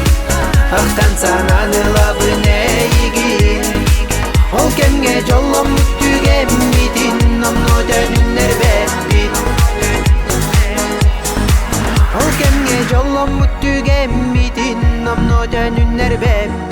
Ақтан сананы лабыне егин Ол кемге жолом мүттүгем битин Намно жөнүнер беппит Ол кемге жолом мүттүгем битин Намно жөнүнер беппит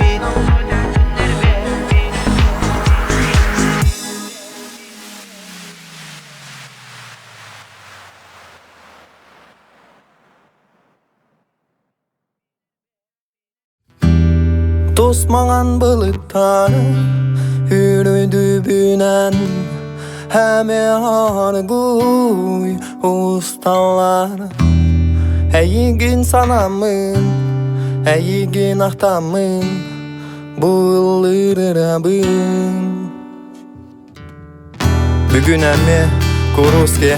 Тосмаған былыктар үрөйдү бүнен Әме аргуй усталар Әйігін санамын, әйігін ақтамын Бұл ырырабын Бүгін әме куруске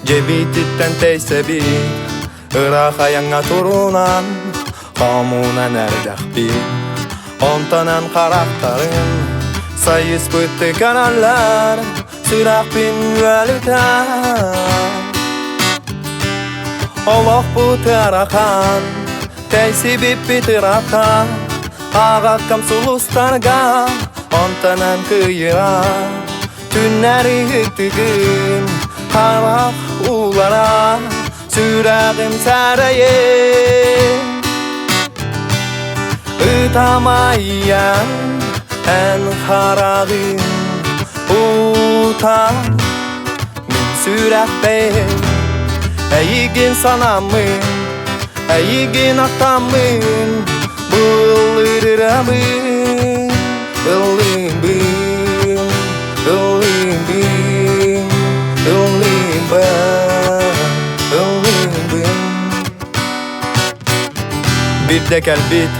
Жебититтен тейсебит Ырақ аяңа турунан Қамунан әрдәқпит Онтанан қарақтарын Сайыс бұтты каналлар Сүрақпин вәлітан Олақ бұты арақан Тәйсебіп бітіраққа Ағаққам сұлыстарға Онтанан күйіра Түннәрі үттігін Қарақ улара Сүрағым сәрәйе Ытамайян ән қарағын Ута Мен сүрәқпен Әйігін санамын Әйігін ақтамын Бұл ырырабын Үлімбін Үлімбін Үлімбін Битте кәлбит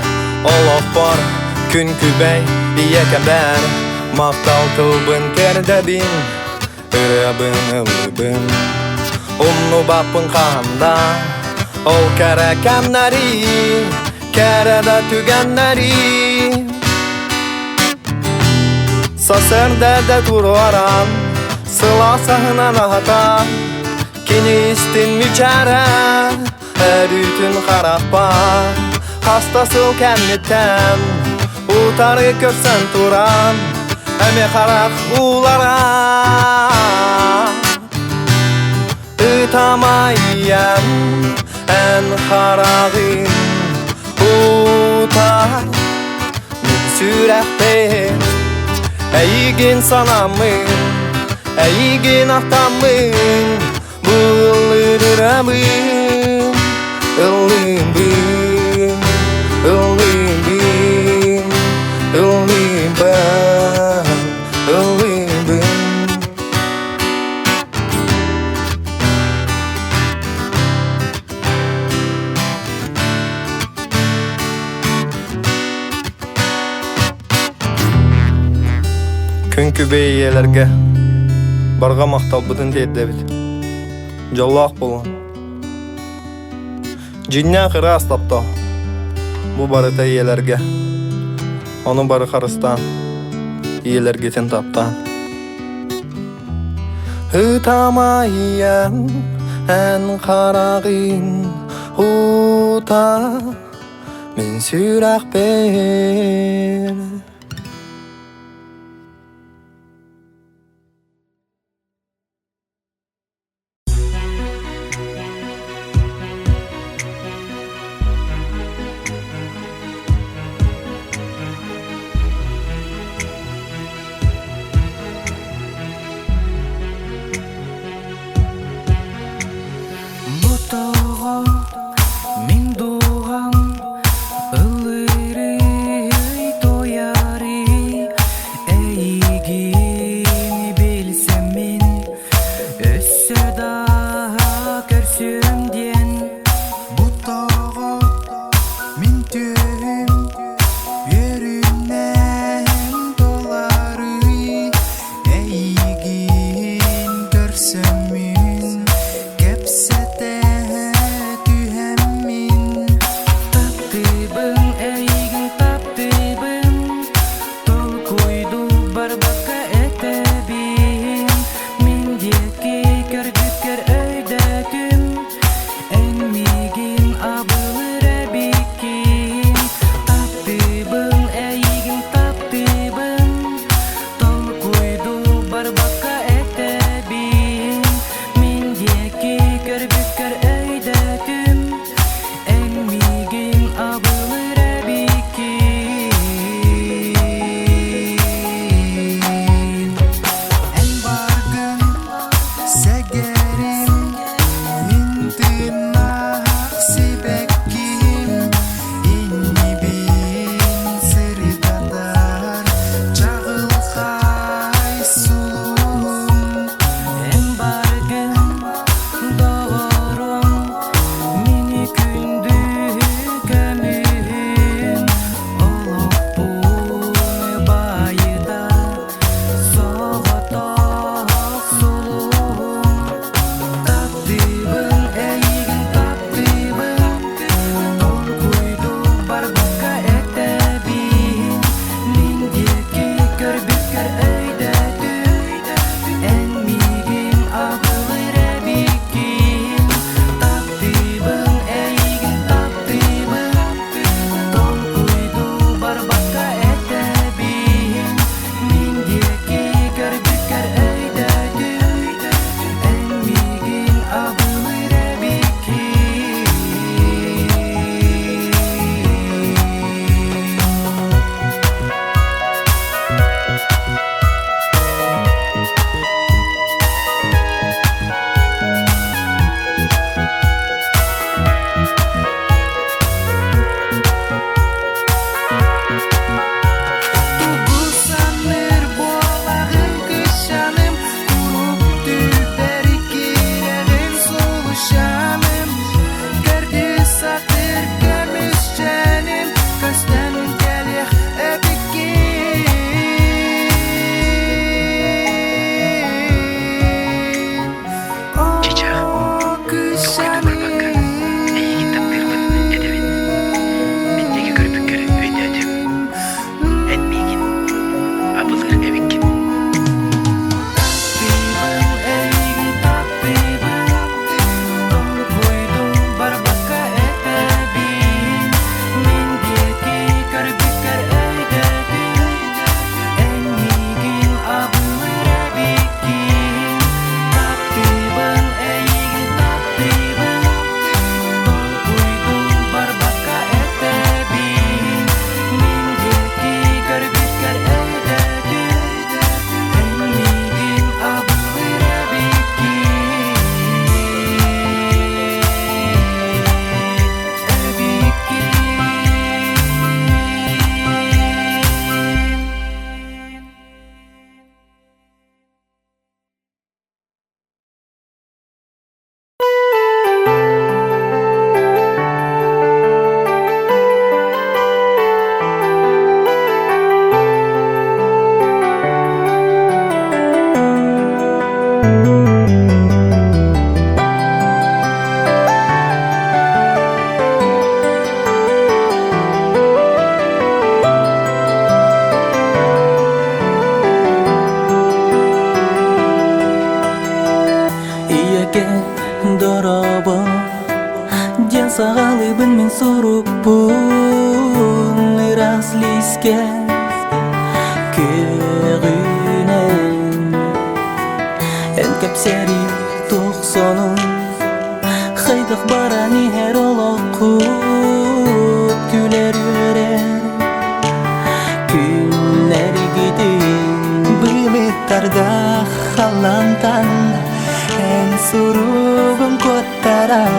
Олақ бар Күн күбәй Иекен бәр Мақтал тылбын кәрдәбін Үрәбін үлібін Умну бапын қанда Ол кәрі кәмнәрі Кәрәді түгәннәрі Сасырдәді тұраран Sıla sahına nahata Kinistin müçere Erütün harappa Hastasıl kennitten Utarı körsen turan Eme harak ulara Itamayyan En haragin Utar Min sürehte Eygin sanamın Eygin ahtamın Bulururabın Illimbin Illimbin Illimban Күнкү бейелерге Барга мактал бутун теддебит Жоллак болон Жиння кыра астапто Бу барыта иелерге Оны бары карыстан Иелерге тен таптан Ытамайян Ән карагын Ута Мен сүрәк бер
сағалыбын мен сұруппун ыраслиске көгінен эн кепсери тоқсонун хайдық барани хер олоқут күлер өрен күннер гидин былыттарда халантан эн суругун коттарар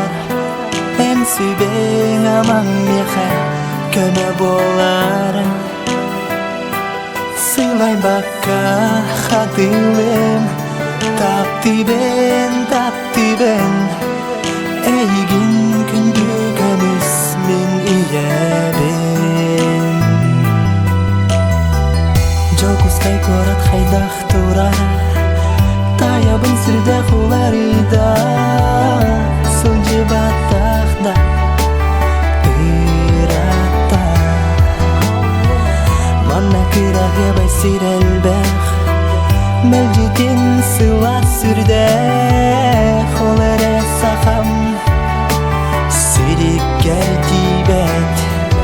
эн сүйбең аман меха көмө болар сыйлай бакка хатылым таптибен эйгин күндүгөмүз мен иебен жокускай корат хайдах турар таябын сүрдө хуларыда сылжыбатахда ырата манна кырагы байсирелбех мэлжитин сыла сүрдө холере сахам сириккер тибет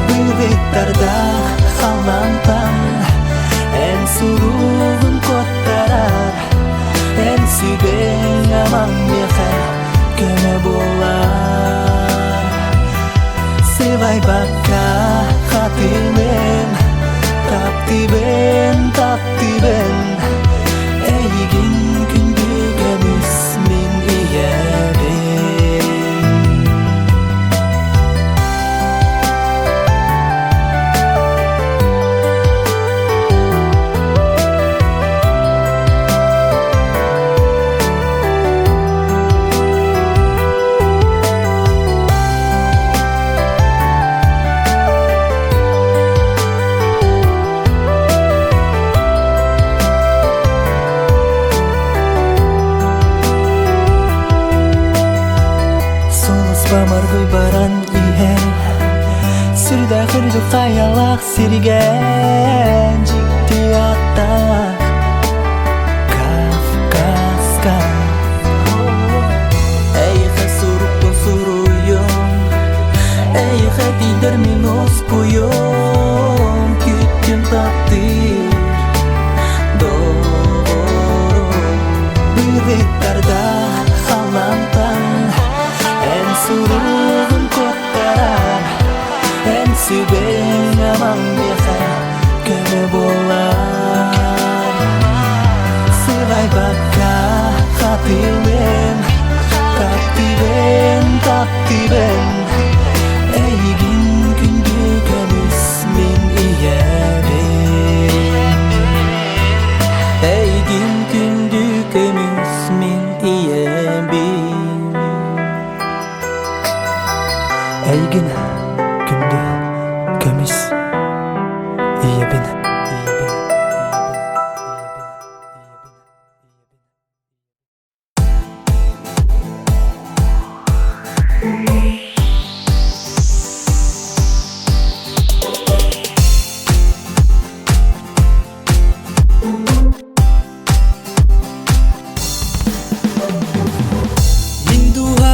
былыттарда халантан эн суругун коттарар эн сүйбең аман меха көмө болар сыйлай бакка хатылым таптибен эйгин күндүгөмүз мен иебен Маргой баран ihe сүрдө хыржы каялак сирген жикти ата Кавказга эйхе суруппун суруюм эйхе дидер минус куюм күттүм тактыр доору былыттарда халантан эн суругун коттарар эн сүйбең аман меха көмө болар сыйлай бакка хатылым таптибен эйгин күндүгөмүз мен иебен эйгин күндүгөмүз мен иебен эйгин күндү көмүс иебин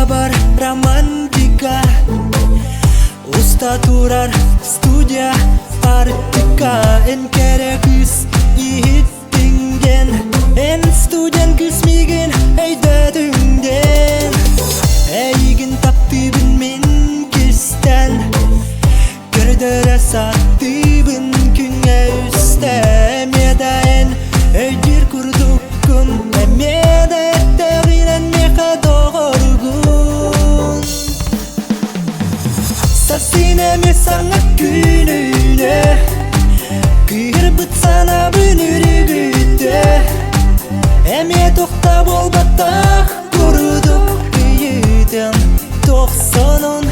Бар романтика уста турар студия артика эн керек үс ииттиңден эн студент күсмеген өйдөтүңден эйгин таптыбын мен кистен көрдөрө саттыбын күнгө үстө медаен өйдүр курдуккун эмеде тегинен меха догоргун сасине ме саңа күнүнө кырбыт сана бүнүрүгүтө эме токта болбаттак курдук күйүтөн токсонун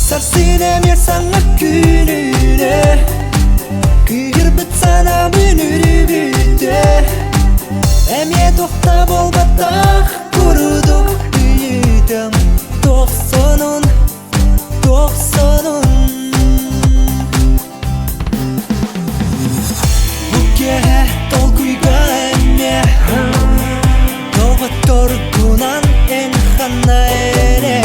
сасине ме саңа күнүнө кырбыт сана бүнүрүгүтө эме токта болбаттак курдук күйүтөн токсонун Buke толкуйга эме Толготтор кунан эн хана эре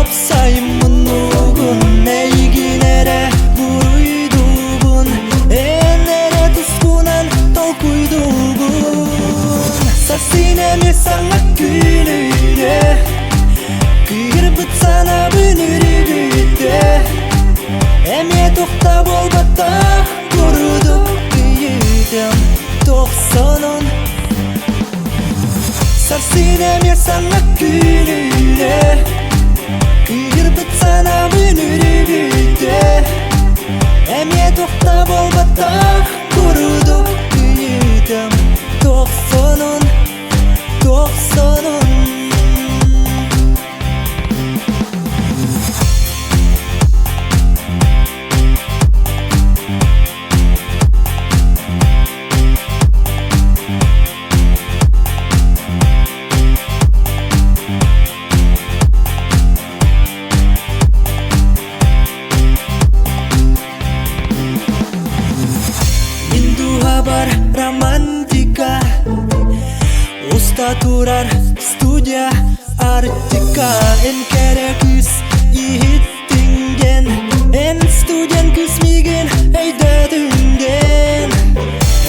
Tapsayımın uğun Eyginere buruydubun Enere tuskunan talkuydubun Sasinemi sana gününe Kıyırbıt sana bünürü güde Eme tohta bol batta Kuruduk büyüdüm Tohsanın Sarsinemi sana gününe Kıyırbıt sana bünürü güde Eme tohta bol batta Kuruduk büyüdüm Tohsanın Tohsanın Romantika Usta turar studia artika En kere küs ihittingen En studian küsmigen eyde düngen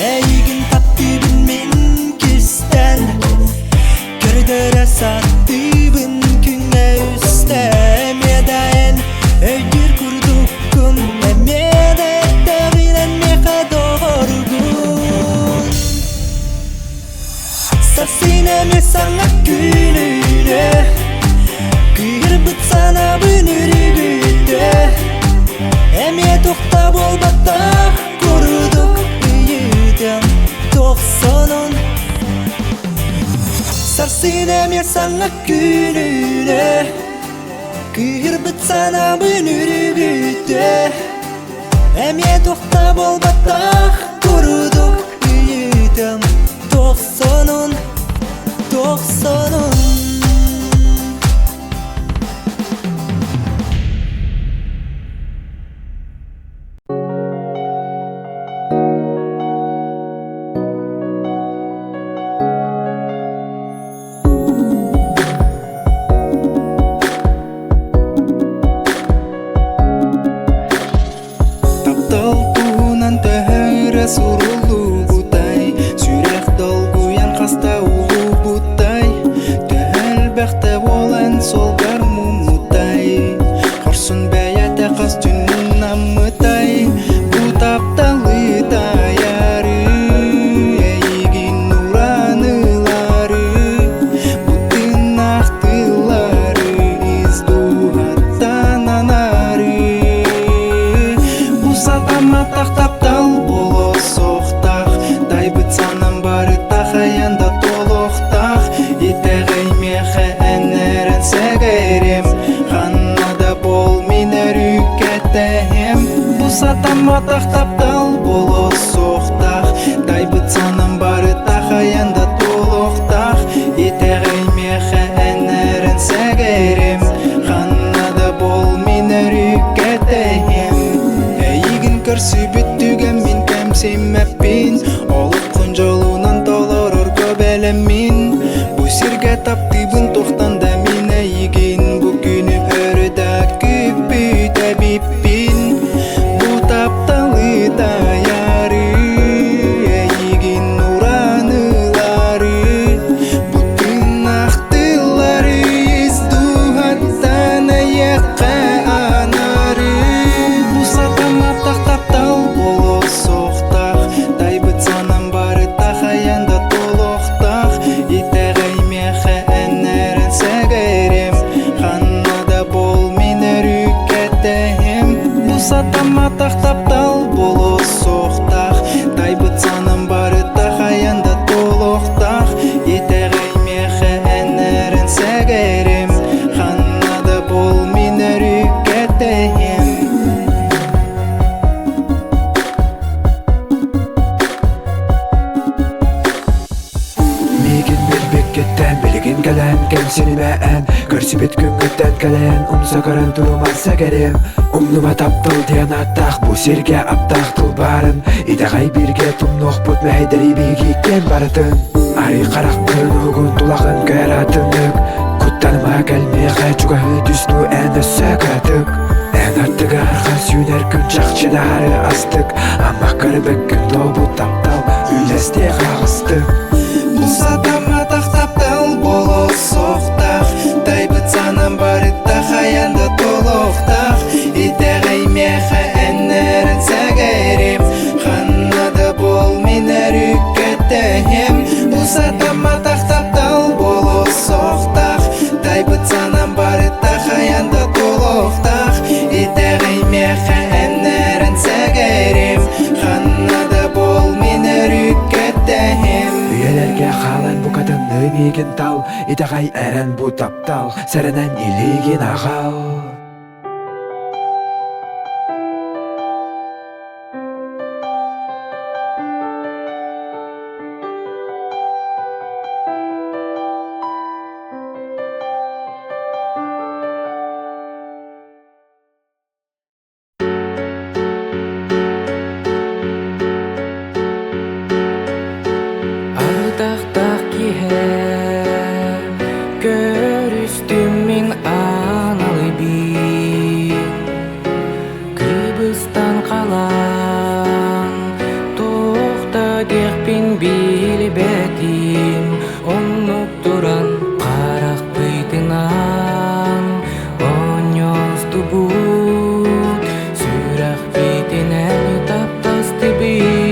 Eygin taptibin min kisten Kördere sattibin küne üste Emedaen öydir kurdukun Emede ettevinen meha doğurgun Sasinemi sana gününe Kıyırbıt sana bünürü güde Eme tohta bol batta Kuruduk büyüdüm Tohsanın Sarsinemi sana gününe Kıyırbıt sana bünürü güde Eme tohta bol batta Kuruduk büyüdüm Tohsanın Tohsanın Taptal tunan tehre surulu butay Sürek dolguyan kasta ulu butay Tehel bekte olan solgar mumutay Korsun beyate kastünün namutay Bu taptalı dayarı Eygin nuranıları Butin ahtıları İzduhattan anarı Bu satama taptal bolo sohtaq Daybyt sanam bары taqayanda toloqtaq Итегей меxe eneren segerim Xannada bol miner üketehim Bu satama taptal bolo sohtaq Daybyt sanam bары taqayanda toloqtaq Итегей mexe eneren segerim Xannada bol miner üketehim Eygin körсүбүт түгөн min кемсимеппин Олуп кунжолунан толорор көбелемин Бу сирге таптыбын токтанда min эйигин Бу күнү өрүдө күппү тебиппин Бу тапталы даяры Эйигин нуранылары Бутун актылары Издухаттан эйекке анары Бу сатама таптал боло соқтақ Дайбыт санам бары тахаянда толоқтақ Итегей меxe энерен сегерим Ханнада бол минер ükетехим Бу сатама таптал боло соқтақ Дайбыт санам бары тахаянда толоқтақ Итегей меxe энерен сегерим Ханнада бол минер ükетехим
Migin bilbekketten bilgin gelen Kemsinime Körсүбүт күнгөттен келен Умсагаран туруман сәгерем Умнума таптыл диен аттақ Бу сирге аптақтыл барын Идағай бирге тумнуқ бұт мәйдері бейгикен барытын Ари қарақтын угун тулағын кәратынық Күт Tanıma gelmeye çugağı düştü en söküdük En artık arka süner gün çakçıları astık Ama karbek gün tobu taptal Üleste ağıstık
Bu satama taptal bolu soğuktaq Taybıt sanam barıtta hayanda toluqtaq İteğey mexe ennerin səgərim Xannada bol miner ükkətəyim Bu satama taptal bolu soğuktaq Taybıt sanam barıtta hayanda toluqtaq İteğey mexe ennerin səgərim Xannada bol miner ükkətəyim
Üyelerge kalan bu kadınlı migin tal İdagay eren bu taptal Serenen iligin ağal
Ardaq kihem Görüstüm min analı bin Kıbrıs'tan kalan Tohta dekpin bilbetim Onluk duran karak bıydınan Onyostu but Sürek bitinen taptastı bit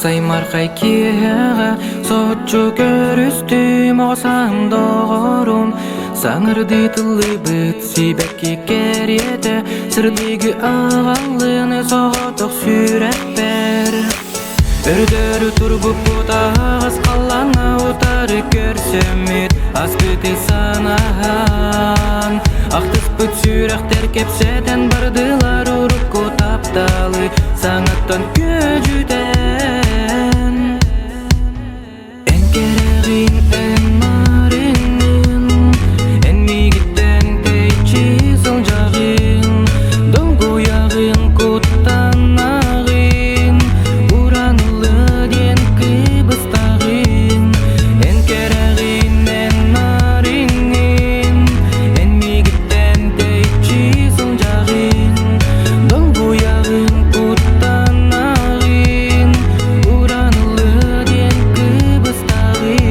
саймаркай киега сочу көрүстүм огсам догорум саңырды тылыбыт сибекки керете сырдыгы агалыны соготок сүрөтпер өрдөрү турбуп бутагыз калана утары көрсөмүт аспыты санаан актыспыт сүрөктер кепсетен бардылар урукку тапталы саңаттан көжүтен эн керегин эн нарынын эн мигиттен тейчи сылжагын доңгу ягын куттанагын уранылы ден кыбыстагын эн керегин эн нарынын эн мигиттен тейчи сылжагын доңгу ягын куттанагын уранылы ден кыбыстагын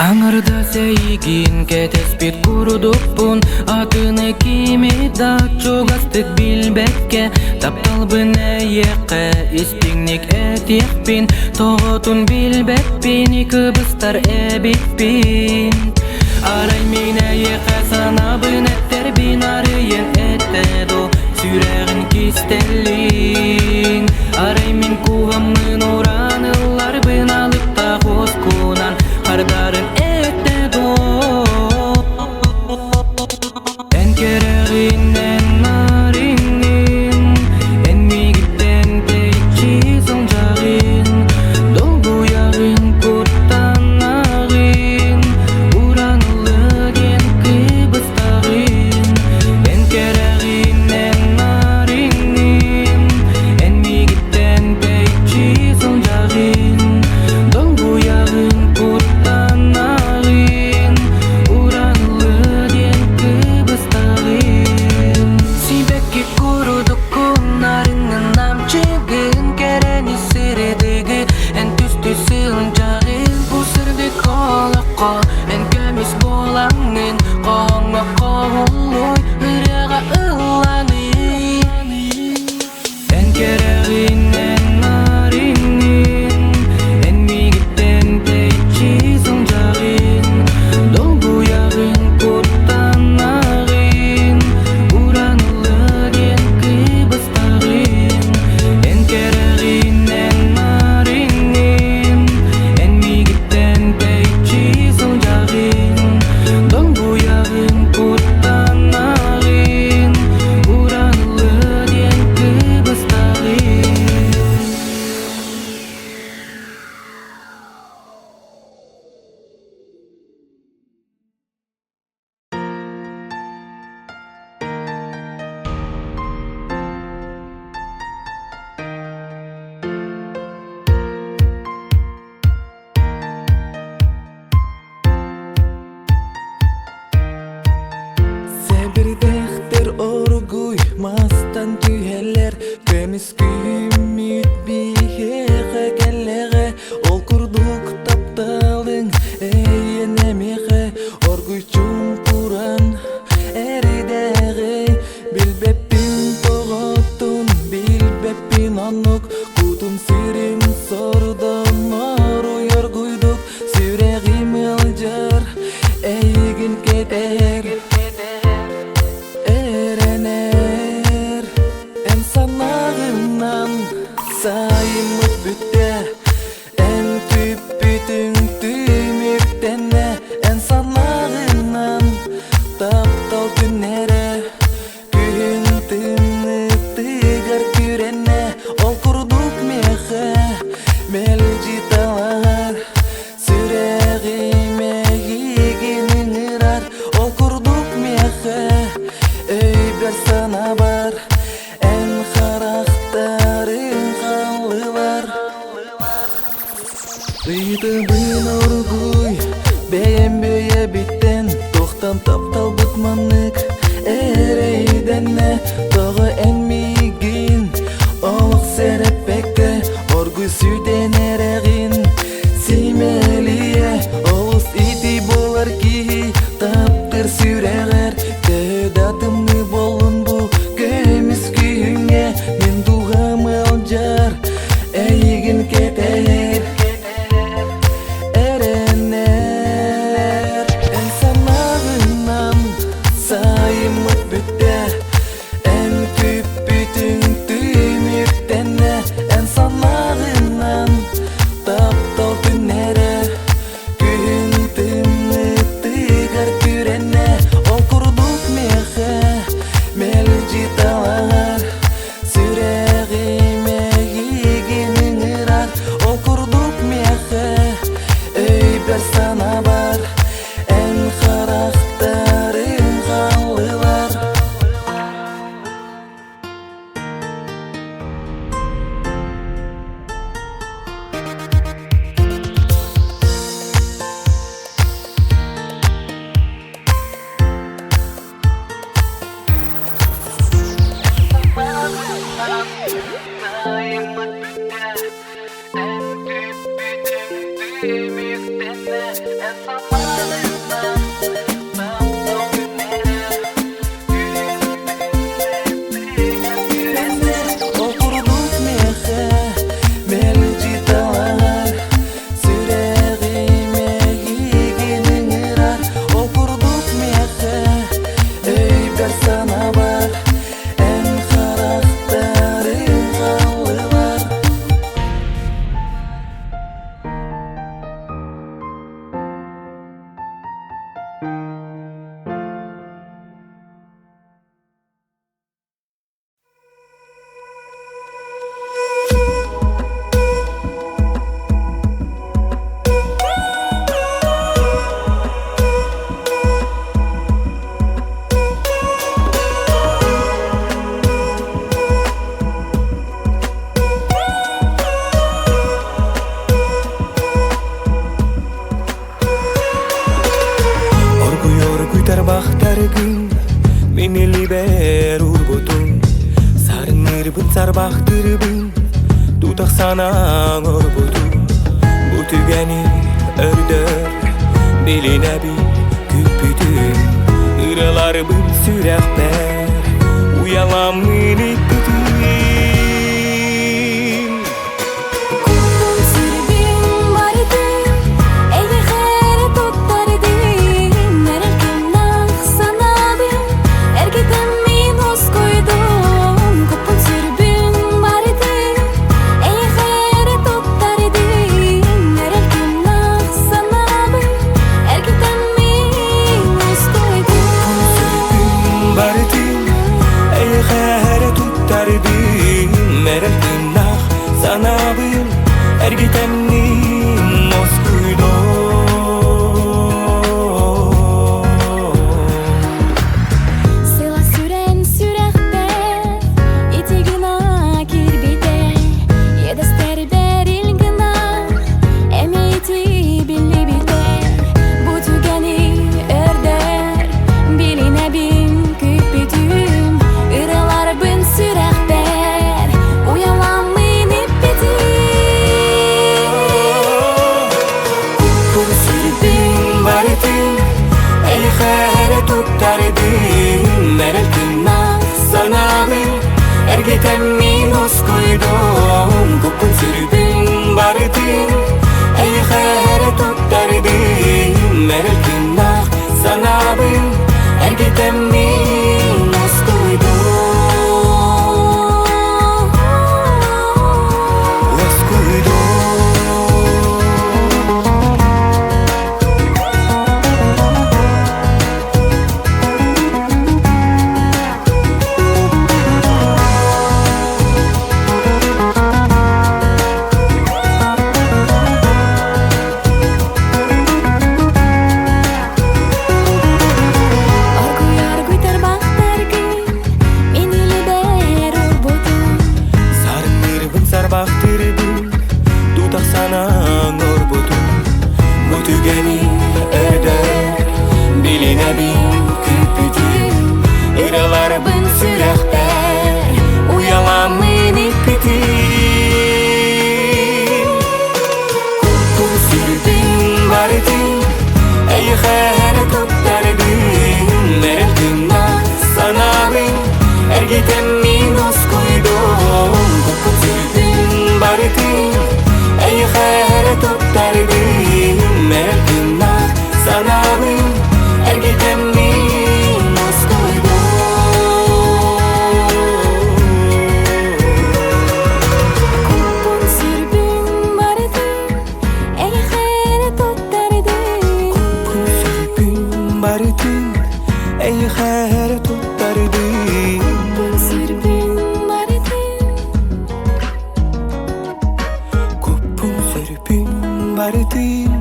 аңырда сейгин кетеспит курудуппун атыны кими да чугастык билбекке тапталбын эйекке истиңник этиекпин тоготун билбеппин кыбыстар эбитпин арай мен эйекке санабын эттербин арыйын этеду сүрегин кистелин арай мен кугамнын ураныларбын алып та коскунан кардарын этеду эн керегин эн нарынын эн мигиттен тейчи сылжагын доңгу ягын куттанагын уранылы ден кыбыстагын эн керегин эн нарынын эн мигиттен тейчи сылжагын доңгу ягын куттанагын уранылы ден кыбыстагын сибекки курудуккун нарынын намчыгын керени сырдыгы эн түстү сылжагын бул сырды колокко эн көмүс болаңын коңмо ковулуй ырега ылланын эн керегин эн нарынын эн мигиттен тейчи сылжагын доңгу ягын куттанагын уранылы ден кыбыстагын эн керегин эн нарынын эн мигиттен тейчи сылжагын доңгу ягын куттанагын уранылы ден кыбыстагын
Себирдехтер оргуй мастан түйелер көмүс күйүмүт бихеге келеге ол курдук тапталың эйенемеге оргуйчун туран эридеге билбеппин тоготун билбеппин анук кутун сирим сордон маруй оргуйдук сүрегим ылжар эйигин кетер эренер эн санагынан сайымыт бүтте эн түппүтүң түмүктене эн санагынан таптал күнере күн тыныктыгар күрене ол курдук мехе мелжиталар сүрегиме ийгинин ырар ол курдук мехе өйбер сана бар эн характарын калылар ыйдыбын оргуй бейембeye биттен токтан таптал бутманнык эрейдене тагы эн мигин олук сереппекке оргуй сүден эрегин симелие олус ити болар ки таптыр сүрегер көдатымны болун бу көмүс күйүңө мен дугам ылжар Eygin keter erenler En sanağından sayımıt bütte En tüp bütün tümüktenne En sanağından taptal tünere Gün tümlüktügar kürenne Ol kurduk mehe melci talar Süreğime yiginin ırar Ol kurduk mehe öyber sana bar En karakterin hallılar Ol kurduk mehe melci talar Süreğime yiginin ırar Ol kurduk mehe öyber sana bar En karakterin hallılar Orguy tarbahtar gün Meni liber urbotun Sarınır bun sarbahtır bun Tutak sana orbotun Bu tügeni ördör Beline bir küpütün Iralar bun sürekber Uyalam minik bütün
Kupun sürbün bardın Ege khere tuttardın Erken nah sanabın Ergeden min os koydum Kupun sürbün bardın Ege khere tuttardın Erken nah sanabın Ergeden min os koydum
Bardin ey khere tuttardin Merelkin nah sanabın Ergitenin moskuydo
Sıla süren sürekber İtigina kirbite Yedester berilgina Emiti billi bite Bu tügeni örder Biline bin küpütüm Iralar bin sürekber Uyalan minip bitim
барытын Эй хайры туттардым Мертына санабын Эргитемми Москойдо
Kupun sürbün barıtın Ey hayra tuttardın
Kupun sürbün barıtın Ey хайры туттардым
Kupun sürbün barıtın
Kupun sürbün barıtın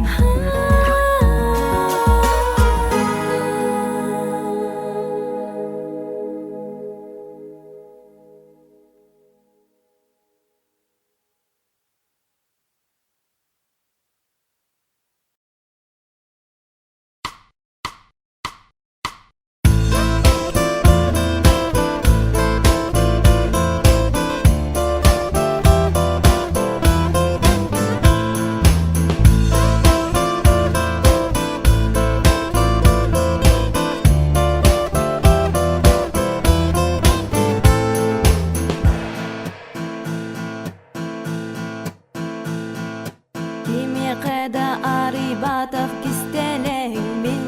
Kimi qada aribataq kisteleğin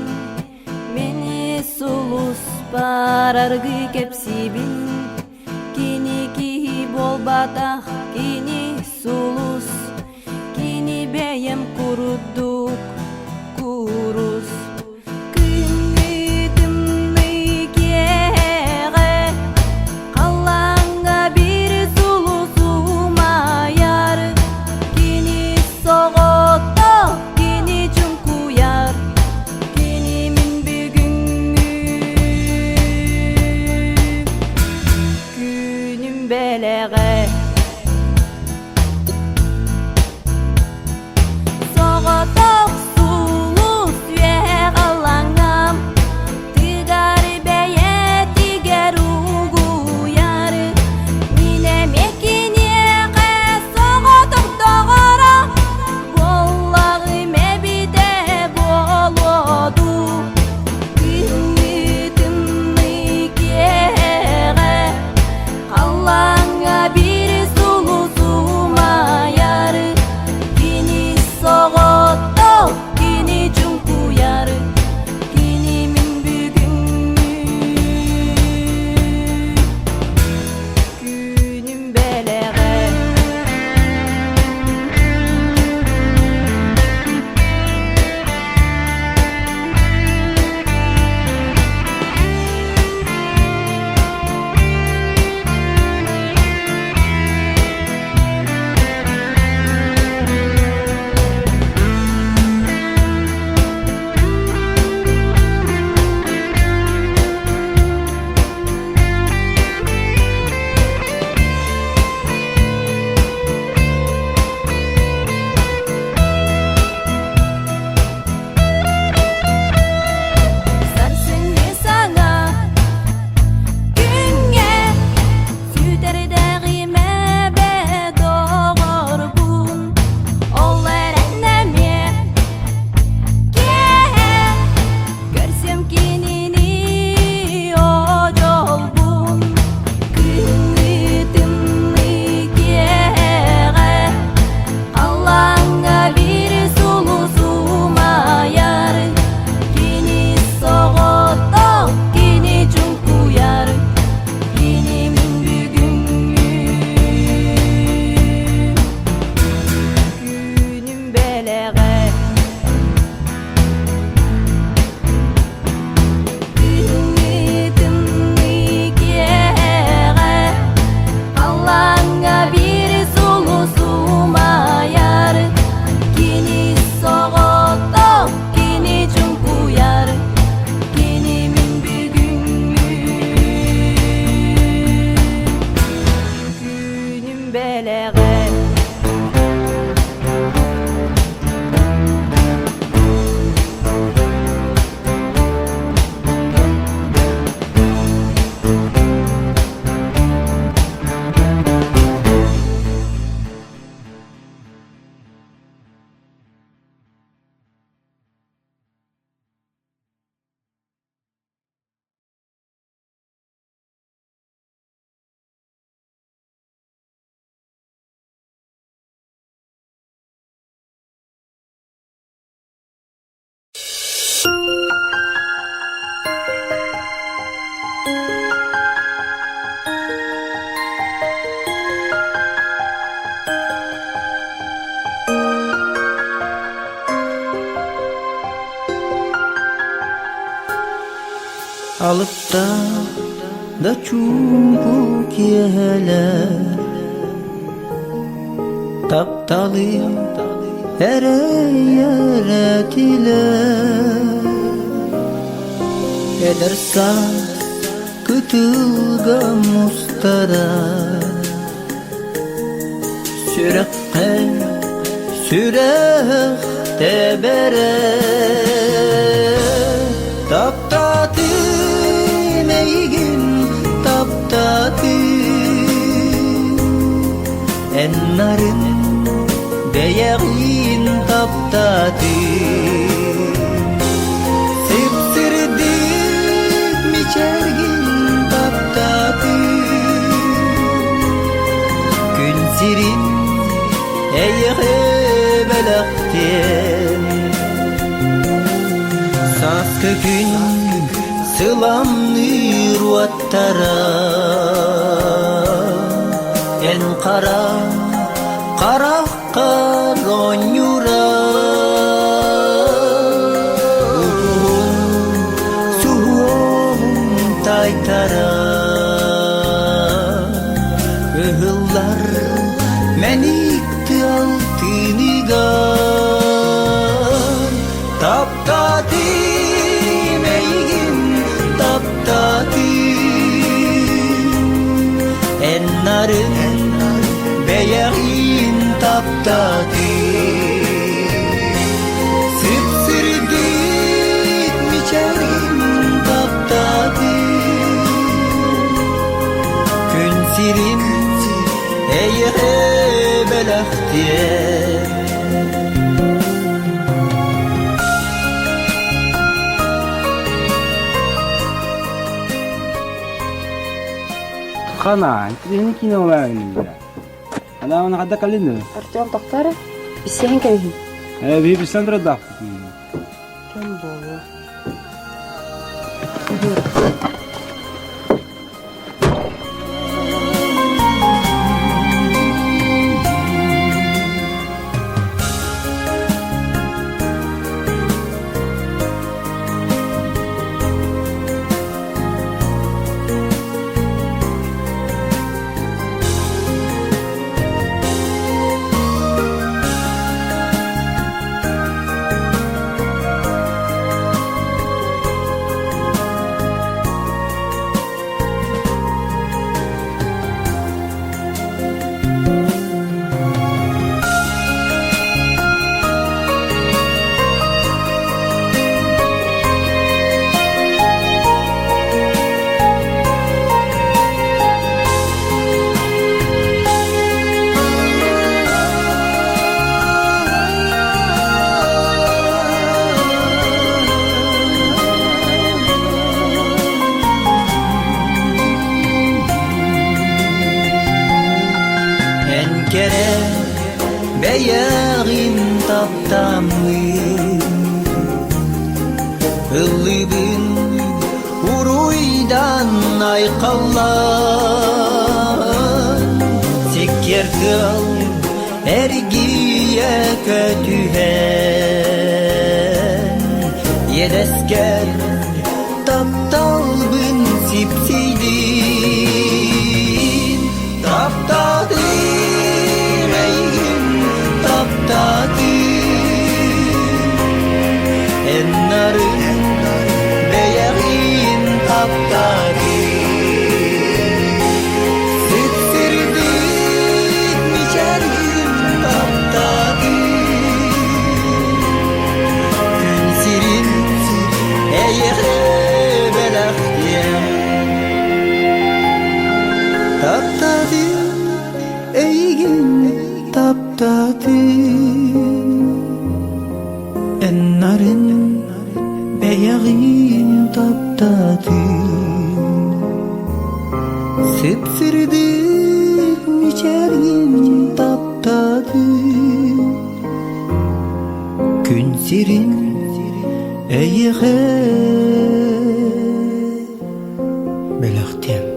Meni sulus parargı kepsibin Kini ki bol bataq kini sulus Kini beyem kuruduk kurus Kalanga bir sulusuma yar Kini soğuttu, kini cunkuyar Kini min bugün günüm beleğe
Alıp da çubuk yeler Taptalı yere tiler Edersa kıtılgan mustara Sürek tebere Taptatı meygin taptatı Enlerin beyeğin taptatı Sipsirdik miçergin taptatı Gün sirin eyğe belakten Saz kökün sılamlı ruattara En kara karonyura Suhum taytara Kıhıllar menikti altinigan Taptati meygin taptati Enlerin beyeğin taptati Sipsirdik miçergin taptati Gün sirin eyhe belahtiyen
Kana, ini kinawa ini. Ada mana kada kalin?
Артем доктор, бисен кайhi.
Bir Sandra da.
Kim bu?
Kere beyeğin taptamlı Hıllibin uruydan aykallan Sikker kıl ergiye kötühen Yedesker taptalbın sipsidin Taptadın Enlerin beyeğin taptati Sipsirdik miçergin taptati Gün sirin eyğe belahtiyen Taptati eygin taptati Enlerin beyeğin taptati Sipsirdik miçergin taptati Gün sirin eyğe belahtiyen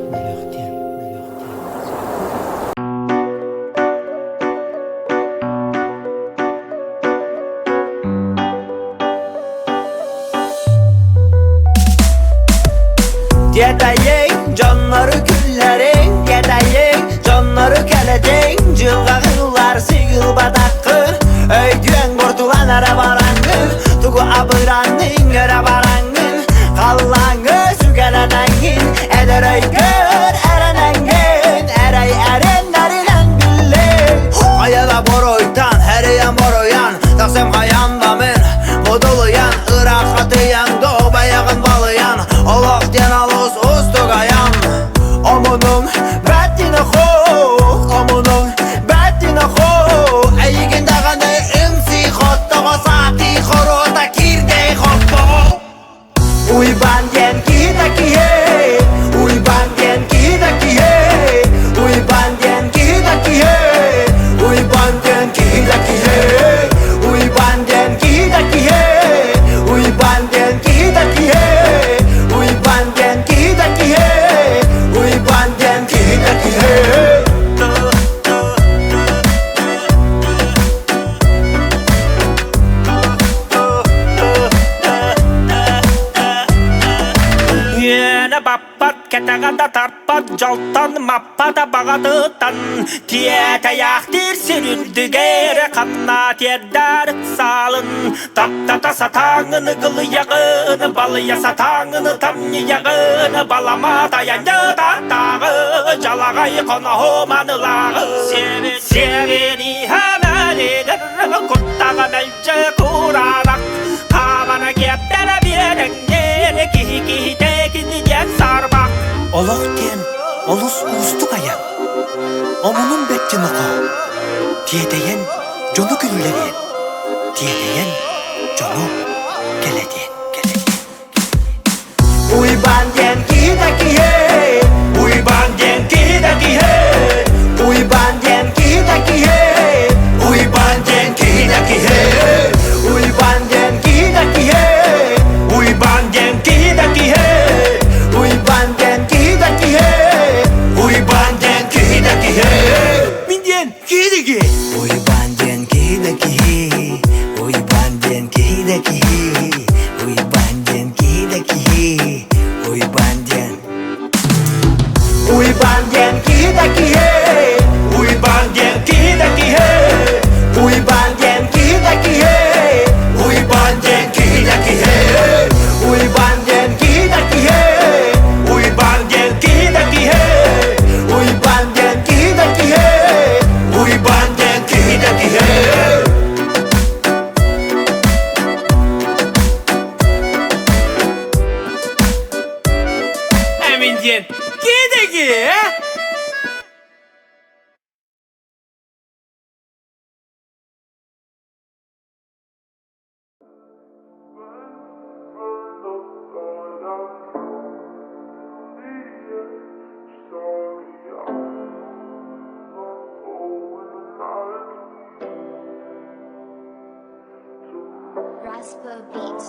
Yedayın canları küllerin Yedayın canları keledeyin Cılgağılar sigil badakır Öydüyen kurtulan ara barangın Tugu abıranın ara barangın Kallanı sügelenengin Eder öykür erenengin Eray erenlerinden bilin Ayala boroytan heriyen boroyan Taksem hayandamın Muduluyan Irak atıyan Doğu bayağın balıyan Olak diyen alus ustugayan Omunun bettini ho Omunun bettini ho Eygin dağını ümsi khotto Gosati khorota kirde khotto Uy bandyen kidaki he Uy bandyen kidaki he Uy bandyen kidaki he Uy bandyen kidaki he Uy bandyen kidaki he Uy bandyen kidaki he Uy bandyen kidaki he Uy bandyen kidaki he
Yine bapat ketaganda tarpat Jaltan mappada bağadıtan Tiyete yaktir sürüldü geri Kanna tiyedder salın Taptata satağını kılı yağını Balıya satağını tam yağını Balama dayanca tağı Jalagay konu homanılağı Seveni hemen eder Kuttağı melce kurarak Kavana geptere bir engel Kihi tekini diyen sarmak
Olak diyen olus ustugayan Omunun bettini ho Diyedeyen jonu güllerien Diyedeyen jonu gelediyen Uy bandyen kidaki he Uy bandyen kidaki he Uy bandyen kidaki he Uy bandyen kidaki he Uy bandyen kidaki he Uy bandyen kidaki he Uy bandyen kidaki he Uy bandyen kidaki he Mindyen kidaki Uy bandyen kidaki he Uy bandyen kidaki he Uy bandyen kidaki he Uy bandyen Uy bandyen kidaki he Uy bandyen kidaki he Uy bandyen kidaki he Uy bandyen kidaki he Uy bandyen kidaki he Uy bandyen kidaki he Uy bandyen kidaki he Uy bandyen kidaki he
Mindyen kidaki
Rasper Beats.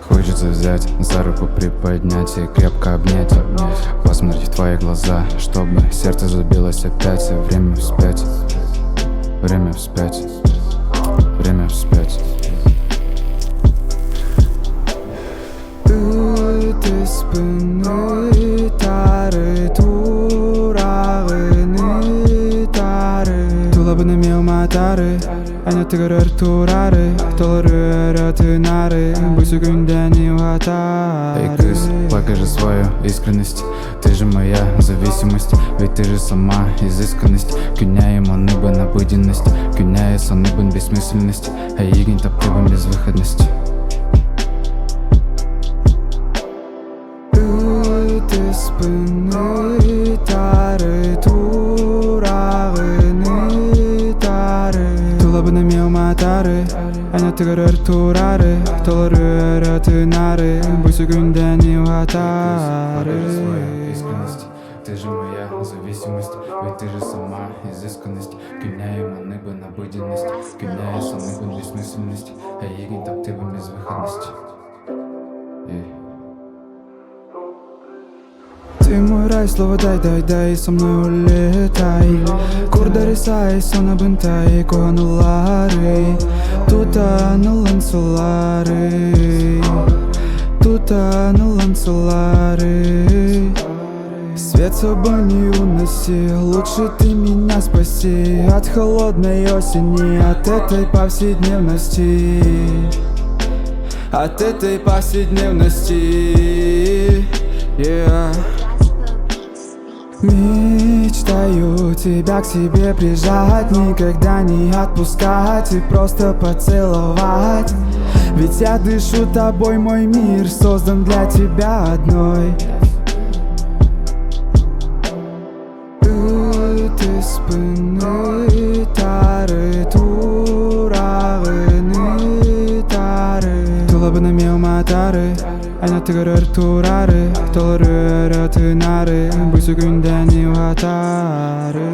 Хочется взять за руку, приподнять и крепко обнять Посмотреть в твои глаза, чтобы сердце забилось опять Время вспять, время вспять, время вспять
Үтіспіні тары, турағыны тары Тулабыны меуматары, әне тігірір турары Толырыр тынары, бұйсы күнден уатары
Эй, кыз, покажи свою искренность Ты же моя зависимость, ведь ты же сама изысканность Күнәйім аныбын обыденность, күнәйіс аныбын бессмысленность А егін таптыбын безвыходность
Үтіспіні тары, турағыны тары Тулабыны меуматары, әне тігірір турары Толырыр тынары, бұйсы күнден уатары
Ты же моя зависимость, ведь ты же сама изысканность Күнәйім аныбын обыденность, күнәйіс аныбын бессмысленность А егін таптыбын безвыходность Ты мой рай, слово дай, со мной улетай. Курдари сай, сона бынтай, коанулары. Тута нулансулары. Тута нулансулары. Свет собой не уноси, лучше ты меня спаси от холодной осени, от этой повседневности. От этой повседневности, yeah. Мечтаю тебя к себе прижать, никогда не отпускать и просто поцеловать. Ведь я дышу тобой, мой мир создан для тебя одной. Спины тары, турағыны тары. Тулабына меуматары, айна тігірір турары. Толыры әрі тынары, бұйсы күнден еуатары.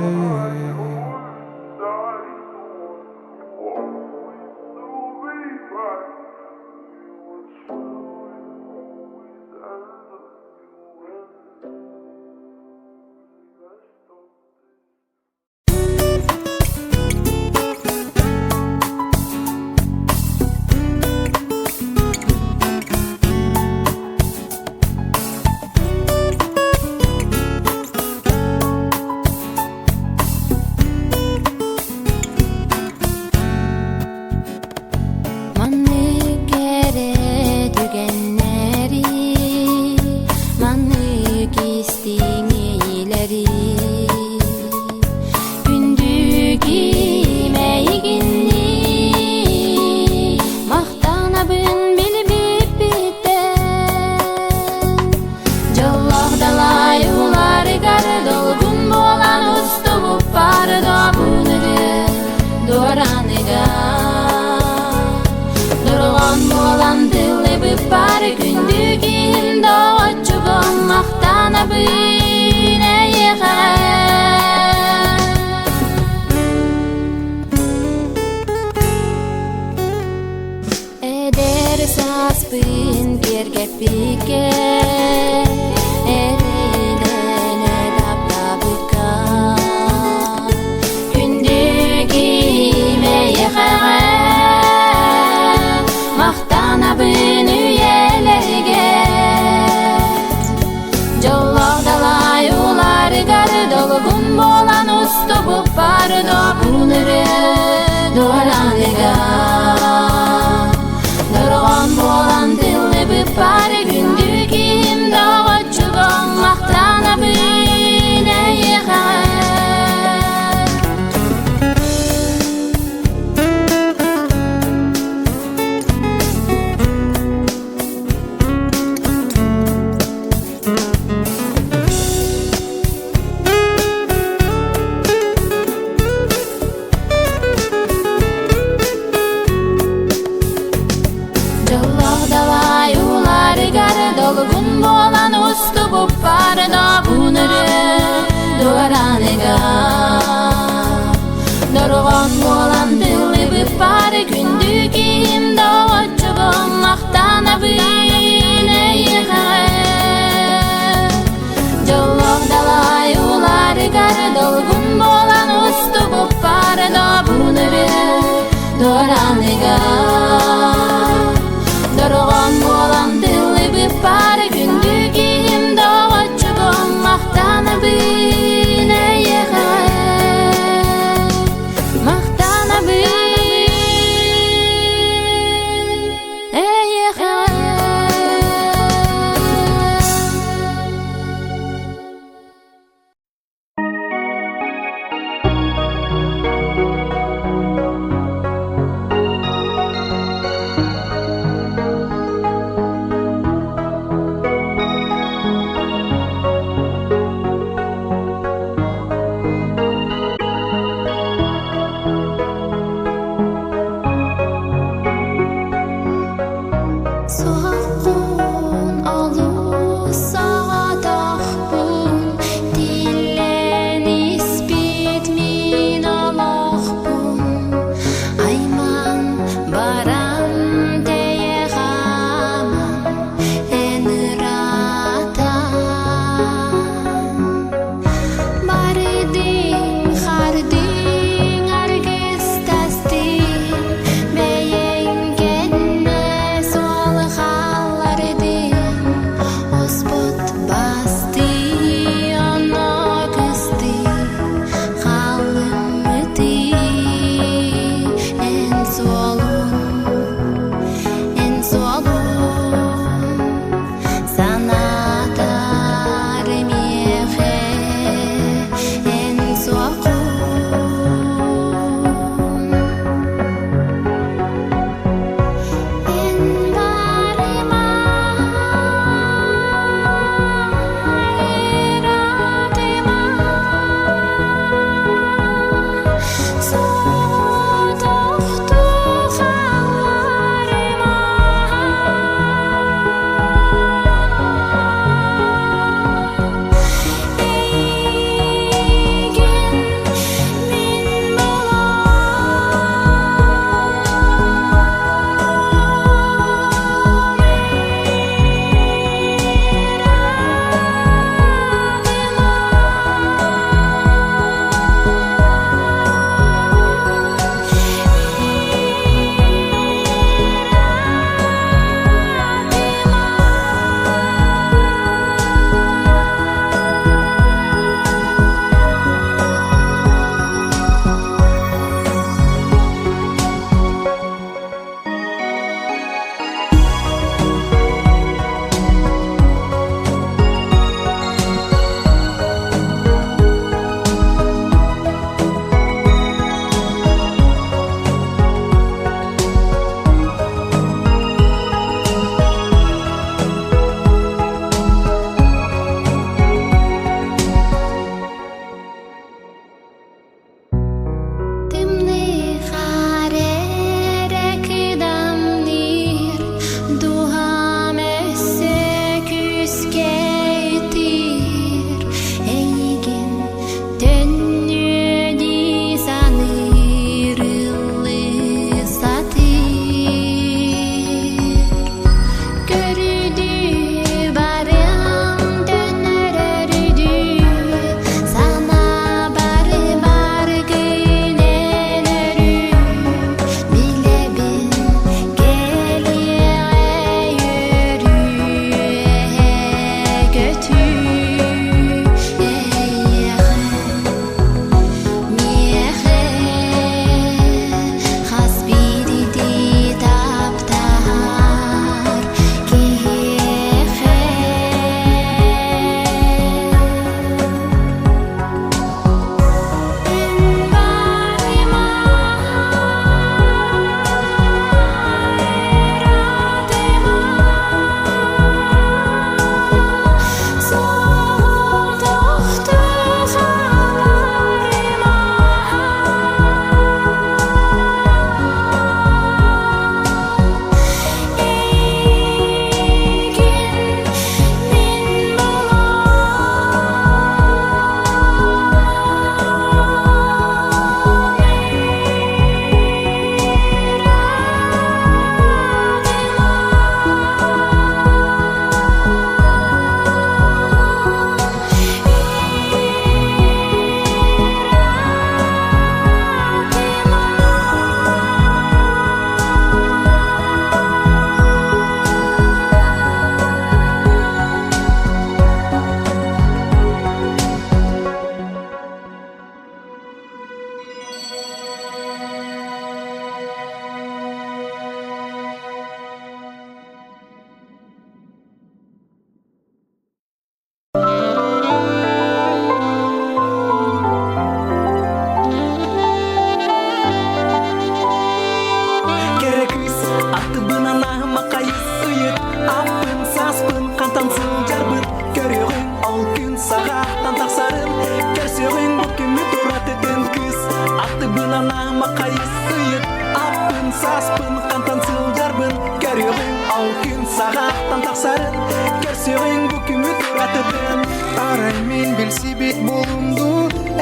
саспын кантан сылжарбын көрөгүң ал күн сагаттан таксарын көрсөгүң бүкүмү туратыдын
арай мен билси бит болумду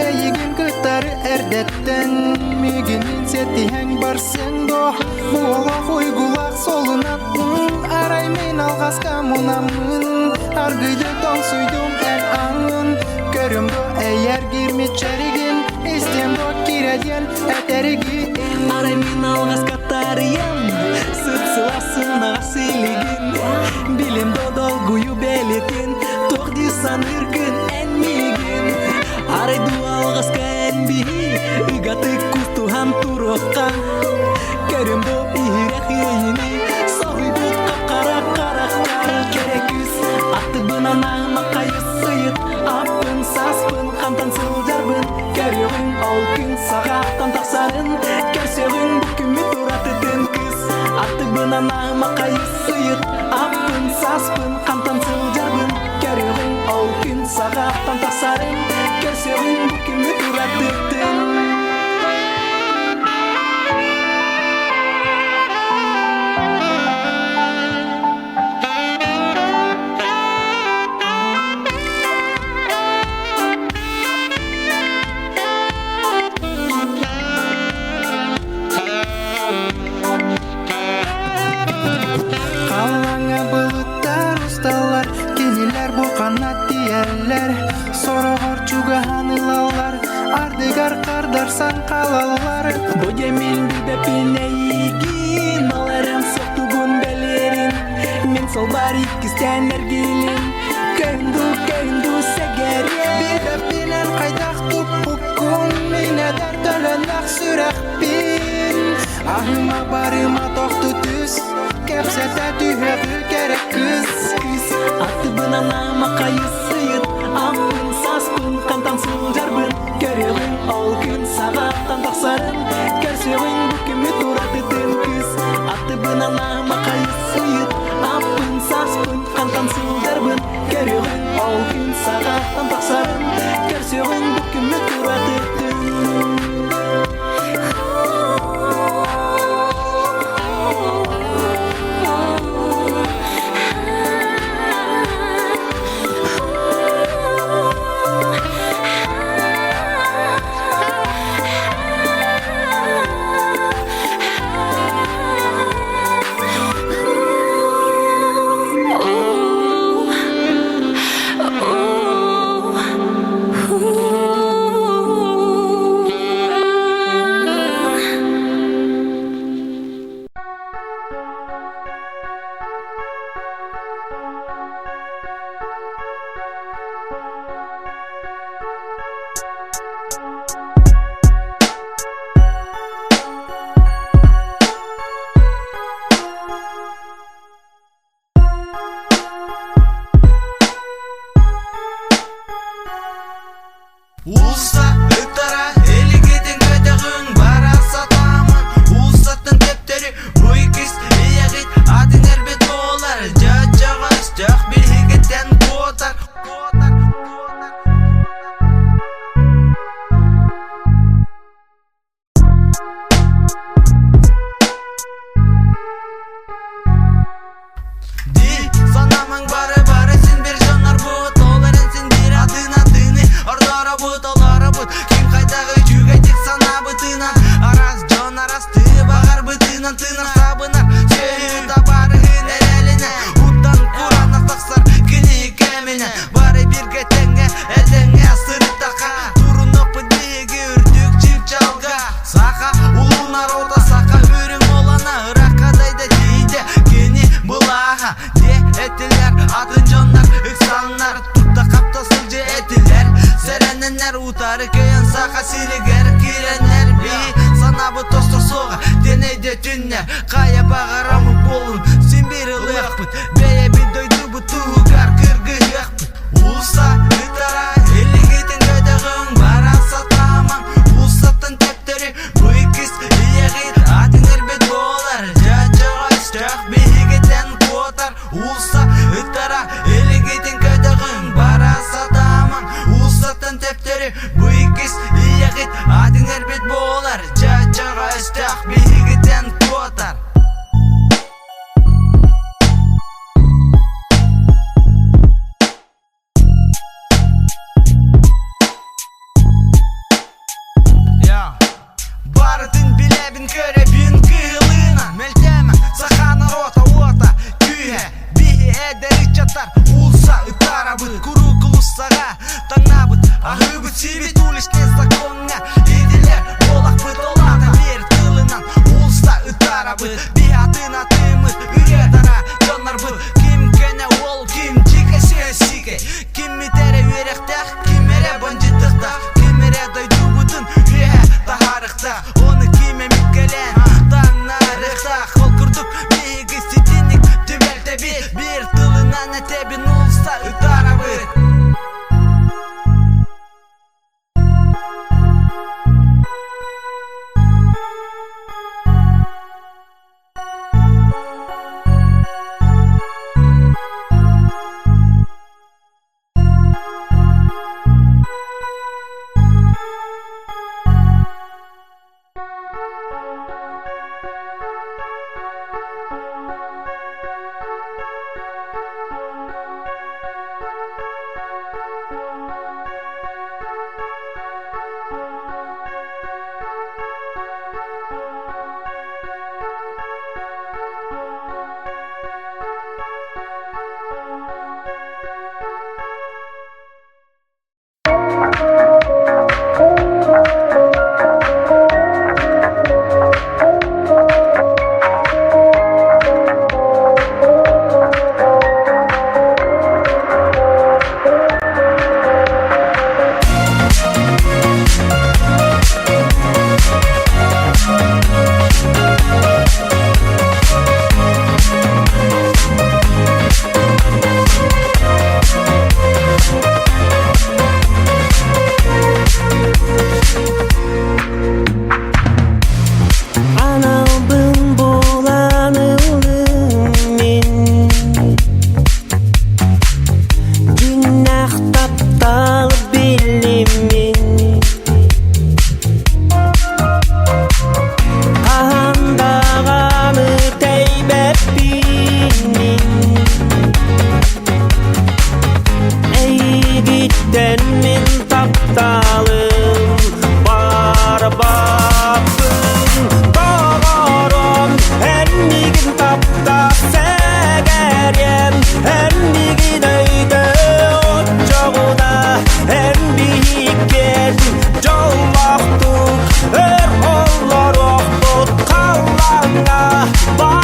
эйигин кыттары эрдеттен мигинин сеттиһең барсың до буга койгулак солунатын арай мен алгаска мунамын аргыйды тоң суйдум эл аңын көрүмдө эйер кирмичеригин истемдо киреден этеригин
арай мен алгаска тарыям сыпсыласын асилигин билем додолгую белетин тохдисан үркүн энмигин арай дуалгаска энби ыгаты кустухан турокка көрүмдө ирек ийини согуйдут капкара карактар керекүз аттыбынан ама кайыс сыйыт аппын саспын кантан сылжарбын көрөгүң ал күн сагаттан таксарын көрсөгүң бүкүмү туратыдын кыз аттыбынан ама кайыс сыйыт аппын саспын кантан сылжарбын көрөгүң ал күн сагаттан таксарын көрсөгүң бүкүмү туратыдын
Сан калалар
Божемин биде пинейгин Оларым соқтугун белерин Мен сол бар иккистен эргилин Көйнду сегерин
Биде пинен кайдак туппукун Мине дертөлөн ак сүрекпин Ахыма барыма тоқту түс Кепсете түйөгү керек кыз
Аттыбынан ама кайыс сыйыт Амын саспын кантан сылжарбын Көрөгүң ал күн сагаттан таксарын көрсөгүң бүкүмү туратыдын кыз аттыбынан ама кайыс сыйыт аппын саспын кантан сылжарбын көрөгүң ал күн сагаттан таксарын көрсөгүң бүкүмү туратыдын
Улса ыттара элигеден көтөгүң бара сатамын Улсаттын тептери уйкис иягит адын эрбет болар Жачагас жак билгеттен котар Ди санамың бары сен бир жанар бут Оларын сен бир адыны Ордора бут, олора бут Ким кайдагы жүгай тек сана бытынан Арас жон арас ты багар бытынан Тынар сабынар сөйін табарығын әреліне Уттан куранақ тақсар кіні кәменен Бары бірге тәңе әлдәңе сырыттақа Турын оқпы деге үрдік жіп жалға Сақа улунар ота сақа өрің олана Ырақадайда дейді кені бұлаға Де әтілер атын жонар ықсанлар Тұтта қапта сылжы әтілер Серененер утары көйен сақа сирегер киренер би Санабы тостыр соға денейде түннер Қая бағарамы болын сен бері лықпыт Бәе бидойды бұтуғар кіргі еқпыт Улса үтара елігетін көдіғің бара сатаман Улсаттың тептері бұйкіс иегет атын әрбет болар Жачыға істіқ бейгетен котар Улса үтара елігетін көдіғің бара сатаман Улсаттың тептері бұйкіс иегет адын әрбет болар Жачыға істіқ бейгетен котар биятын атымыз үйе дара жонар бұл ким кене ол ким жикесе сике ким митере веректах ким ере бонжитықта ким ере дойду бұтын үйе тахарықта оны киме миккелен танарықта қол күрдік мейгі сетинік түбелте бір тылынан әтебін ұлса ұтара бұт Bye.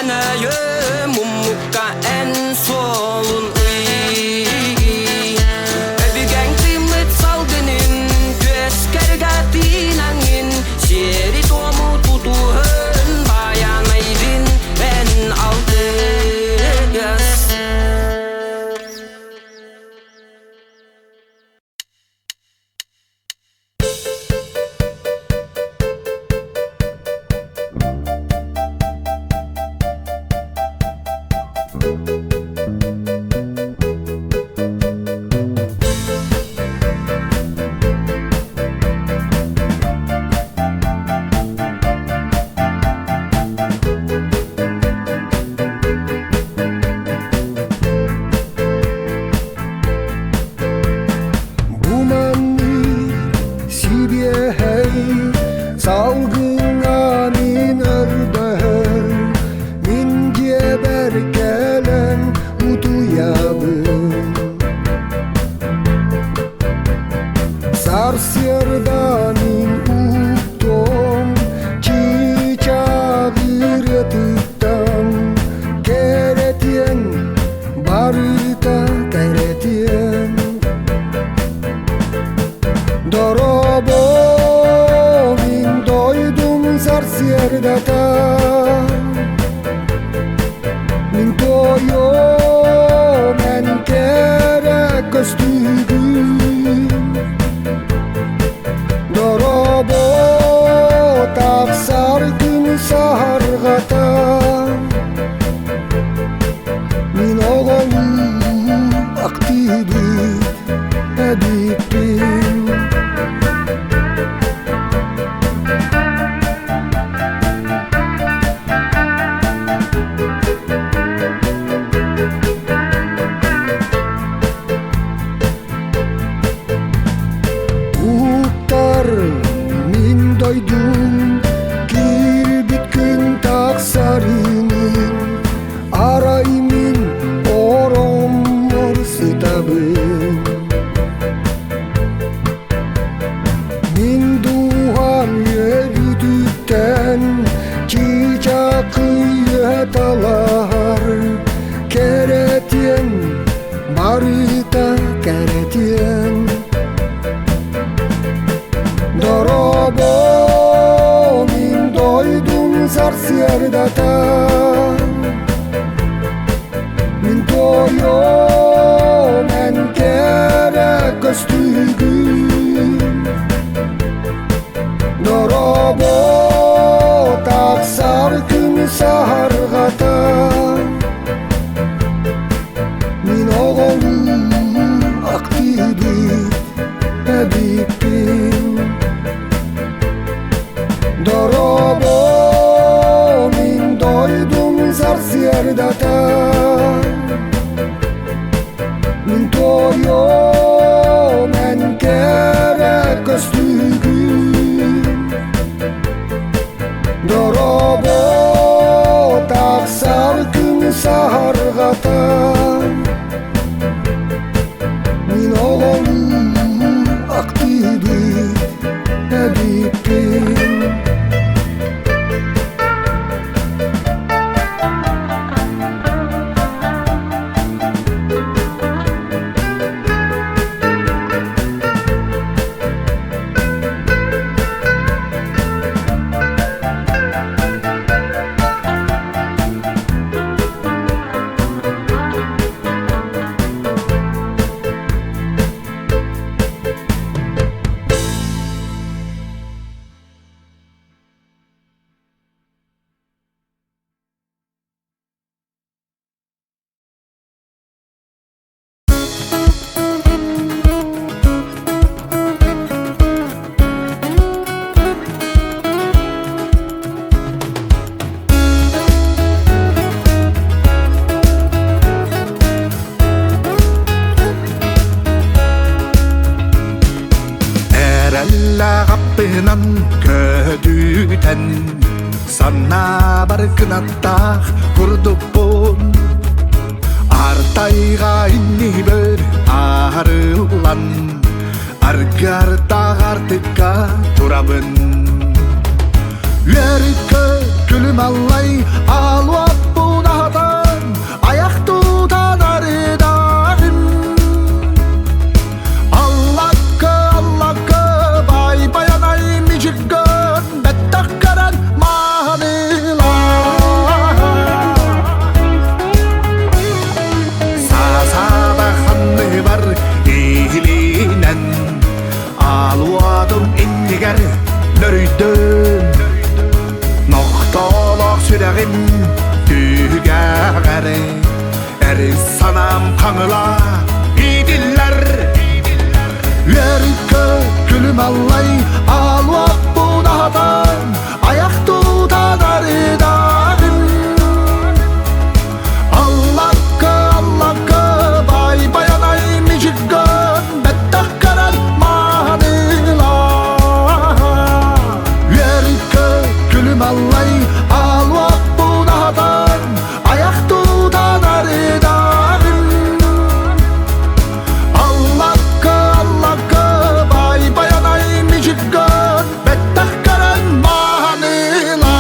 anayım Mummukka en solun Öbügen kıymet salgının Göskerga dinangin Şeri tomu tutuhun Bayanaydın ben aldıyız
Sana barkınattaq kurdupun Artayga inni bir arılan Argar dağartıkka turabın Yörükö külüm allay alvap
Anıla idiller Lirikö gülüm allay Aluap bu dağdan Ayak tutan arıdan Allah'ka bay bayanay micikön Bettak karan manila Lirikö gülüm allay Aluap bu dağdan Ayak tutan arıdan Allah'ka bay bayanay micikön Bettak karan manila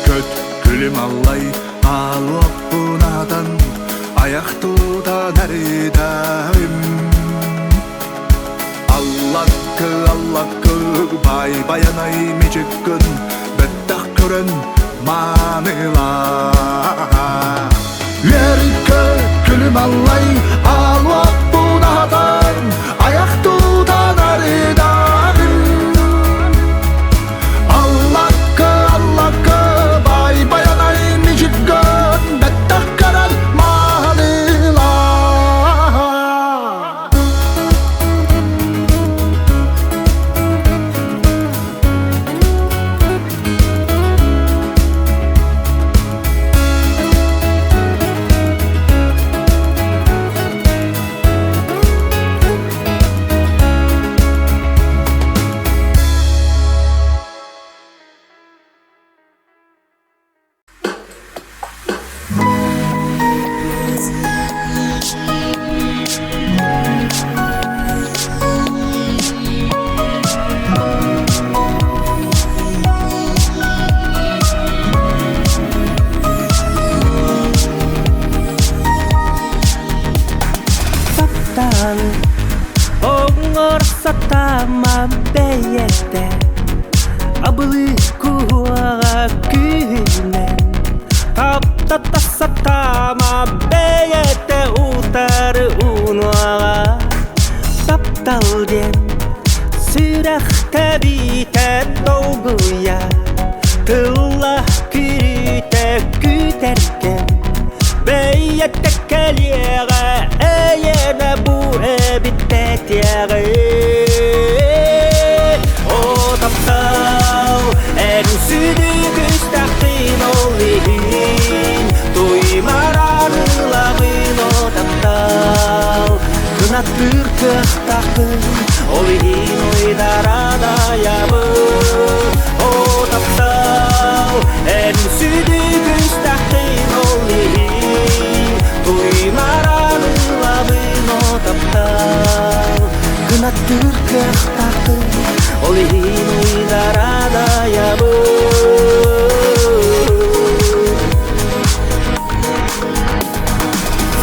Köt gülüm allay alıp bunadan ayak tutan eridim Allah'kı bay bayanay micikün bettak körün manila Lirikö gülüm allay alıp bunadan ayak tutan eridim Allah'kı bay bayanay micikön bettak karan manila
Оңор сатама бейетте Абылы куаға күйінен Таптата сатама бейетте Утары унуаға Тапталден Сүрәхті битен долгуя Тылла күріте күтеркен Бейетте кәлеға Әйені бұ әбіттет яғы О таптал Ән сүді күстақтын олығын Тоймаранылағын о таптал Кынаттыр күқтақын олығын ойдарада ябы О таптал Ән сүді күстақтын олығын Тоймаранылағын о таптал Кынаттыр күқтақын олығын ойдарада ябы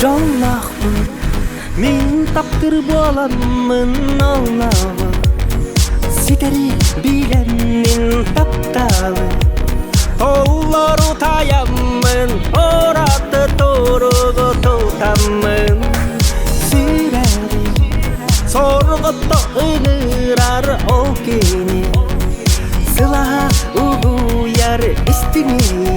Жоллақпын Мен таптыр боламын Аллахы Сетері биленнен тапталы Олару таямын Ораты торуғы тұтамын Сүрәді Сорғытты ұйнырар ол кені Сылаға ұғуяр істіне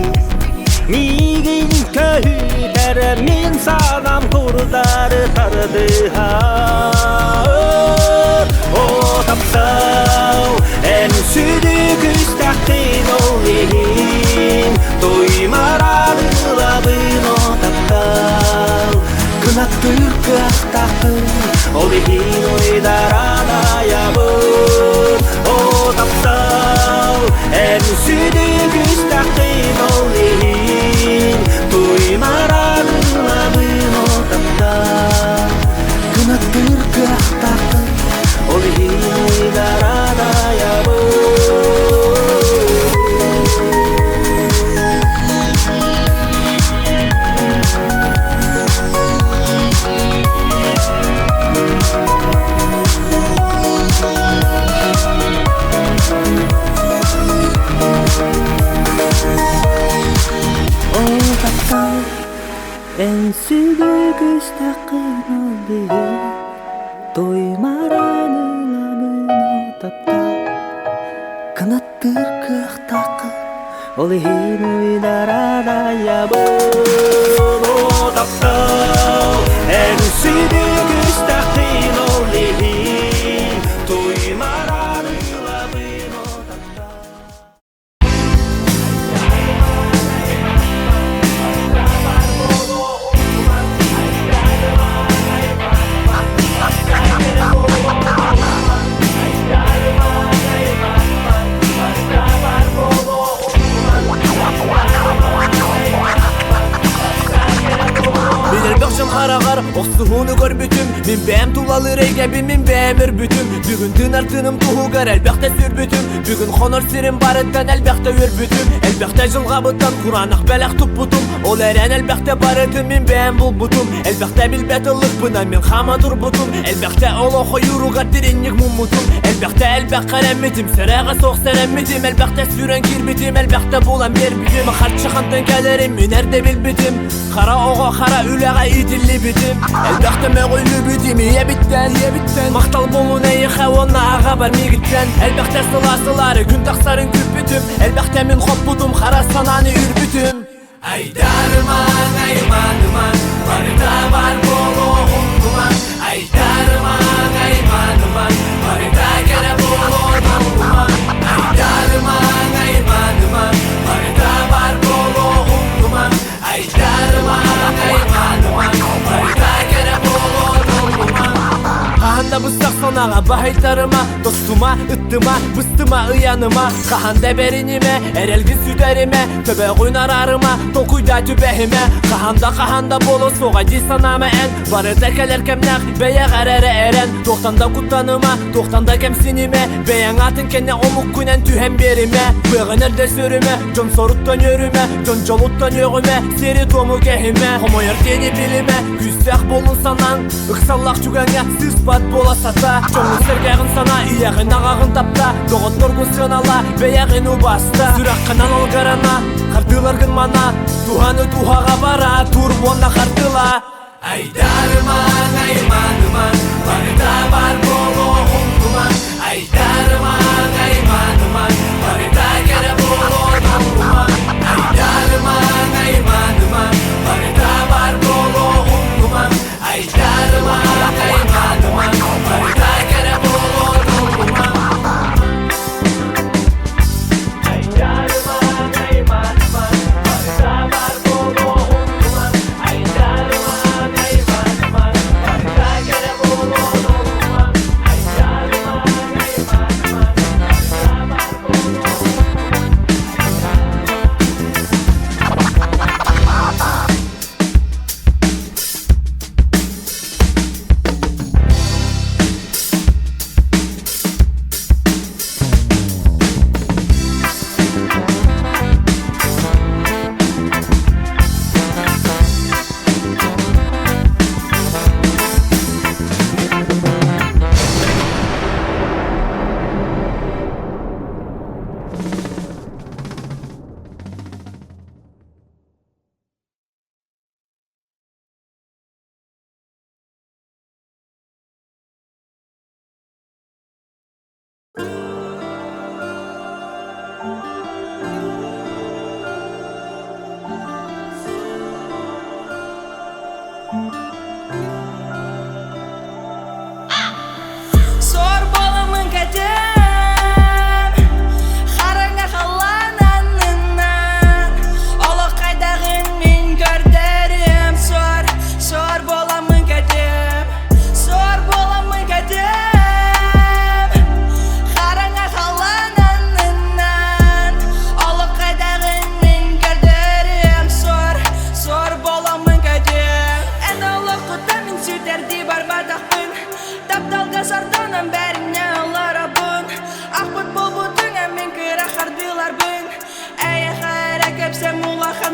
Мигин көйтер мен санам құрдары тарды О таптау ән сүді күстақтын олығын Тоймаранылабын о таптау Кынаттыр күқтақын олығын ойдарада ябын О таптау ән сүді күстақтын олығын Тоймаранылабын о таптау Кынаттыр күқтақын олығын ойдарада ябын
En südüğüs takın oldu Toymaranılamın o tapta Kınattır kıh takı Ol hin uydarada yabın
o tapta En südüğüs takın oldu Toymaranılamın o tapta
Қарағар, оқтығыны көр бүтім Мен бәм тулалы рейгәбі, мен бәм үрбүтім Бүгін тын артыным туғығар, әлбәқті сүрбүтім Бүгін қоныр сирім барыттан әлбәқті өрбүтім Әлбәқті жылға бұттан құранақ бәләқ тұп бұтым Ол әрән әлбәқті барытым, мен бәм бұл бұтым Әлбәқті білбәтілік бұна, мен қама тұр бұтым Әлбәқті ол оқы юруға тереннік мұн мұтым Әлбәқті әлбәқ қарәмметім, сәраға соқ сәрәмметім Әлбәқті сүрен кербетім, әлбәқті болам бербітім Қарчы қантын кәлерім, мен әрді білбітім Қара оға, қара үләға итілі бітім Әлбәқті мәғүлі бітім, ебіттен Мақтал болуын әйіға, онна аға бар мегіттен Әлбәқті сыласылары, күн тақсарын күп бітім Әлбәқті мен қоп бұдым, қара сананы үрбітім Айдарыман, айманыман, барыда бар болу ұңғыман Айдарыман, айманыман, барыда кәрі болу ұңғыман Айдарыман, айманыман, барыда бар болу ұңғыман Айдарыман, айманыман, барыда кәрі болу ұңғыман Қағанда бұстақ санаға бағайтарыма Достыма, ұттыма, бұстыма, ұяныма Қағанда бәрінеме, әрелгін сүдәріме Төбе қойнар арыма, тоқуйда түбәхіме Қағанда болу соға дей санама ән Барыда кәлер кәмнәқ, бәяқ әрәрі әрән Тоқтанда құттаныма, тоқтанда кәмсінеме Бәяң атын кәне омық күнен түхәм беріме Бұғын әрді сөріме, жон соруттан өріме Жон жолуттан өғіме, сері тому кәхіме Қомайыр тені біліме, күстәқ болын санаң Үксаллақ жүгәңе, сіз бат бола сата Жоңын сәргәғын сана, ияғын ағағын тапта Доғыт нұрғын сынала, бәяғын ұбаста Сүрақ қанан алғарана, қартылар күн мана Туханы тухаға бара, тур онна қартыла Айдарыман, айманыман, барыда бар болу ұңғыман Айдарыман, айманыман, барыда кәрі болу ұңғыман Айдарыман, айманыман, барыда бар болу ұңғыман Айдарыман, айманыман, барыда кәрі болу ұңғыман Айдарыман, айманыман, барыда бар болу ұңғыман Айдарыман, айманыман, барыда кәрі болу ұңғыман Айдарыман, айманыман,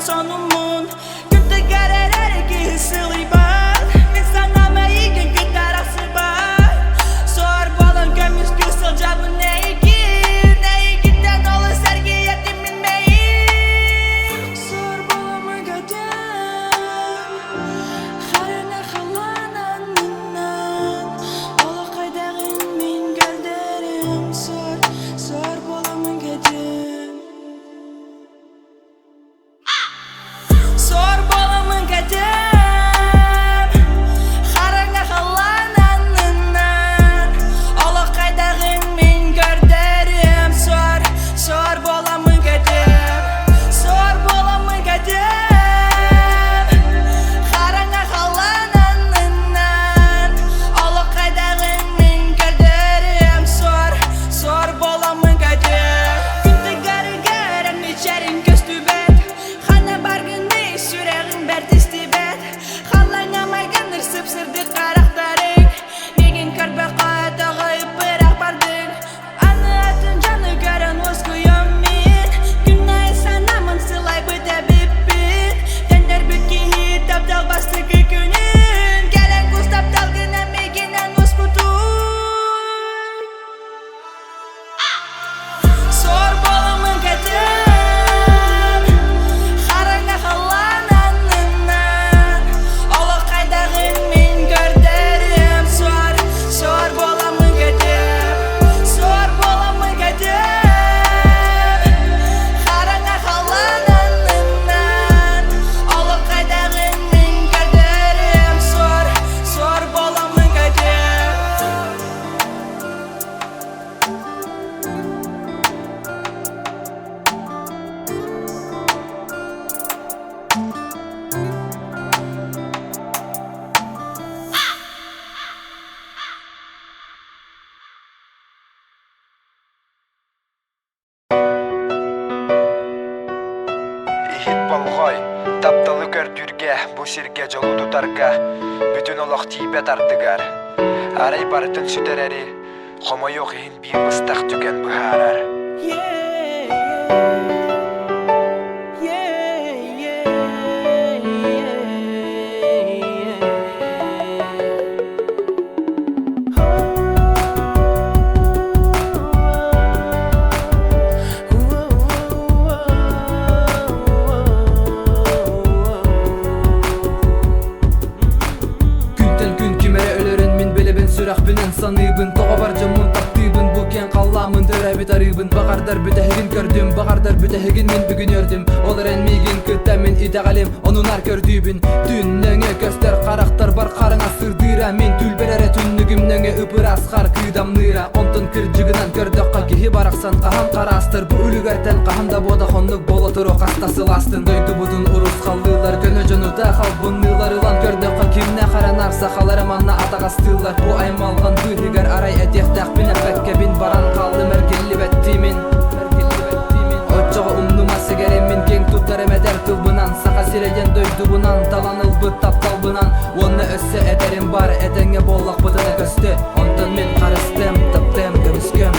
sonummun Gündü gerer ki sılıyban Min sana meyigen gitarası var Sor balon gömüş güzel cevabı neyi gitten olur sergi yetimin meyi Sor balonu gödem
хит болгой тапталы көрдүрге бу сирге жолу тутарга бүтүн олох тийбет артыгар арай бартын сүтерери комо yok ин бир быстак түген быхарар
Sanıybın, toğa barcamın taktıybın Bu ken kallamın törəbi tarıybın Bağardar bütəhigin gördüm Bağardar bütəhigin min bugün ördüm Olur enmigin küttämin idealim Onun ar gördüybün Tünnöngö göster qaraqtar bar qarına sırdıra Min tülberere tünnügümnöngö ıpır asqar kıydamныra Ontun kırcıgınan kördöqqa kihi baraqsan Qahan qarastır bu ülügerten Qahamda boda xonnuk bolo turu qastası lastın Döydü budun urus qaldılar Könö jonuda xalbunныlar Ilan kördöqqa kimne qaranarsa Qalarım anna ataqastıllar Bu aymalgan Hüdigar aray etiyaqtaq bine bekkebin Baran qaldı merkelli bettimin Oçoğa umnuma sigerimin Keng tutarım eder tılbınan Saqa sireyen döydü bunan Talanıl bıt taptal bınan Onu össe ederim bar Edenge bollaq bıtını köstü Ondan min qarыстым Tıptım gömüsküm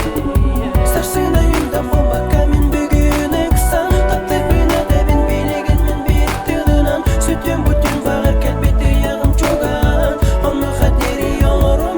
Sarsına yılda bomba kamin bugün eksan Taptı bine debin bilegin min bitti dınan Sütüm bütün bağır kelbeti yağım çoğan Onu xaderi yolurum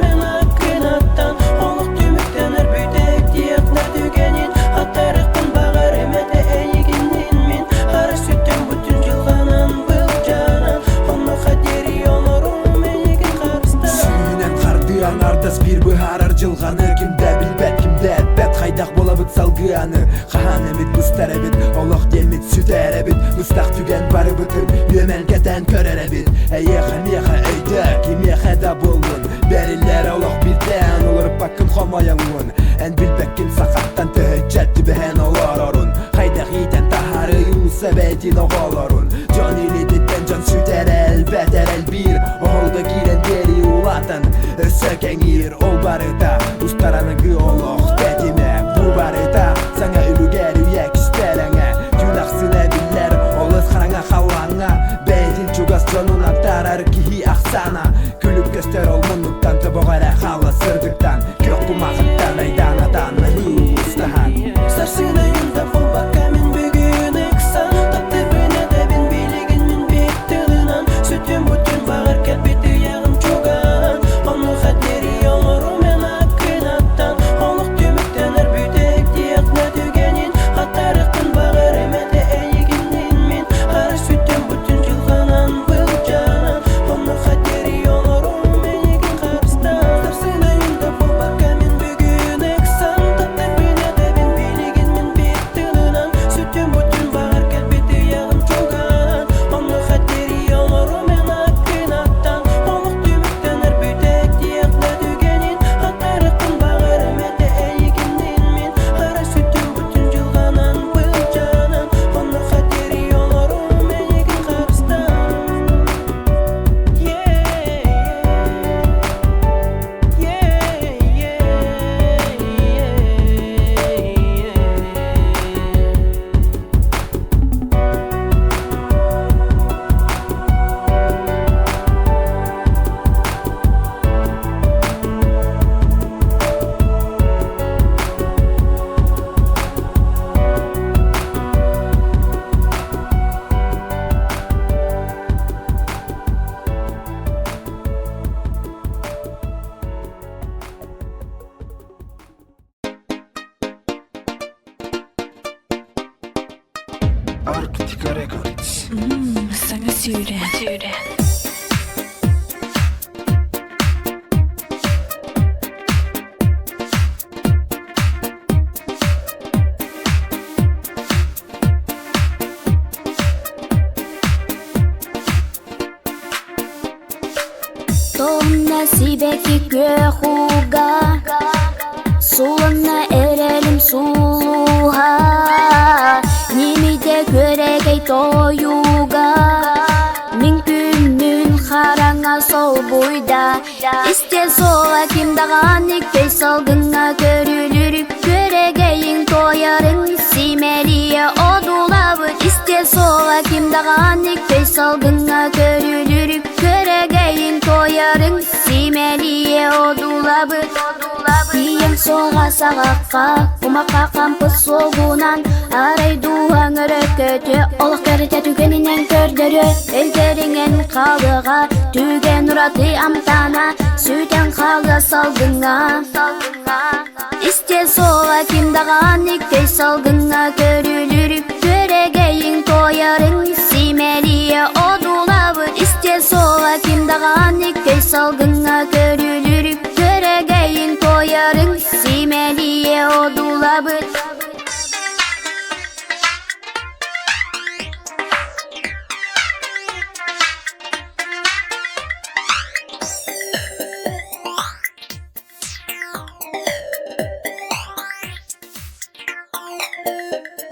bir bıharar cılğanı Kimde bilbet kimde etbet Haydaq bola bıt salgıyanı Qahan emit bustar ebit Oloq demit süter ebit Mustaq tügen barı bıtın Yömelgeden körer ebit Eyeqa meqa eyda Kimeqa da bolun Beriller oloq birden Olur bakın xomayangun En bilbekkin saqattan Töhüccet tübehen olararun Haydaq iten taharı Yusa bedin oğalarun Can iliditten can süter elbet el bir Oğulda giren deri ulatan Sökengir ol barıda Ustaranıgı oloq dedime Bu barıda Sana ülüger üyek isterene Günahsına biller Oluz qarana xallana Beydin çugas canuna tarar kihi axsana Külüp göster olmanlıktan Tıboğara xalla sırdıktan Kök kumağıttan aydanadan Ustahan
Sarsına yılda bomba kamin bugün eksan Taptı bine debin bilegin min bitti dınan Sütüm bütün bağır kelbeti yağım çoğan Onu xaderi yolurum en akınattan Oluq tümüktener bütek diyaq ne tügenin Hatarıqın bağır emete eyiginin min Qara sütüm bütün jılğanan bılcanan Onu xaderi yolurum eyigin qarıstan Sarsına yılda bomba kamin bugün eksan Taptı bine debin bilegin min bitti dınan Sütüm bütün bağır kelbeti yağım çoğan Onu xaderi yolurum en akınattan Oluq tümüktener bütek diyaq ne tügenin Hatarıqın bağır emete eyiginin min Qara sütüm bütün jılğanan bılcanan Onu xaderi yolurum eyigin qarıstan
Arctica Records
Sana söyle
Doğum nasibeki göğuga Suluna erelim suluha Nimide göregey doyuga Min günün qaranga sol buyda İste sola kim dağanik Bey salgına görülür Göregeyin doyarın Simeliye odulabı İste sola salgına görülürük Köregeyin koyarın simeliye odulabı Diyem soğa sağakka Kumaka kampı soğunan Aray duhan örökötü Olak görete tükeninen kördörü Elgerinen kalığa Tügen uratı amtana Süten kalığa salgına İste soğa kim dağan iktey salgına görülürük Köregeyin koyarın simeliye odulabı İste soğa kim dağan iktey salgına görülürük Köregeyin koyarın simeliye odulabı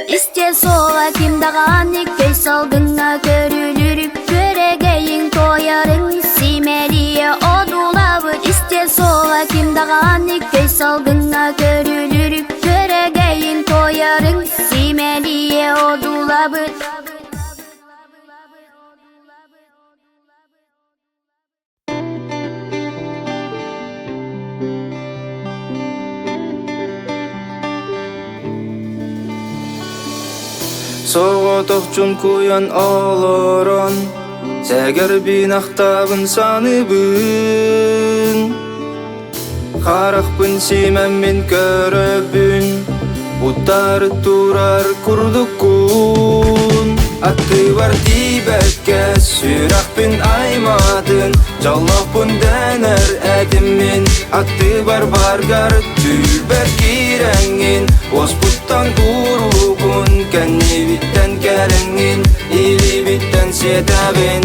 İste soğa kim dağan iktey salgına görülürük Köregeyin koyarın simeliye odulabı İste soğa kim dağan iktey salgına görülürük Köregeyin koyarın simeliye odulabı
Soğutuk çun kuyan oloron Seger binaktabın sanıbın Karakpın simemin köröbün Utar turar kurdukun Attı var dibetke sürakpın aymadın Jallahpın dener edimmin Attı var bargar tülber kirengin Osputtan urukun Kenni bitten kerengin İli bitten siyetabin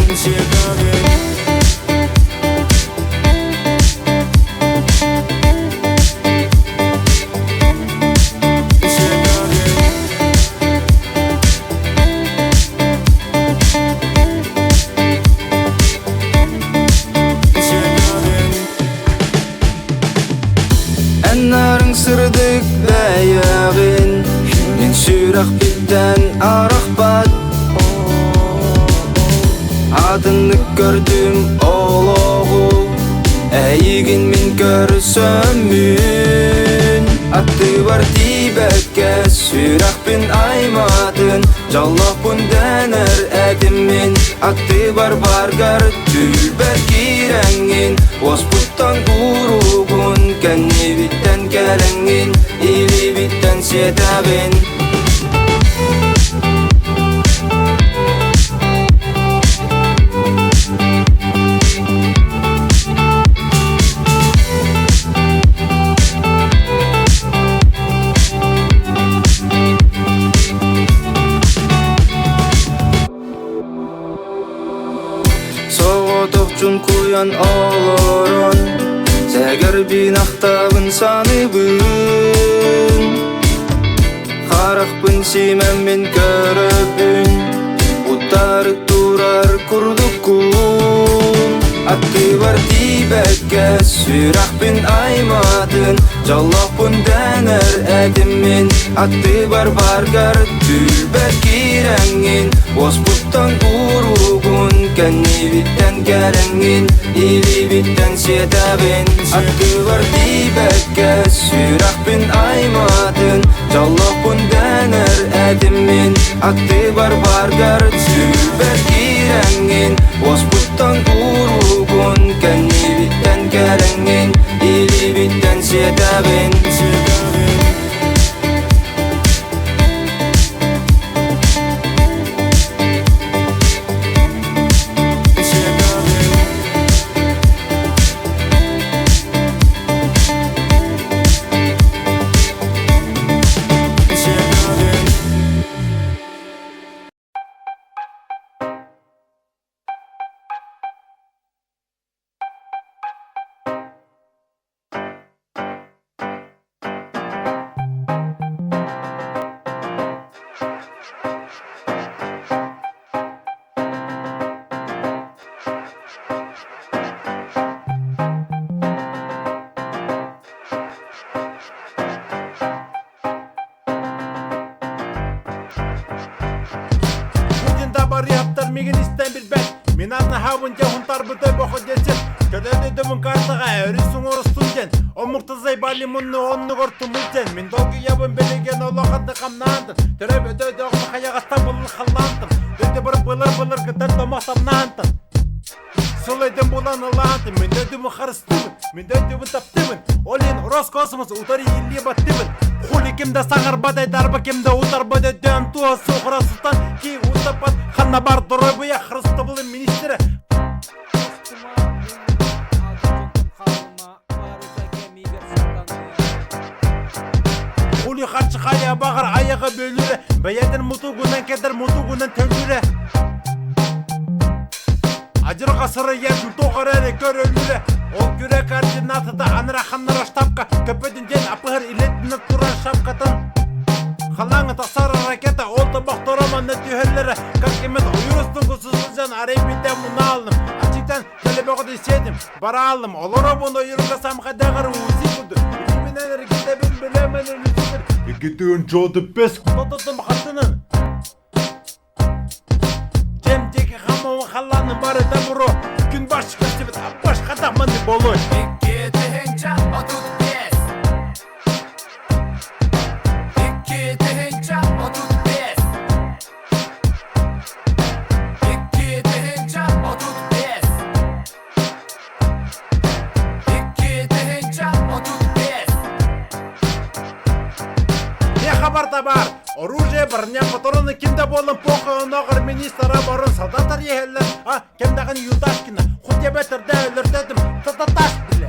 Enarın sırdık dayağın Min sürak bitten arak bat Adını gördüm oloğu Eygin min görsömün Attı var dibetke sürak bin aymadın Jallahpın dener edimmin Attı var bargar tülber kirengin Osputtan urugun Kenni bitten kerengin İli bitten siyetabin Soğutuk çun kuyan oloron Seger binaktabın sanıbın Karakpın simemin köröbün Utar turar kurdukun Attı var dibetke sürakpın aymadın Jallahpın dener edimmin Attı var bargar tülber kirengin Osputtan urugun Kenni bitten kerengin İli bitten siyetabin Attı var dibetke sürakpın aymadın Jallahpın dener edimmin Attı var bargar tülber kirengin Osputtan urugun Kenni bitten kerengin İli bitten siyetabin
Мен да бар яптар меген истен билбек. Мен анна хабын жахунтар бұты боқы десіп. Көрдеді дөмін картаға өрісің орыстың ден. Омуқтызай бали мұнны онны қортым үлтен. Мен долғы ябын белеген олақанды қамнандын. Түріп өдөді оқты қаяғастан бұлын қаландын. Дөді бір бұлыр күтін домақтамнандын. Сол едім бұлан ұландым. Мен дөдімі қарыстымын. Мен дөдімі таптымын. Олен Роскосмос ұтары елі баттымын. Хули кемді сағыр бадай дарбы кемді ұтар бадай дөм туа сұқыра сұлтан. Кей ұтапат қанна бар дұры бұя қырысты бұлын министері. Хули қатшы қая бағыр аяғы бөлірі. Бәйәдін мұтуғынан кәдір мұтуғынан төлірі. Ажыр қасыры ердің тоғыр әрі көрілірі. Ол күре координатыда аныра қаннара штабқа. Көпөдің ден апығыр илетіні тұран шапқатын. Қалаңы тақсары ракета олты бақтыраманны түйелері. Какемет ұйырыстың құсызылжан арейбейді мұны алдым. Ачиктан төлебеғыды седім, бара алдым. Олары бұны ұйырға самқадағыр ұзы бұды. Үйменен әрекеті бен білемен үлісідір. Егетуін жоды бес құтытым қатының. Жемдегі қамауын қаланың бары да бұру. Күн башы көстебет, апаш қатаманды болу. Егетуін жан отут бес. Егетуін жан отут бес. Егетуін жан отут бес. Егетуін жан отут бес. Не хабарда бар? Оружие барня моторны кимде болын поқын ағыр министра барын солдаттар ехелер. Кемдағын Юдашкина құтя бәтірді өлірдедім тататаш біле.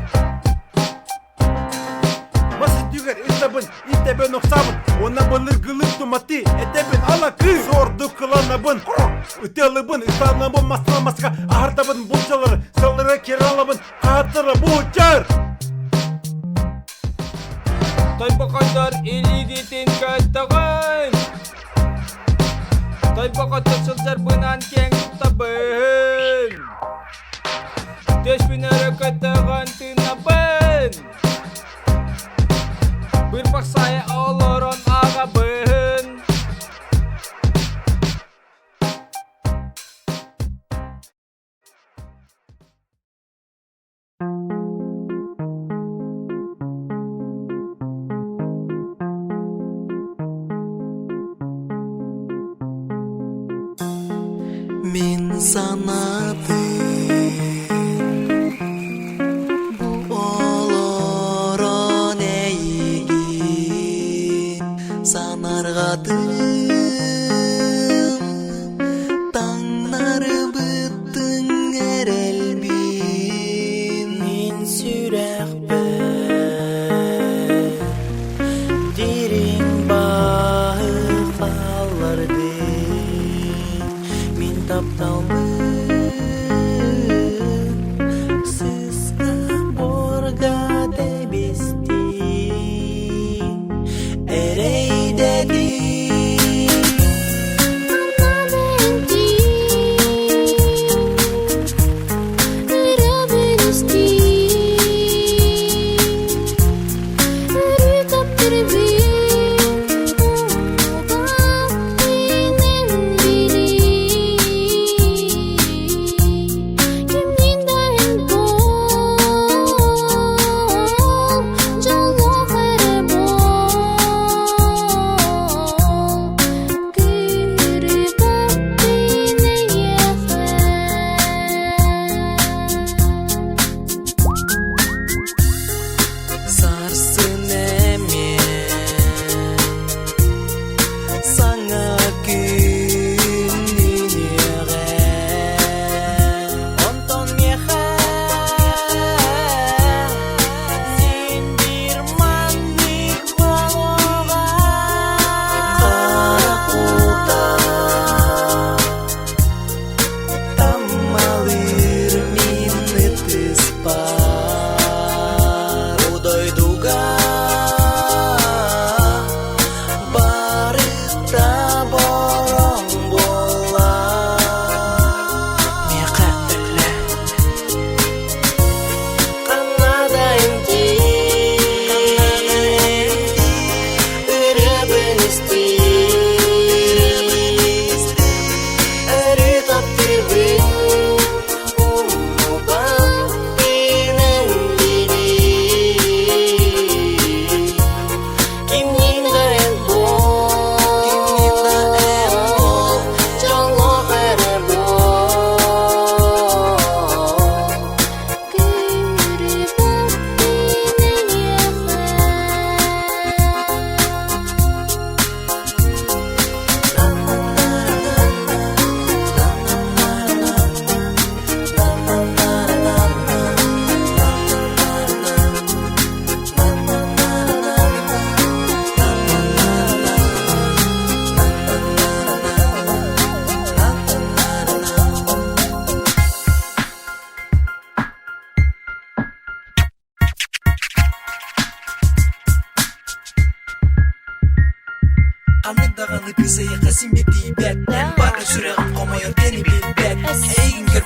Масы түгер итебін ұқсабын. Оны бұлыр ғылып тұматы етебін ала күй. Зорды қыланабын, үтелібін, үстанабын масқа ағырдабын бұлчалары. Сылыры кералабын, қатыры бұлчар.
Тайбақандар елігетін көттіғын. Тайбақатты шылжар бұнан кең тұттабын. Төшпін өрі көттіғын тынабын. Бір бақсайы олырын ағабын.
Min sanatı bu oloron eygin sanargadım tаңнары büttün erelbin min sürekben dirin bağı fallardı min taptalmın sızga borga debesti erey dedi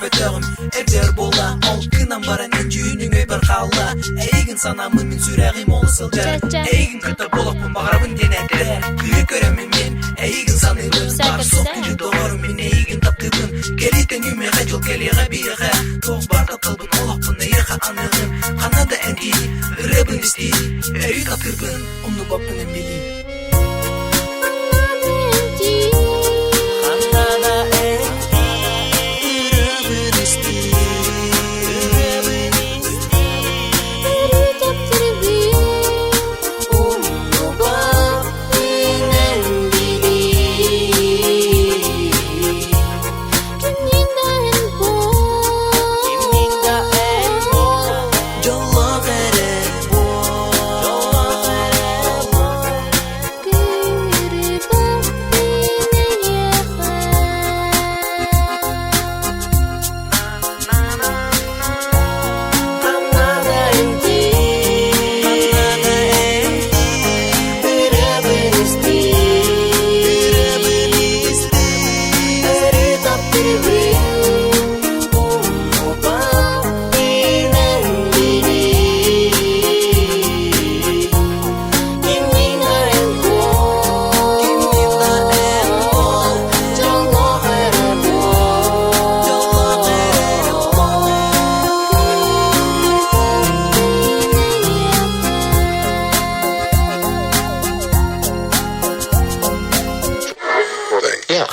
бөтөгім Эбдер бола, ол кынан баран Энжүйінің өй бір қаула Эйгін санамын мен сүрәғим олы сылдар Эйгін көті болықпын бағырабын денәді Күйе көремін мен, эйгін санылын Бар соқ күнді доғырым мен эйгін таптығын Келетен үме қайжыл келеға бейіға Тоғыз барда қылбын олақпын эйіға анығым Қанада әнді, үребін істей Әй таптырбын, ұмны баппын әмбелей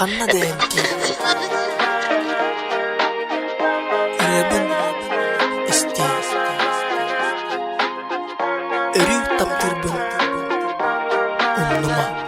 Kanna denki Ürebin isti Örü taptırbın Umnuma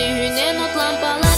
Suyunen ot lampalar